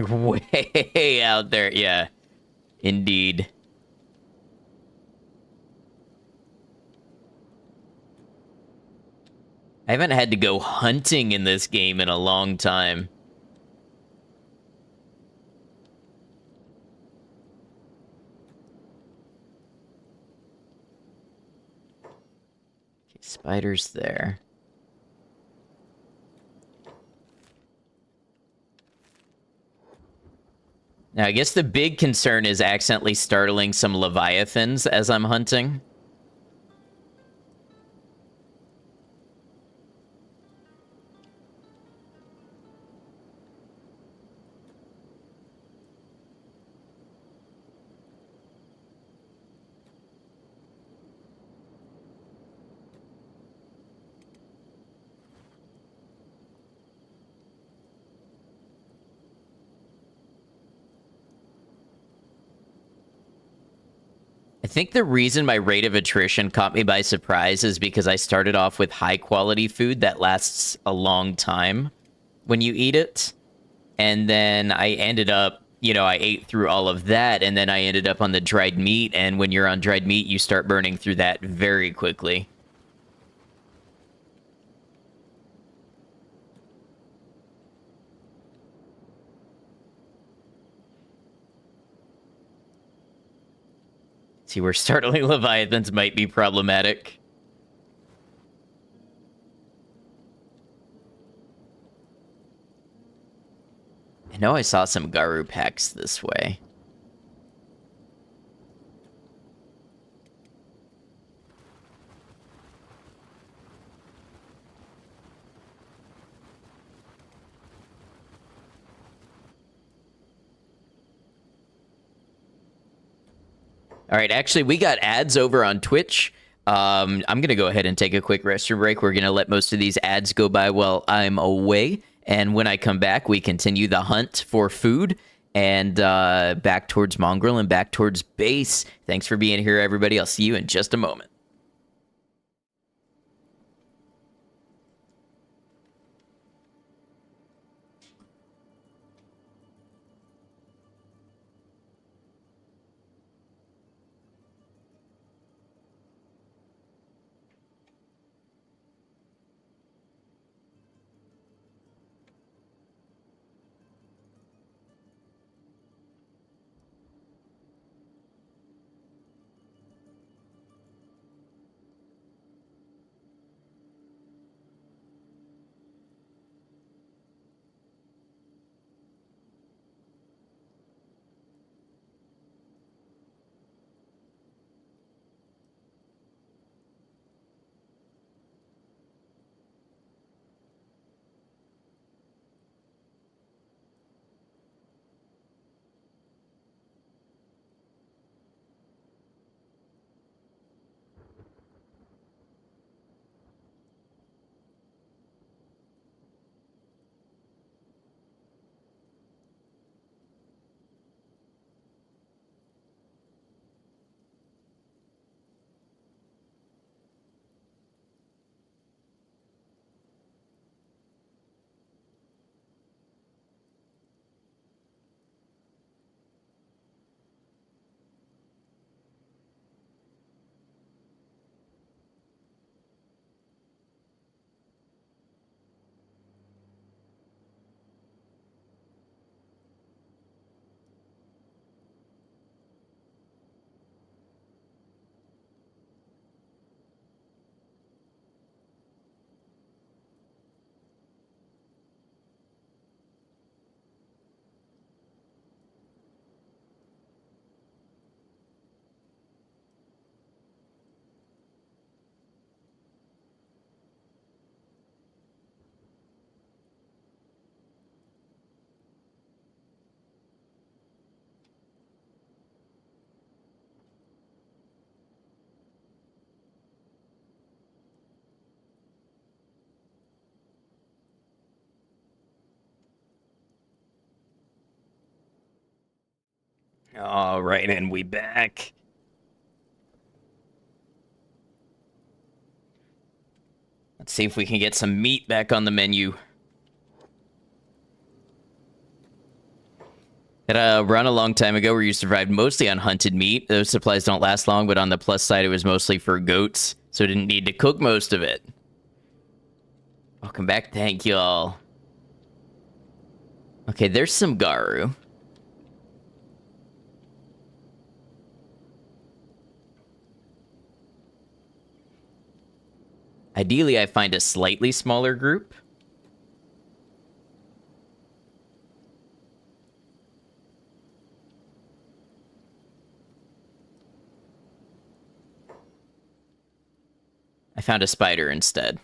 A: Way out there, yeah. Indeed. I haven't had to go hunting in this game in a long time. Okay, spiders there. Now, I guess the big concern is accidentally startling some leviathans as I'm hunting. I think the reason my rate of attrition caught me by surprise is because I started off with high quality food that lasts a long time when you eat it. And then I ended up, I ate through all of that, and then I ended up on the dried meat. And when you're on dried meat, you start burning through that very quickly. See, where startling leviathans might be problematic. I know I saw some Garu packs this way. All right, actually, we got ads over on Twitch. I'm going to go ahead and take a quick restroom break. We're going to let most of these ads go by while I'm away. And when I come back, we continue the hunt for food and back towards Mongrel and back towards base. Thanks for being here, everybody. I'll see you in just a moment. All right, and we back. Let's see if we can get some meat back on the menu. Had a run a long time ago where you survived mostly on hunted meat. Those supplies don't last long, but on the plus side, it was mostly for goats, so didn't need to cook most of it. Welcome back. Thank y'all. Okay, there's some Garu. Ideally, I find a slightly smaller group. I found a spider instead.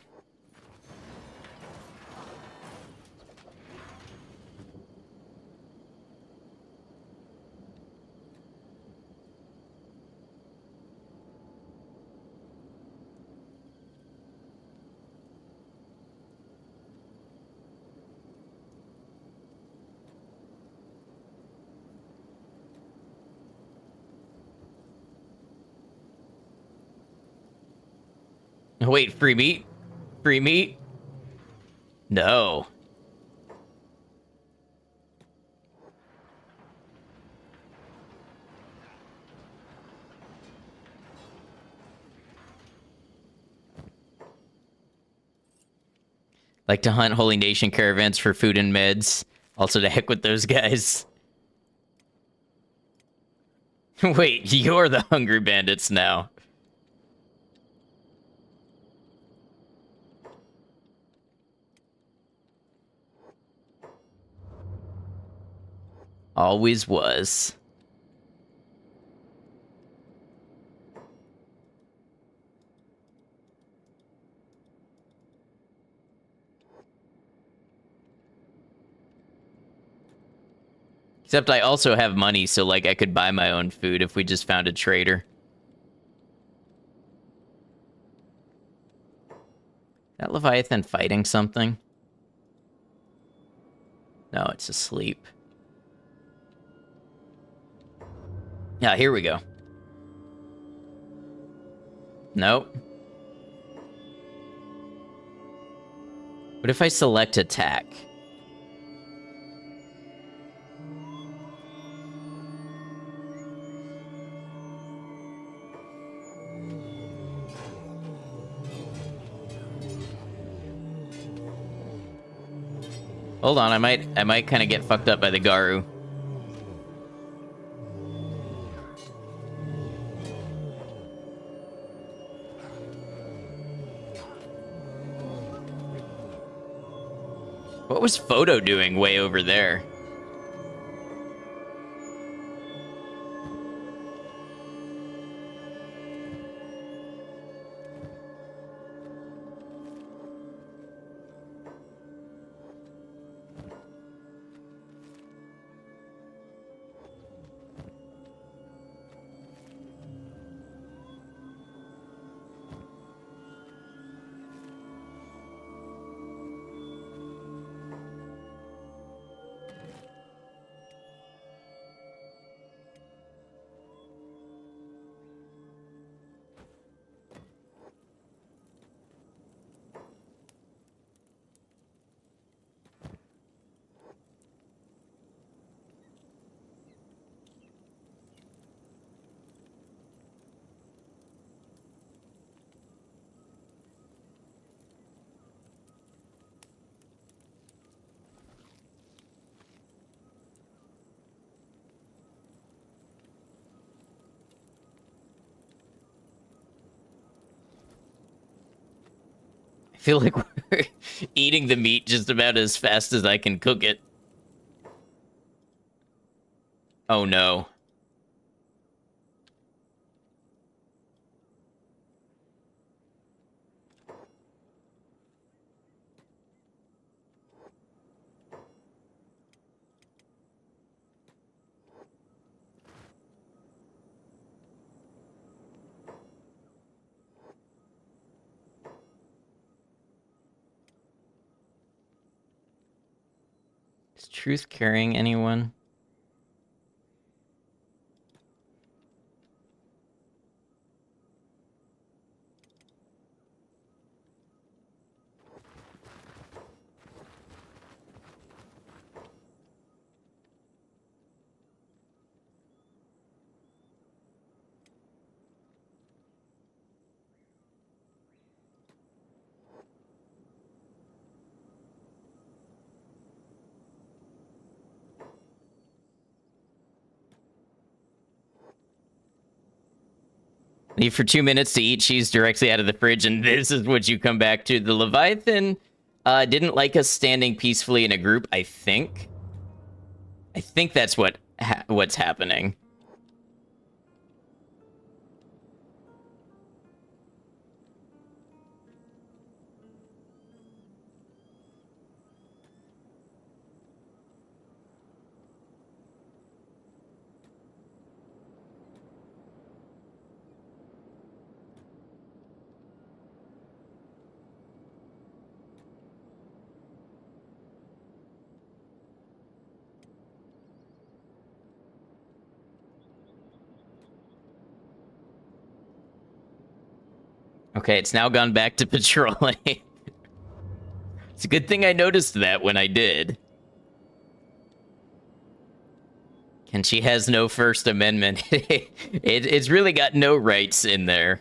A: Oh, wait, free meat? Free meat? No. Like to hunt Holy Nation caravans for food and meds. Also to heck with those guys. Wait, you're the hungry bandits now. Always was. Except I also have money, so like I could buy my own food if we just found a trader. That Leviathan fighting something? No, it's asleep. Yeah, here we go. Nope. What if I select attack? Hold on, I might kind of get fucked up by the Garu. What was Photo doing way over there? I feel like we're eating the meat just about as fast as I can cook it. Oh no. Is truth carrying anyone? Leave for 2 minutes to eat cheese directly out of the fridge, and this is what you come back to. The Leviathan didn't like us standing peacefully in a group, I think. I think that's what's happening. Okay, it's now gone back to patrolling. It's a good thing I noticed that when I did. Kenshi has no First Amendment. It's really got no rights in there.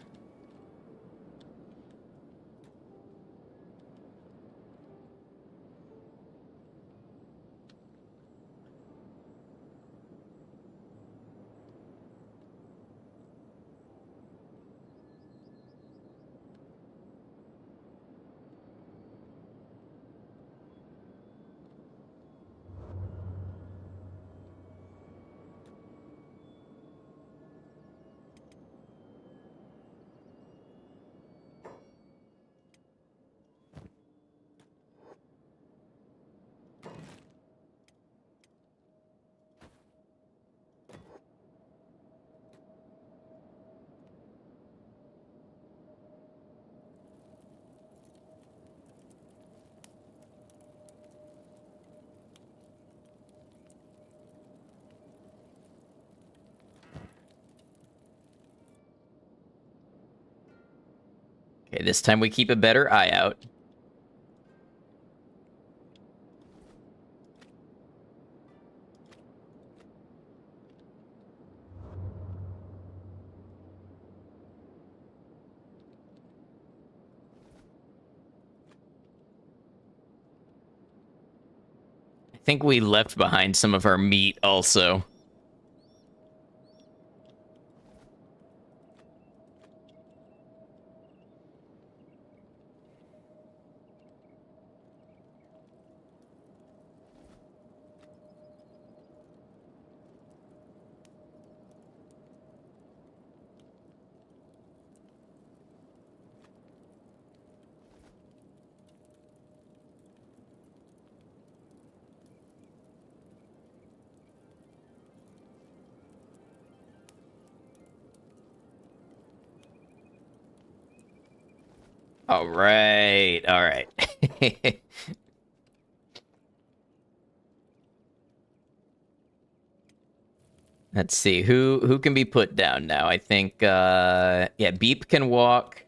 A: Okay, this time we keep a better eye out. I think we left behind some of our meat also. All right, all right. Let's see who can be put down now. I think yeah, Beep can walk.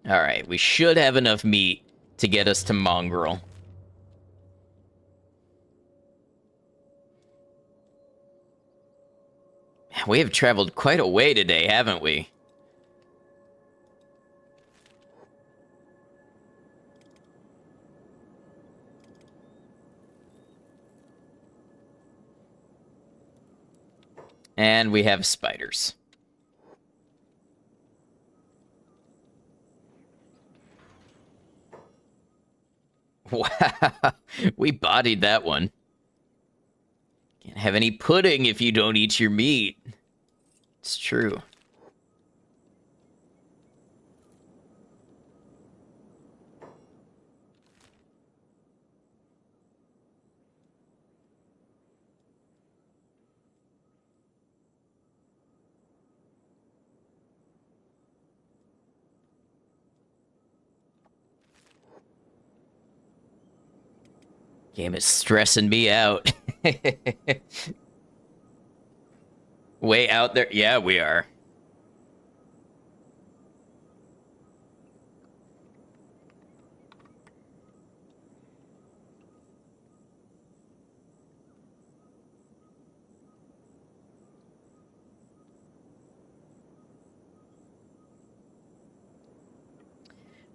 A: All right, we should have enough meat to get us to Mongrel. We have traveled quite a way today, haven't we? And we have spiders. Wow, we bodied that one. Can't have any pudding if you don't eat your meat. It's true. Game is stressing me out. Way out there. Yeah, we are.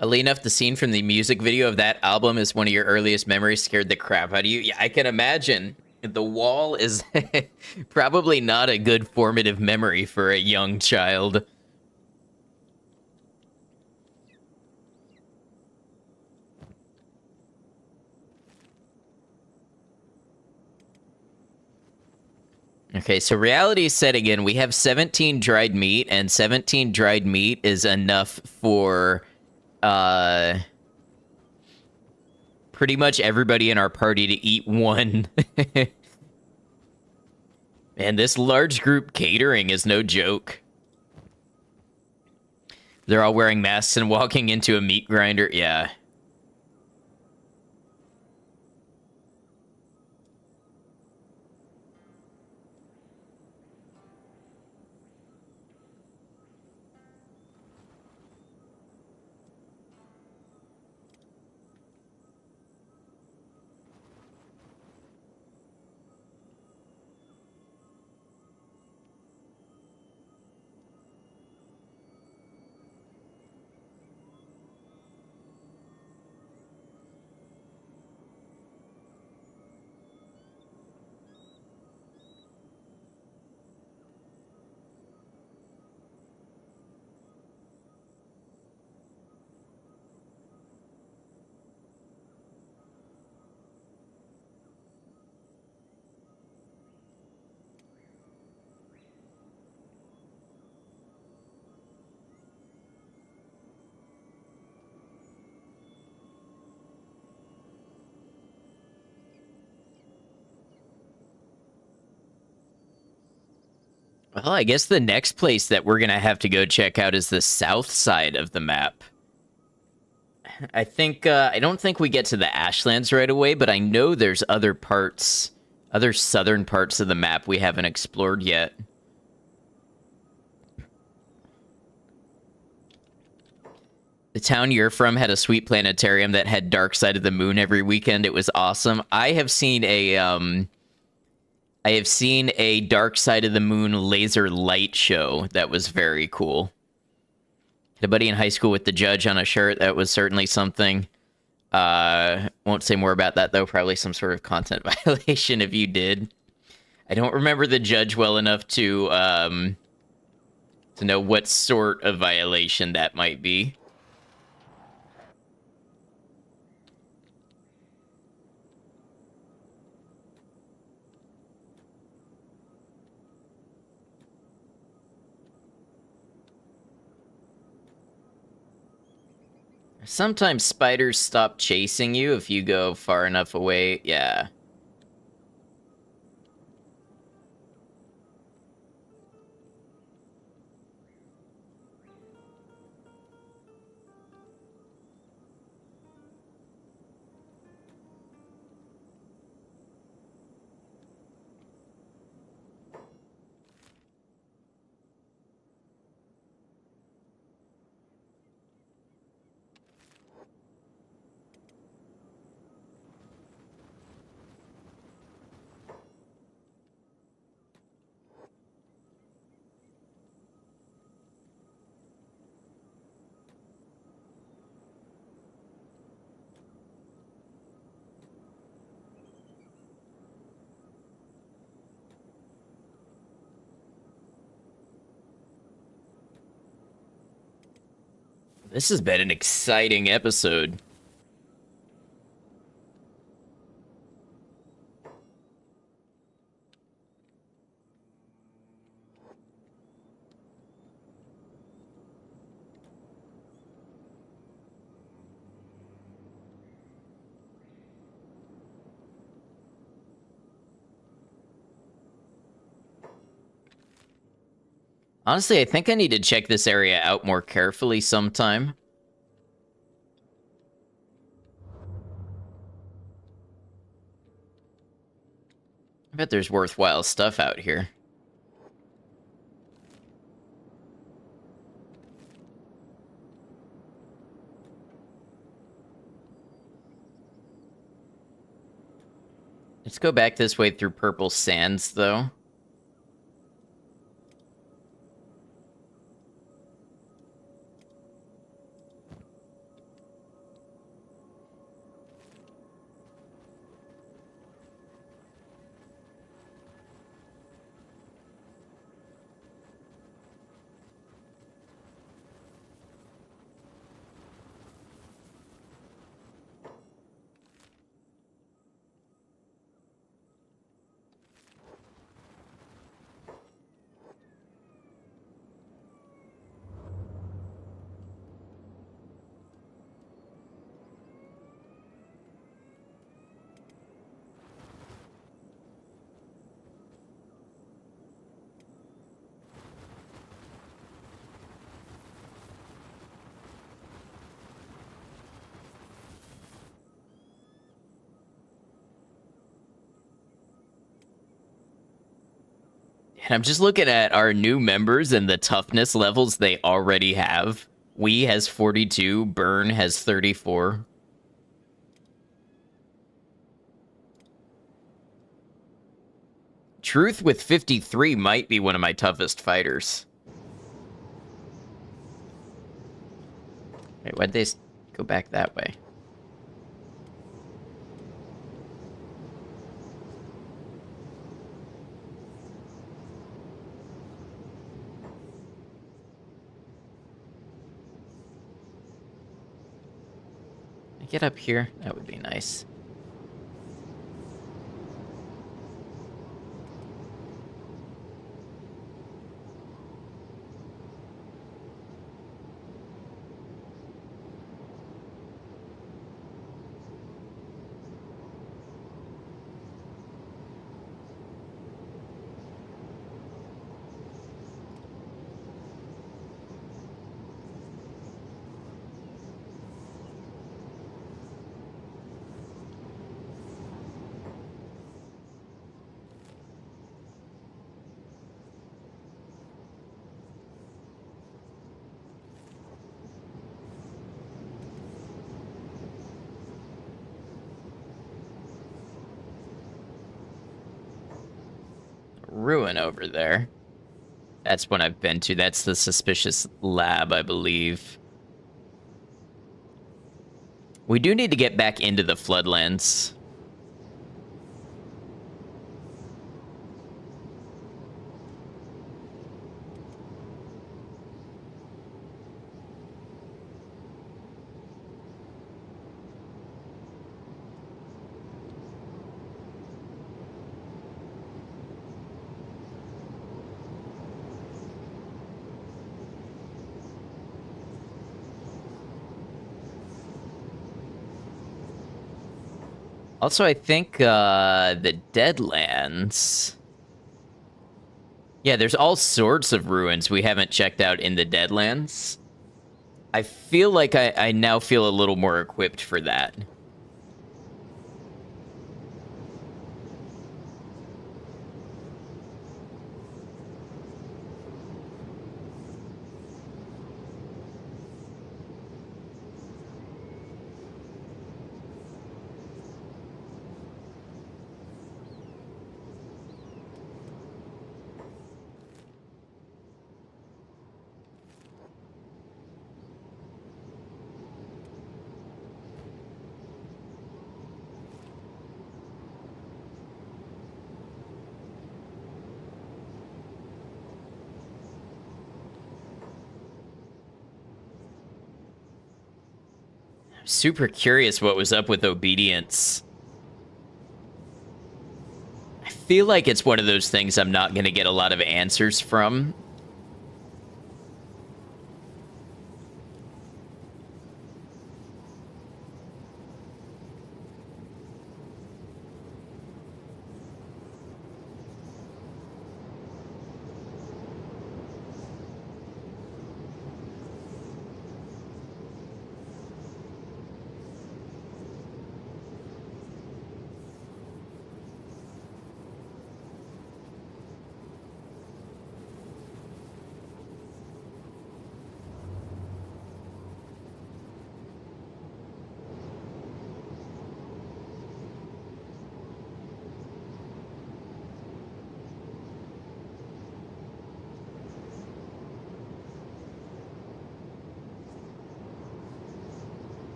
A: Oddly enough, the scene from the music video of that album is one of your earliest memories. Scared the crap out of you. Yeah, I can imagine. The wall is probably not a good formative memory for a young child. Okay, so reality is setting in. We have 17 dried meat, and 17 dried meat is enough for uh pretty much everybody in our party to eat one. And this large group catering is no joke. They're all wearing masks and walking into a meat grinder. Yeah. Well, I guess the next place that we're going to have to go check out is the south side of the map. I don't think we get to the Ashlands right away, but I know there's other parts, other southern parts of the map we haven't explored yet. The town you're from had a sweet planetarium that had Dark Side of the Moon every weekend. It was awesome. I have seen a Dark Side of the Moon laser light show that was very cool. Had a buddy in high school with the judge on a shirt. That was certainly something. Won't say more about that though. Probably some sort of content violation if you did. I don't remember the judge well enough to know what sort of violation that might be. Sometimes spiders stop chasing you if you go far enough away. Yeah. This has been an exciting episode. Honestly, I think I need to check this area out more carefully sometime. I bet there's worthwhile stuff out here. Let's go back this way through Purple Sands, though. And I'm just looking at our new members and the toughness levels they already have. Wee has 42, Burn has 34. Truth with 53 might be one of my toughest fighters. Wait, why'd they go back that way? Get up here? That would be nice. Ruin over there. That's one I've been to. That's the suspicious lab, I believe. We do need to get back into the Floodlands. Also, I think the Deadlands... Yeah, there's all sorts of ruins we haven't checked out in the Deadlands. I feel like I now feel a little more equipped for that. Super curious what was up with obedience. I feel like it's one of those things I'm not going to get a lot of answers from.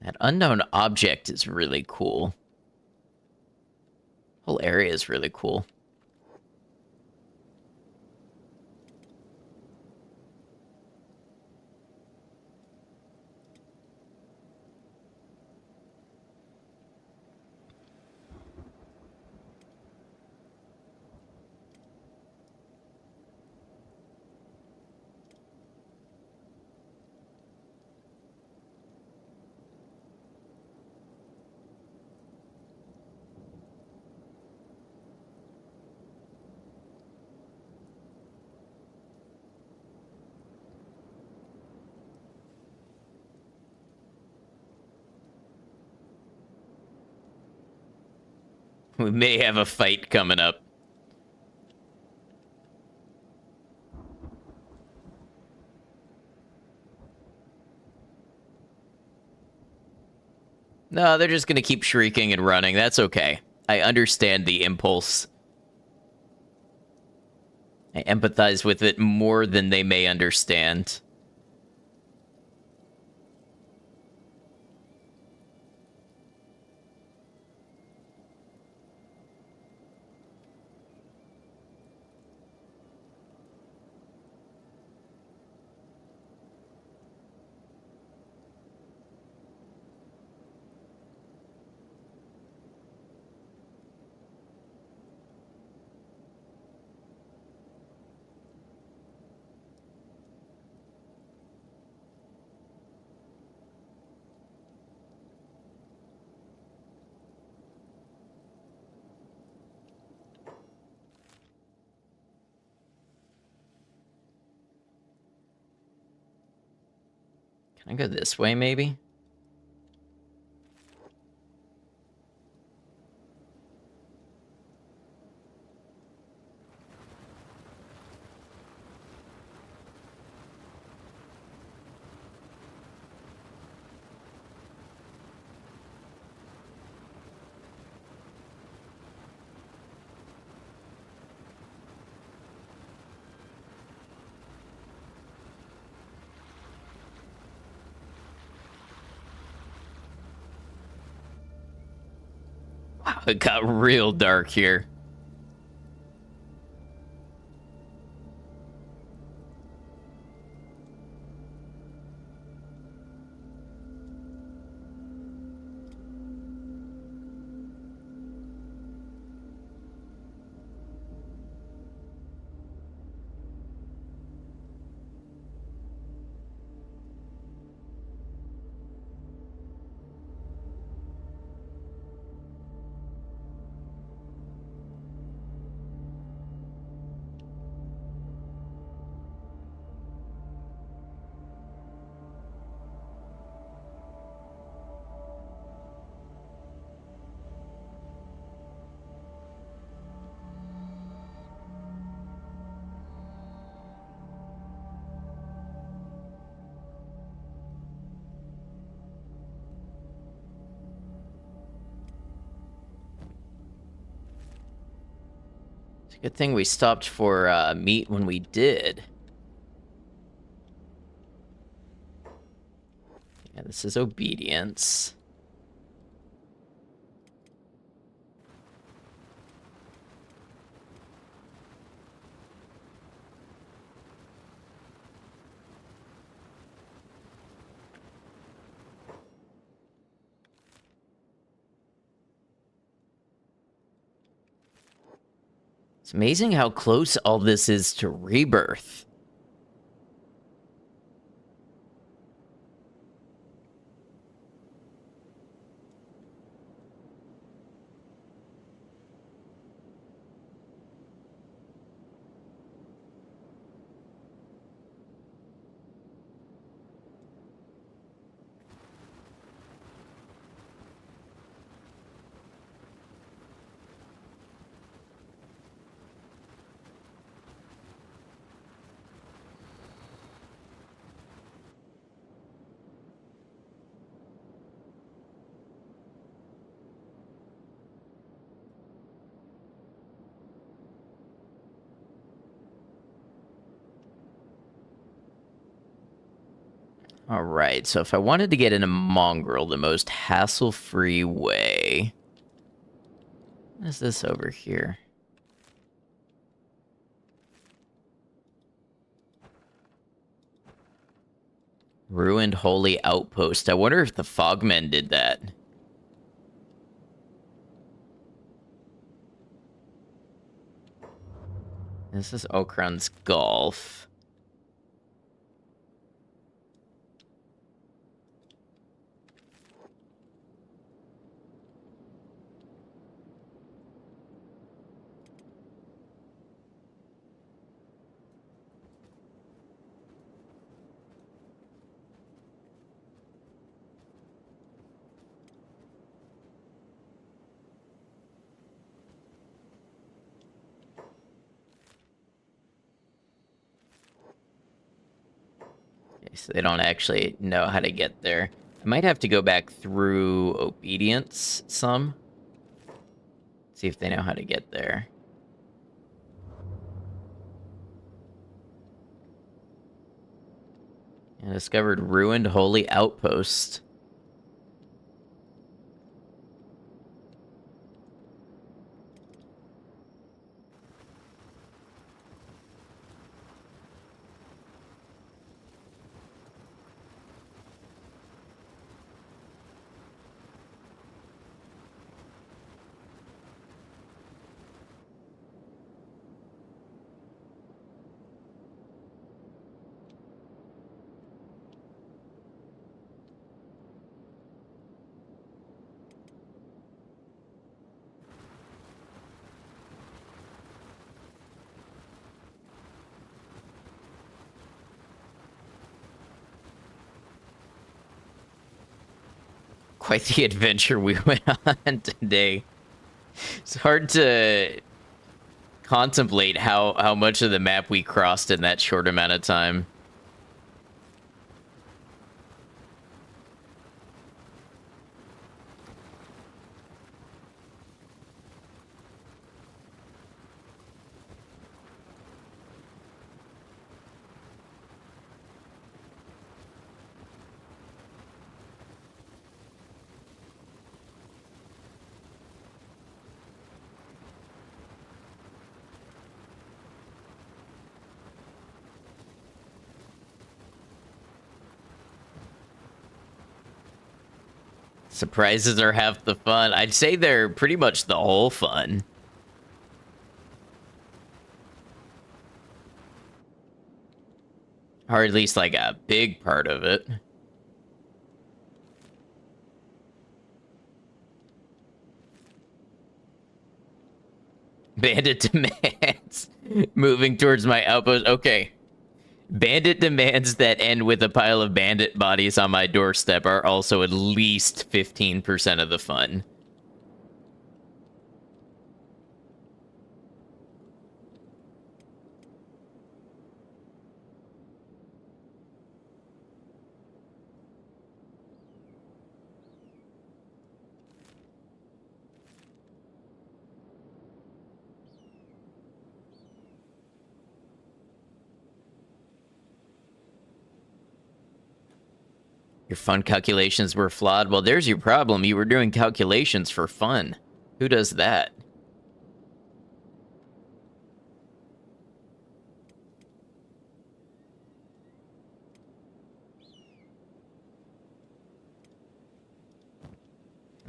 A: That unknown object is really cool. Whole area is really cool. We may have a fight coming up. No, they're just gonna keep shrieking and running. That's okay. I understand the impulse. I empathize with it more than they may understand. Can I go this way, maybe? Wow, it got real dark here. It's a good thing we stopped for meat when we did. Yeah, this is obedience. It's amazing how close all this is to rebirth. All right, so if I wanted to get into Mongrel the most hassle-free way... What is this over here? Ruined Holy Outpost. I wonder if the Fogmen did that. This is Okran's Golf. So they don't actually know how to get there. I might have to go back through Obedience some. See if they know how to get there. And discovered ruined holy outpost. Quite the adventure we went on today. It's hard to contemplate how much of the map we crossed in that short amount of time. Surprises are half the fun. I'd say they're pretty much the whole fun. Or at least like a big part of it. Bandit demands moving towards my outpost. Okay. Bandit demands that end with a pile of bandit bodies on my doorstep are also at least 15% of the fun. Your fun calculations were flawed. Well, there's your problem. You were doing calculations for fun. Who does that?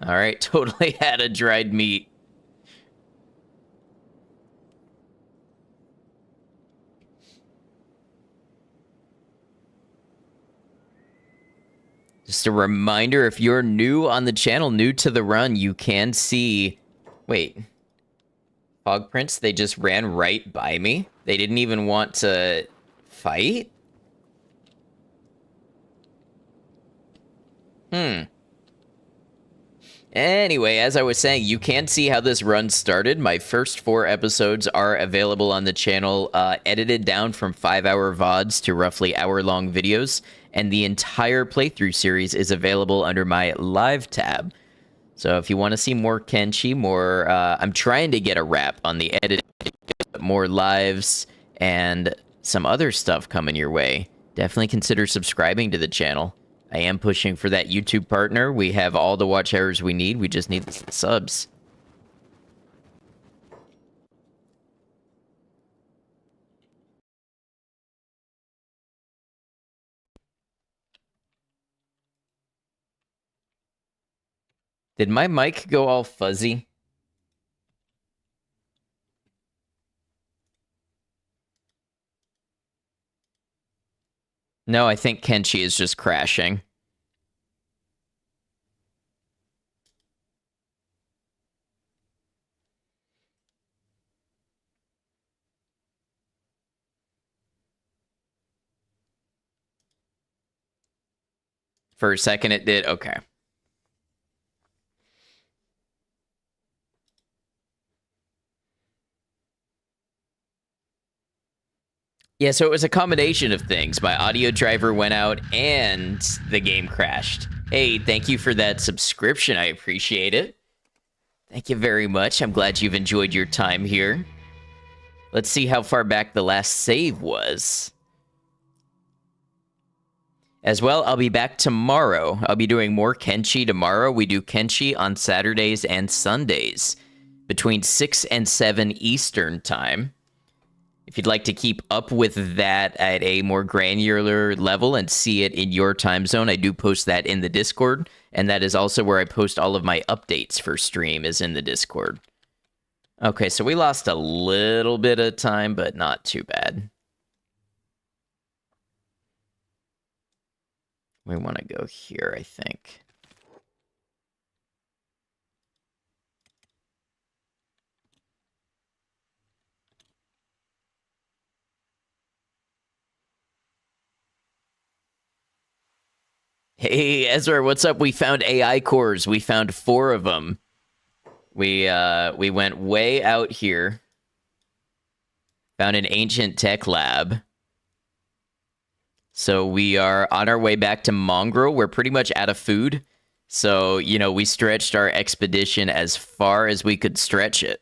A: All right, totally had a dried meat. Just a reminder, if you're new on the channel, new to the run, you can see... Wait. Fog prints, they just ran right by me? They didn't even want to fight? Anyway, as I was saying, you can see how this run started. My first 4 episodes are available on the channel, edited down from 5-hour VODs to roughly hour-long videos, and the entire playthrough series is available under my live tab. So if you want to see more Kenshi, more... I'm trying to get a wrap on the editing, more lives, and some other stuff coming your way. Definitely consider subscribing to the channel. I am pushing for that YouTube partner. We have all the watch hours we need. We just need the subs. Did my mic go all fuzzy? No, I think Kenshi is just crashing. For a second it did. Okay. Yeah, so it was a combination of things. My audio driver went out and the game crashed. Hey, thank you for that subscription. I appreciate it. Thank you very much. I'm glad you've enjoyed your time here. Let's see how far back the last save was. As well, I'll be back tomorrow. I'll be doing more Kenshi tomorrow. We do Kenshi on Saturdays and Sundays between 6 and 7 Eastern Time. If you'd like to keep up with that at a more granular level and see it in your time zone, I do post that in the Discord, and that is also where I post all of my updates for stream, is in the Discord. Okay, so we lost a little bit of time, but not too bad. We want to go here, I think. Hey, Ezra, what's up? We found AI cores. We found 4 of them. We went way out here. Found an ancient tech lab. So we are on our way back to Mongrel. We're pretty much out of food. So, you know, we stretched our expedition as far as we could stretch it.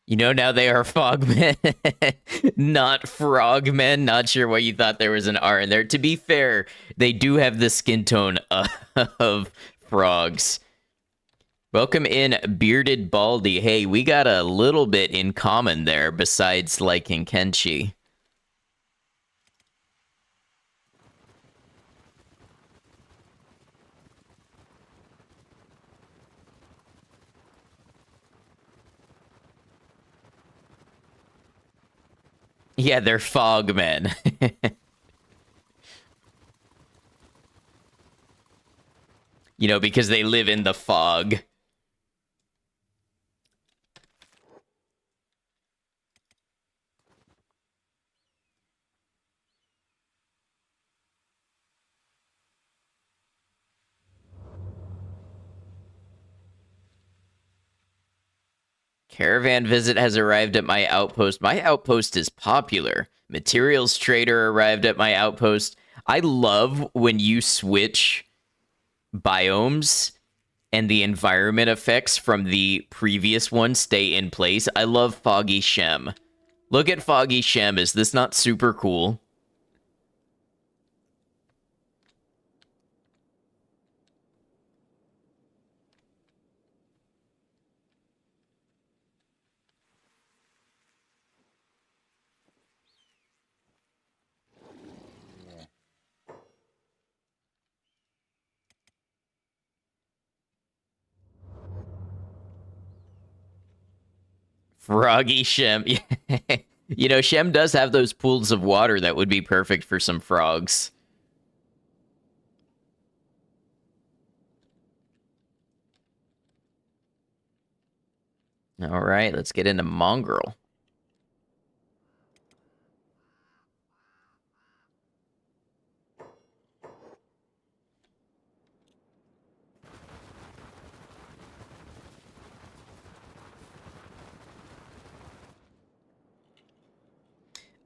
A: You know, now they are fogmen, not frogmen. Not sure why you thought there was an R in there. To be fair, they do have the skin tone of frogs. Welcome in, Bearded Baldy. Hey, we got a little bit in common there besides liking Kenshi. Yeah, they're fogmen. You know, because they live in the fog. Caravan visit has arrived at my outpost. My outpost is popular. Materials trader arrived at my outpost. I love when you switch biomes and the environment effects from the previous one stay in place. I love Foggy Shem. Look at Foggy Shem. Is this not super cool? Froggy Shem. You know, Shem does have those pools of water that would be perfect for some frogs. All right, let's get into Mongrel.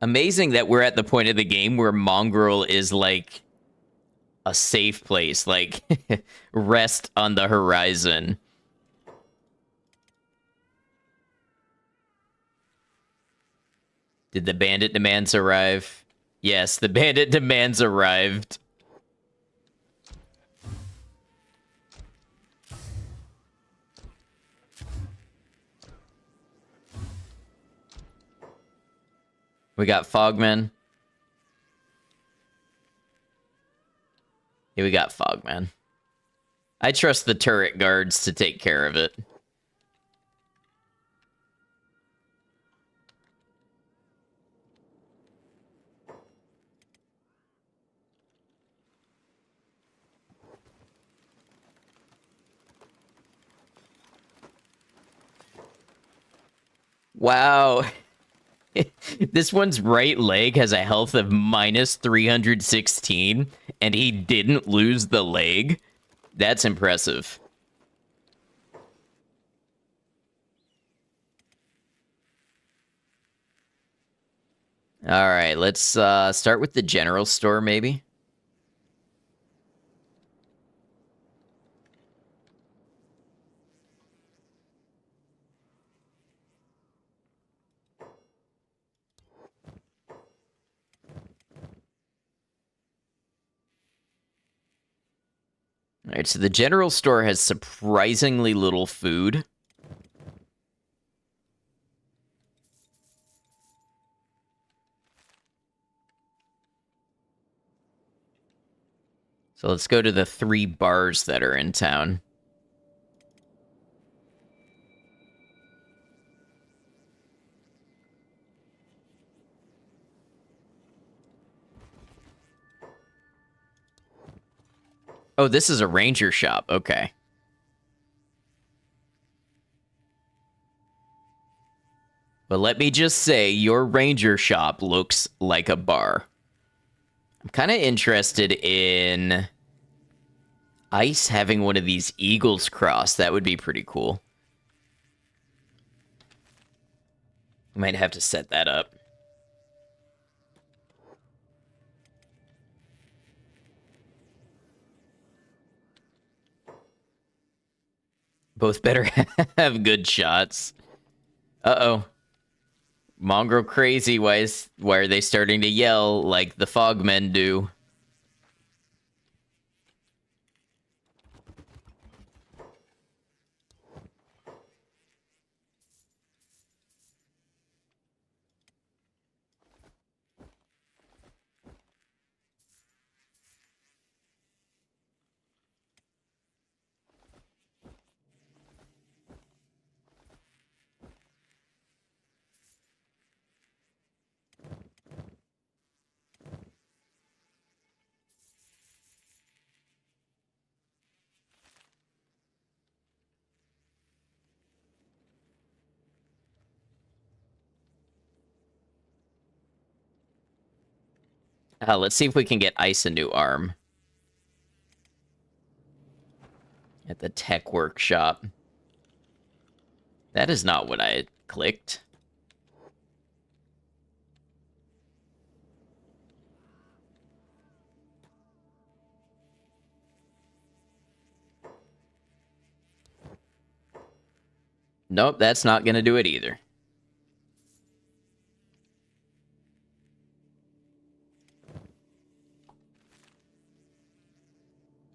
A: Amazing that we're at the point of the game where Mongrel is like a safe place, like rest on the horizon. Did the bandit demands arrive? Yes, the bandit demands arrived. We got Fogman. Yeah, we got Fogman. I trust the turret guards to take care of it. Wow. This one's right leg has a health of minus 316, and he didn't lose the leg. That's impressive. All right, let's start with the general store, maybe. All right, so the general store has surprisingly little food. So let's go to the 3 bars that are in town. Oh, this is a ranger shop. Okay. But let me just say, your ranger shop looks like a bar. I'm kind of interested in Ice having one of these eagles cross. That would be pretty cool. Might have to set that up. Both better have good shots. Uh-oh. Mongrel crazy. Why are they starting to yell like the fogmen do? Let's see if we can get Ice a new arm. At the tech workshop. That is not what I clicked. Nope, that's not going to do it either.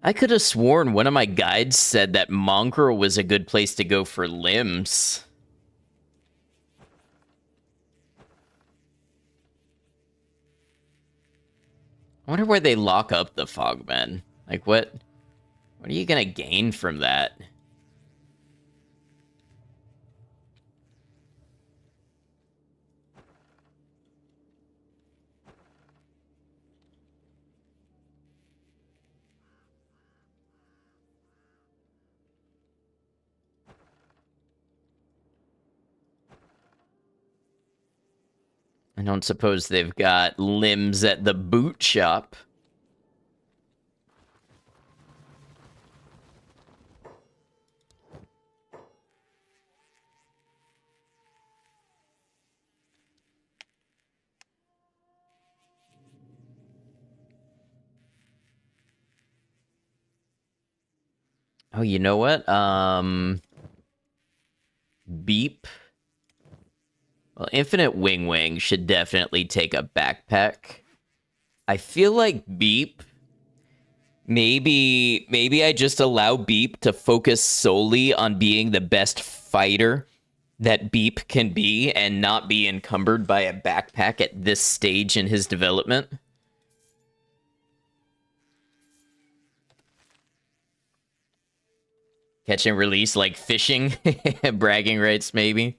A: I could have sworn one of my guides said that Mongrel was a good place to go for limbs. I wonder where they lock up the Fogmen. Like, what are you going to gain from that? I don't suppose they've got limbs at the boot shop. Oh, you know what? Beep. Well, Infinite Wingwang should definitely take a backpack. I feel like Beep. Maybe I just allow Beep to focus solely on being the best fighter that Beep can be and not be encumbered by a backpack at this stage in his development. Catch and release like fishing, bragging rights maybe.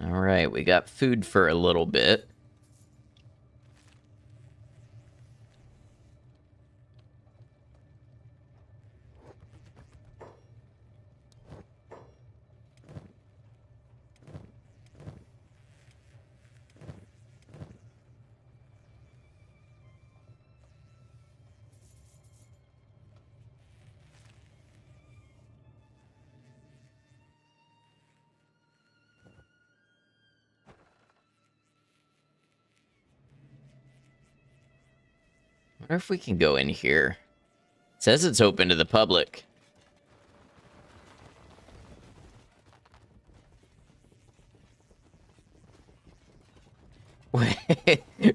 A: All right, we got food for a little bit. I wonder if we can go in here. It says it's open to the public.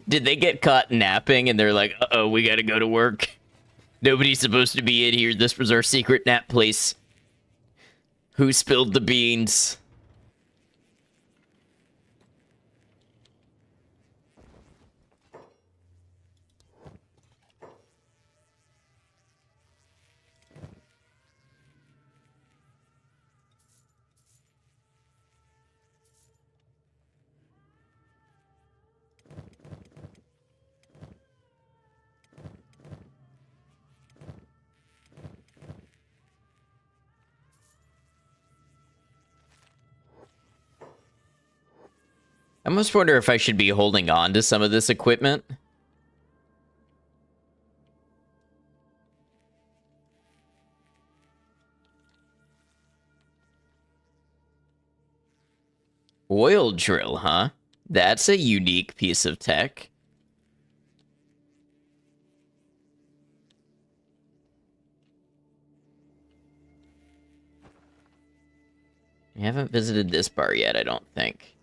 A: Did they get caught napping and they're like, uh-oh, we gotta go to work? Nobody's supposed to be in here. This was our secret nap place. Who spilled the beans? I almost wonder if I should be holding on to some of this equipment. Oil drill, huh? That's a unique piece of tech. We haven't visited this bar yet, I don't think.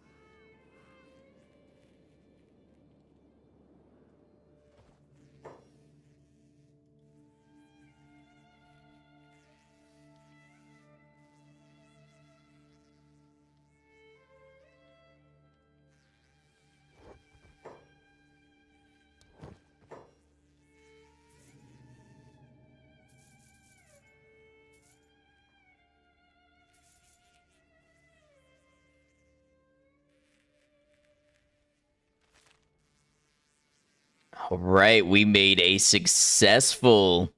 A: All right, we made a successful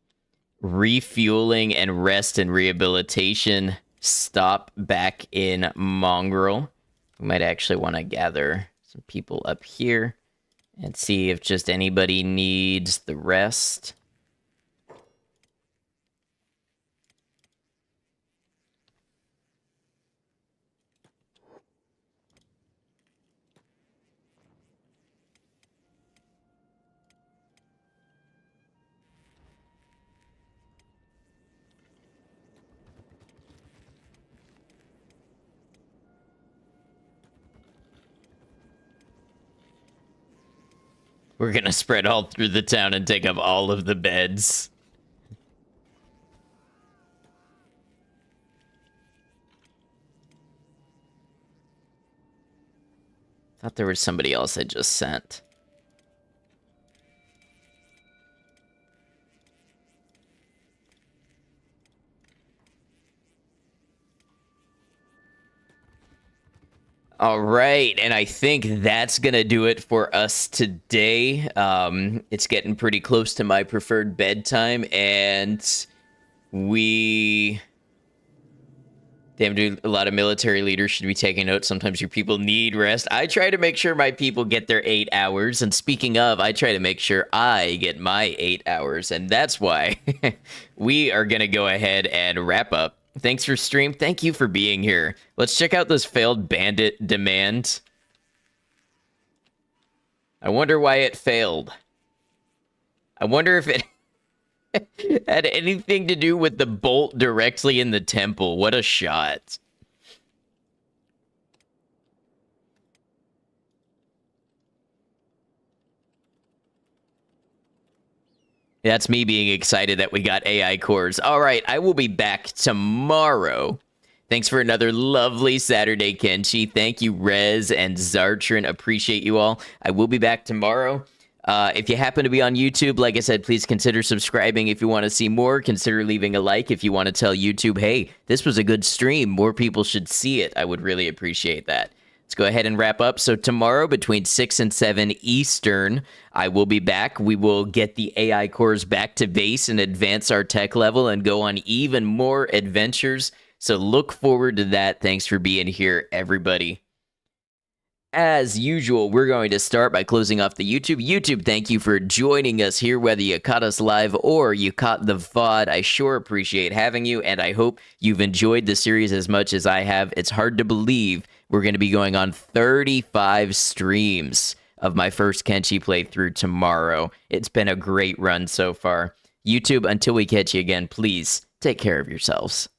A: refueling and rest and rehabilitation stop back in Mongrel. We might actually want to gather some people up here and see if just anybody needs the rest. We're gonna spread all through the town and take up all of the beds. Thought there was somebody else I just sent. All right, and I think that's gonna do it for us today. It's getting pretty close to my preferred bedtime, and we... Damn, dude, a lot of military leaders should be taking notes. Sometimes your people need rest. I try to make sure my people get their 8 hours, and speaking of, I try to make sure I get my 8 hours, and that's why we are gonna go ahead and wrap up. Thanks for stream. Thank you for being here. Let's check out this failed bandit demand. I wonder why it failed. I wonder if it had anything to do with the bolt directly in the temple. What a shot. That's me being excited that we got AI cores. All right, I will be back tomorrow. Thanks for another lovely Saturday, Kenshi. Thank you, Rez and Zartrin. Appreciate you all. I will be back tomorrow. If you happen to be on YouTube, like I said, please consider subscribing if you want to see more. Consider leaving a like if you want to tell YouTube, hey, this was a good stream. More people should see it. I would really appreciate that. let's go ahead and wrap up. So tomorrow between 6 and 7 Eastern, I will be back. We will get the AI cores back to base and advance our tech level and go on even more adventures. So look forward to that. Thanks for being here, everybody. As usual, we're going to start by closing off the YouTube. YouTube, thank you for joining us here, whether you caught us live or you caught the VOD. I sure appreciate having you, and I hope you've enjoyed the series as much as I have. It's hard to believe we're going to be going on 35 streams of my first Kenshi playthrough tomorrow. It's been a great run so far. YouTube, until we catch you again, please take care of yourselves.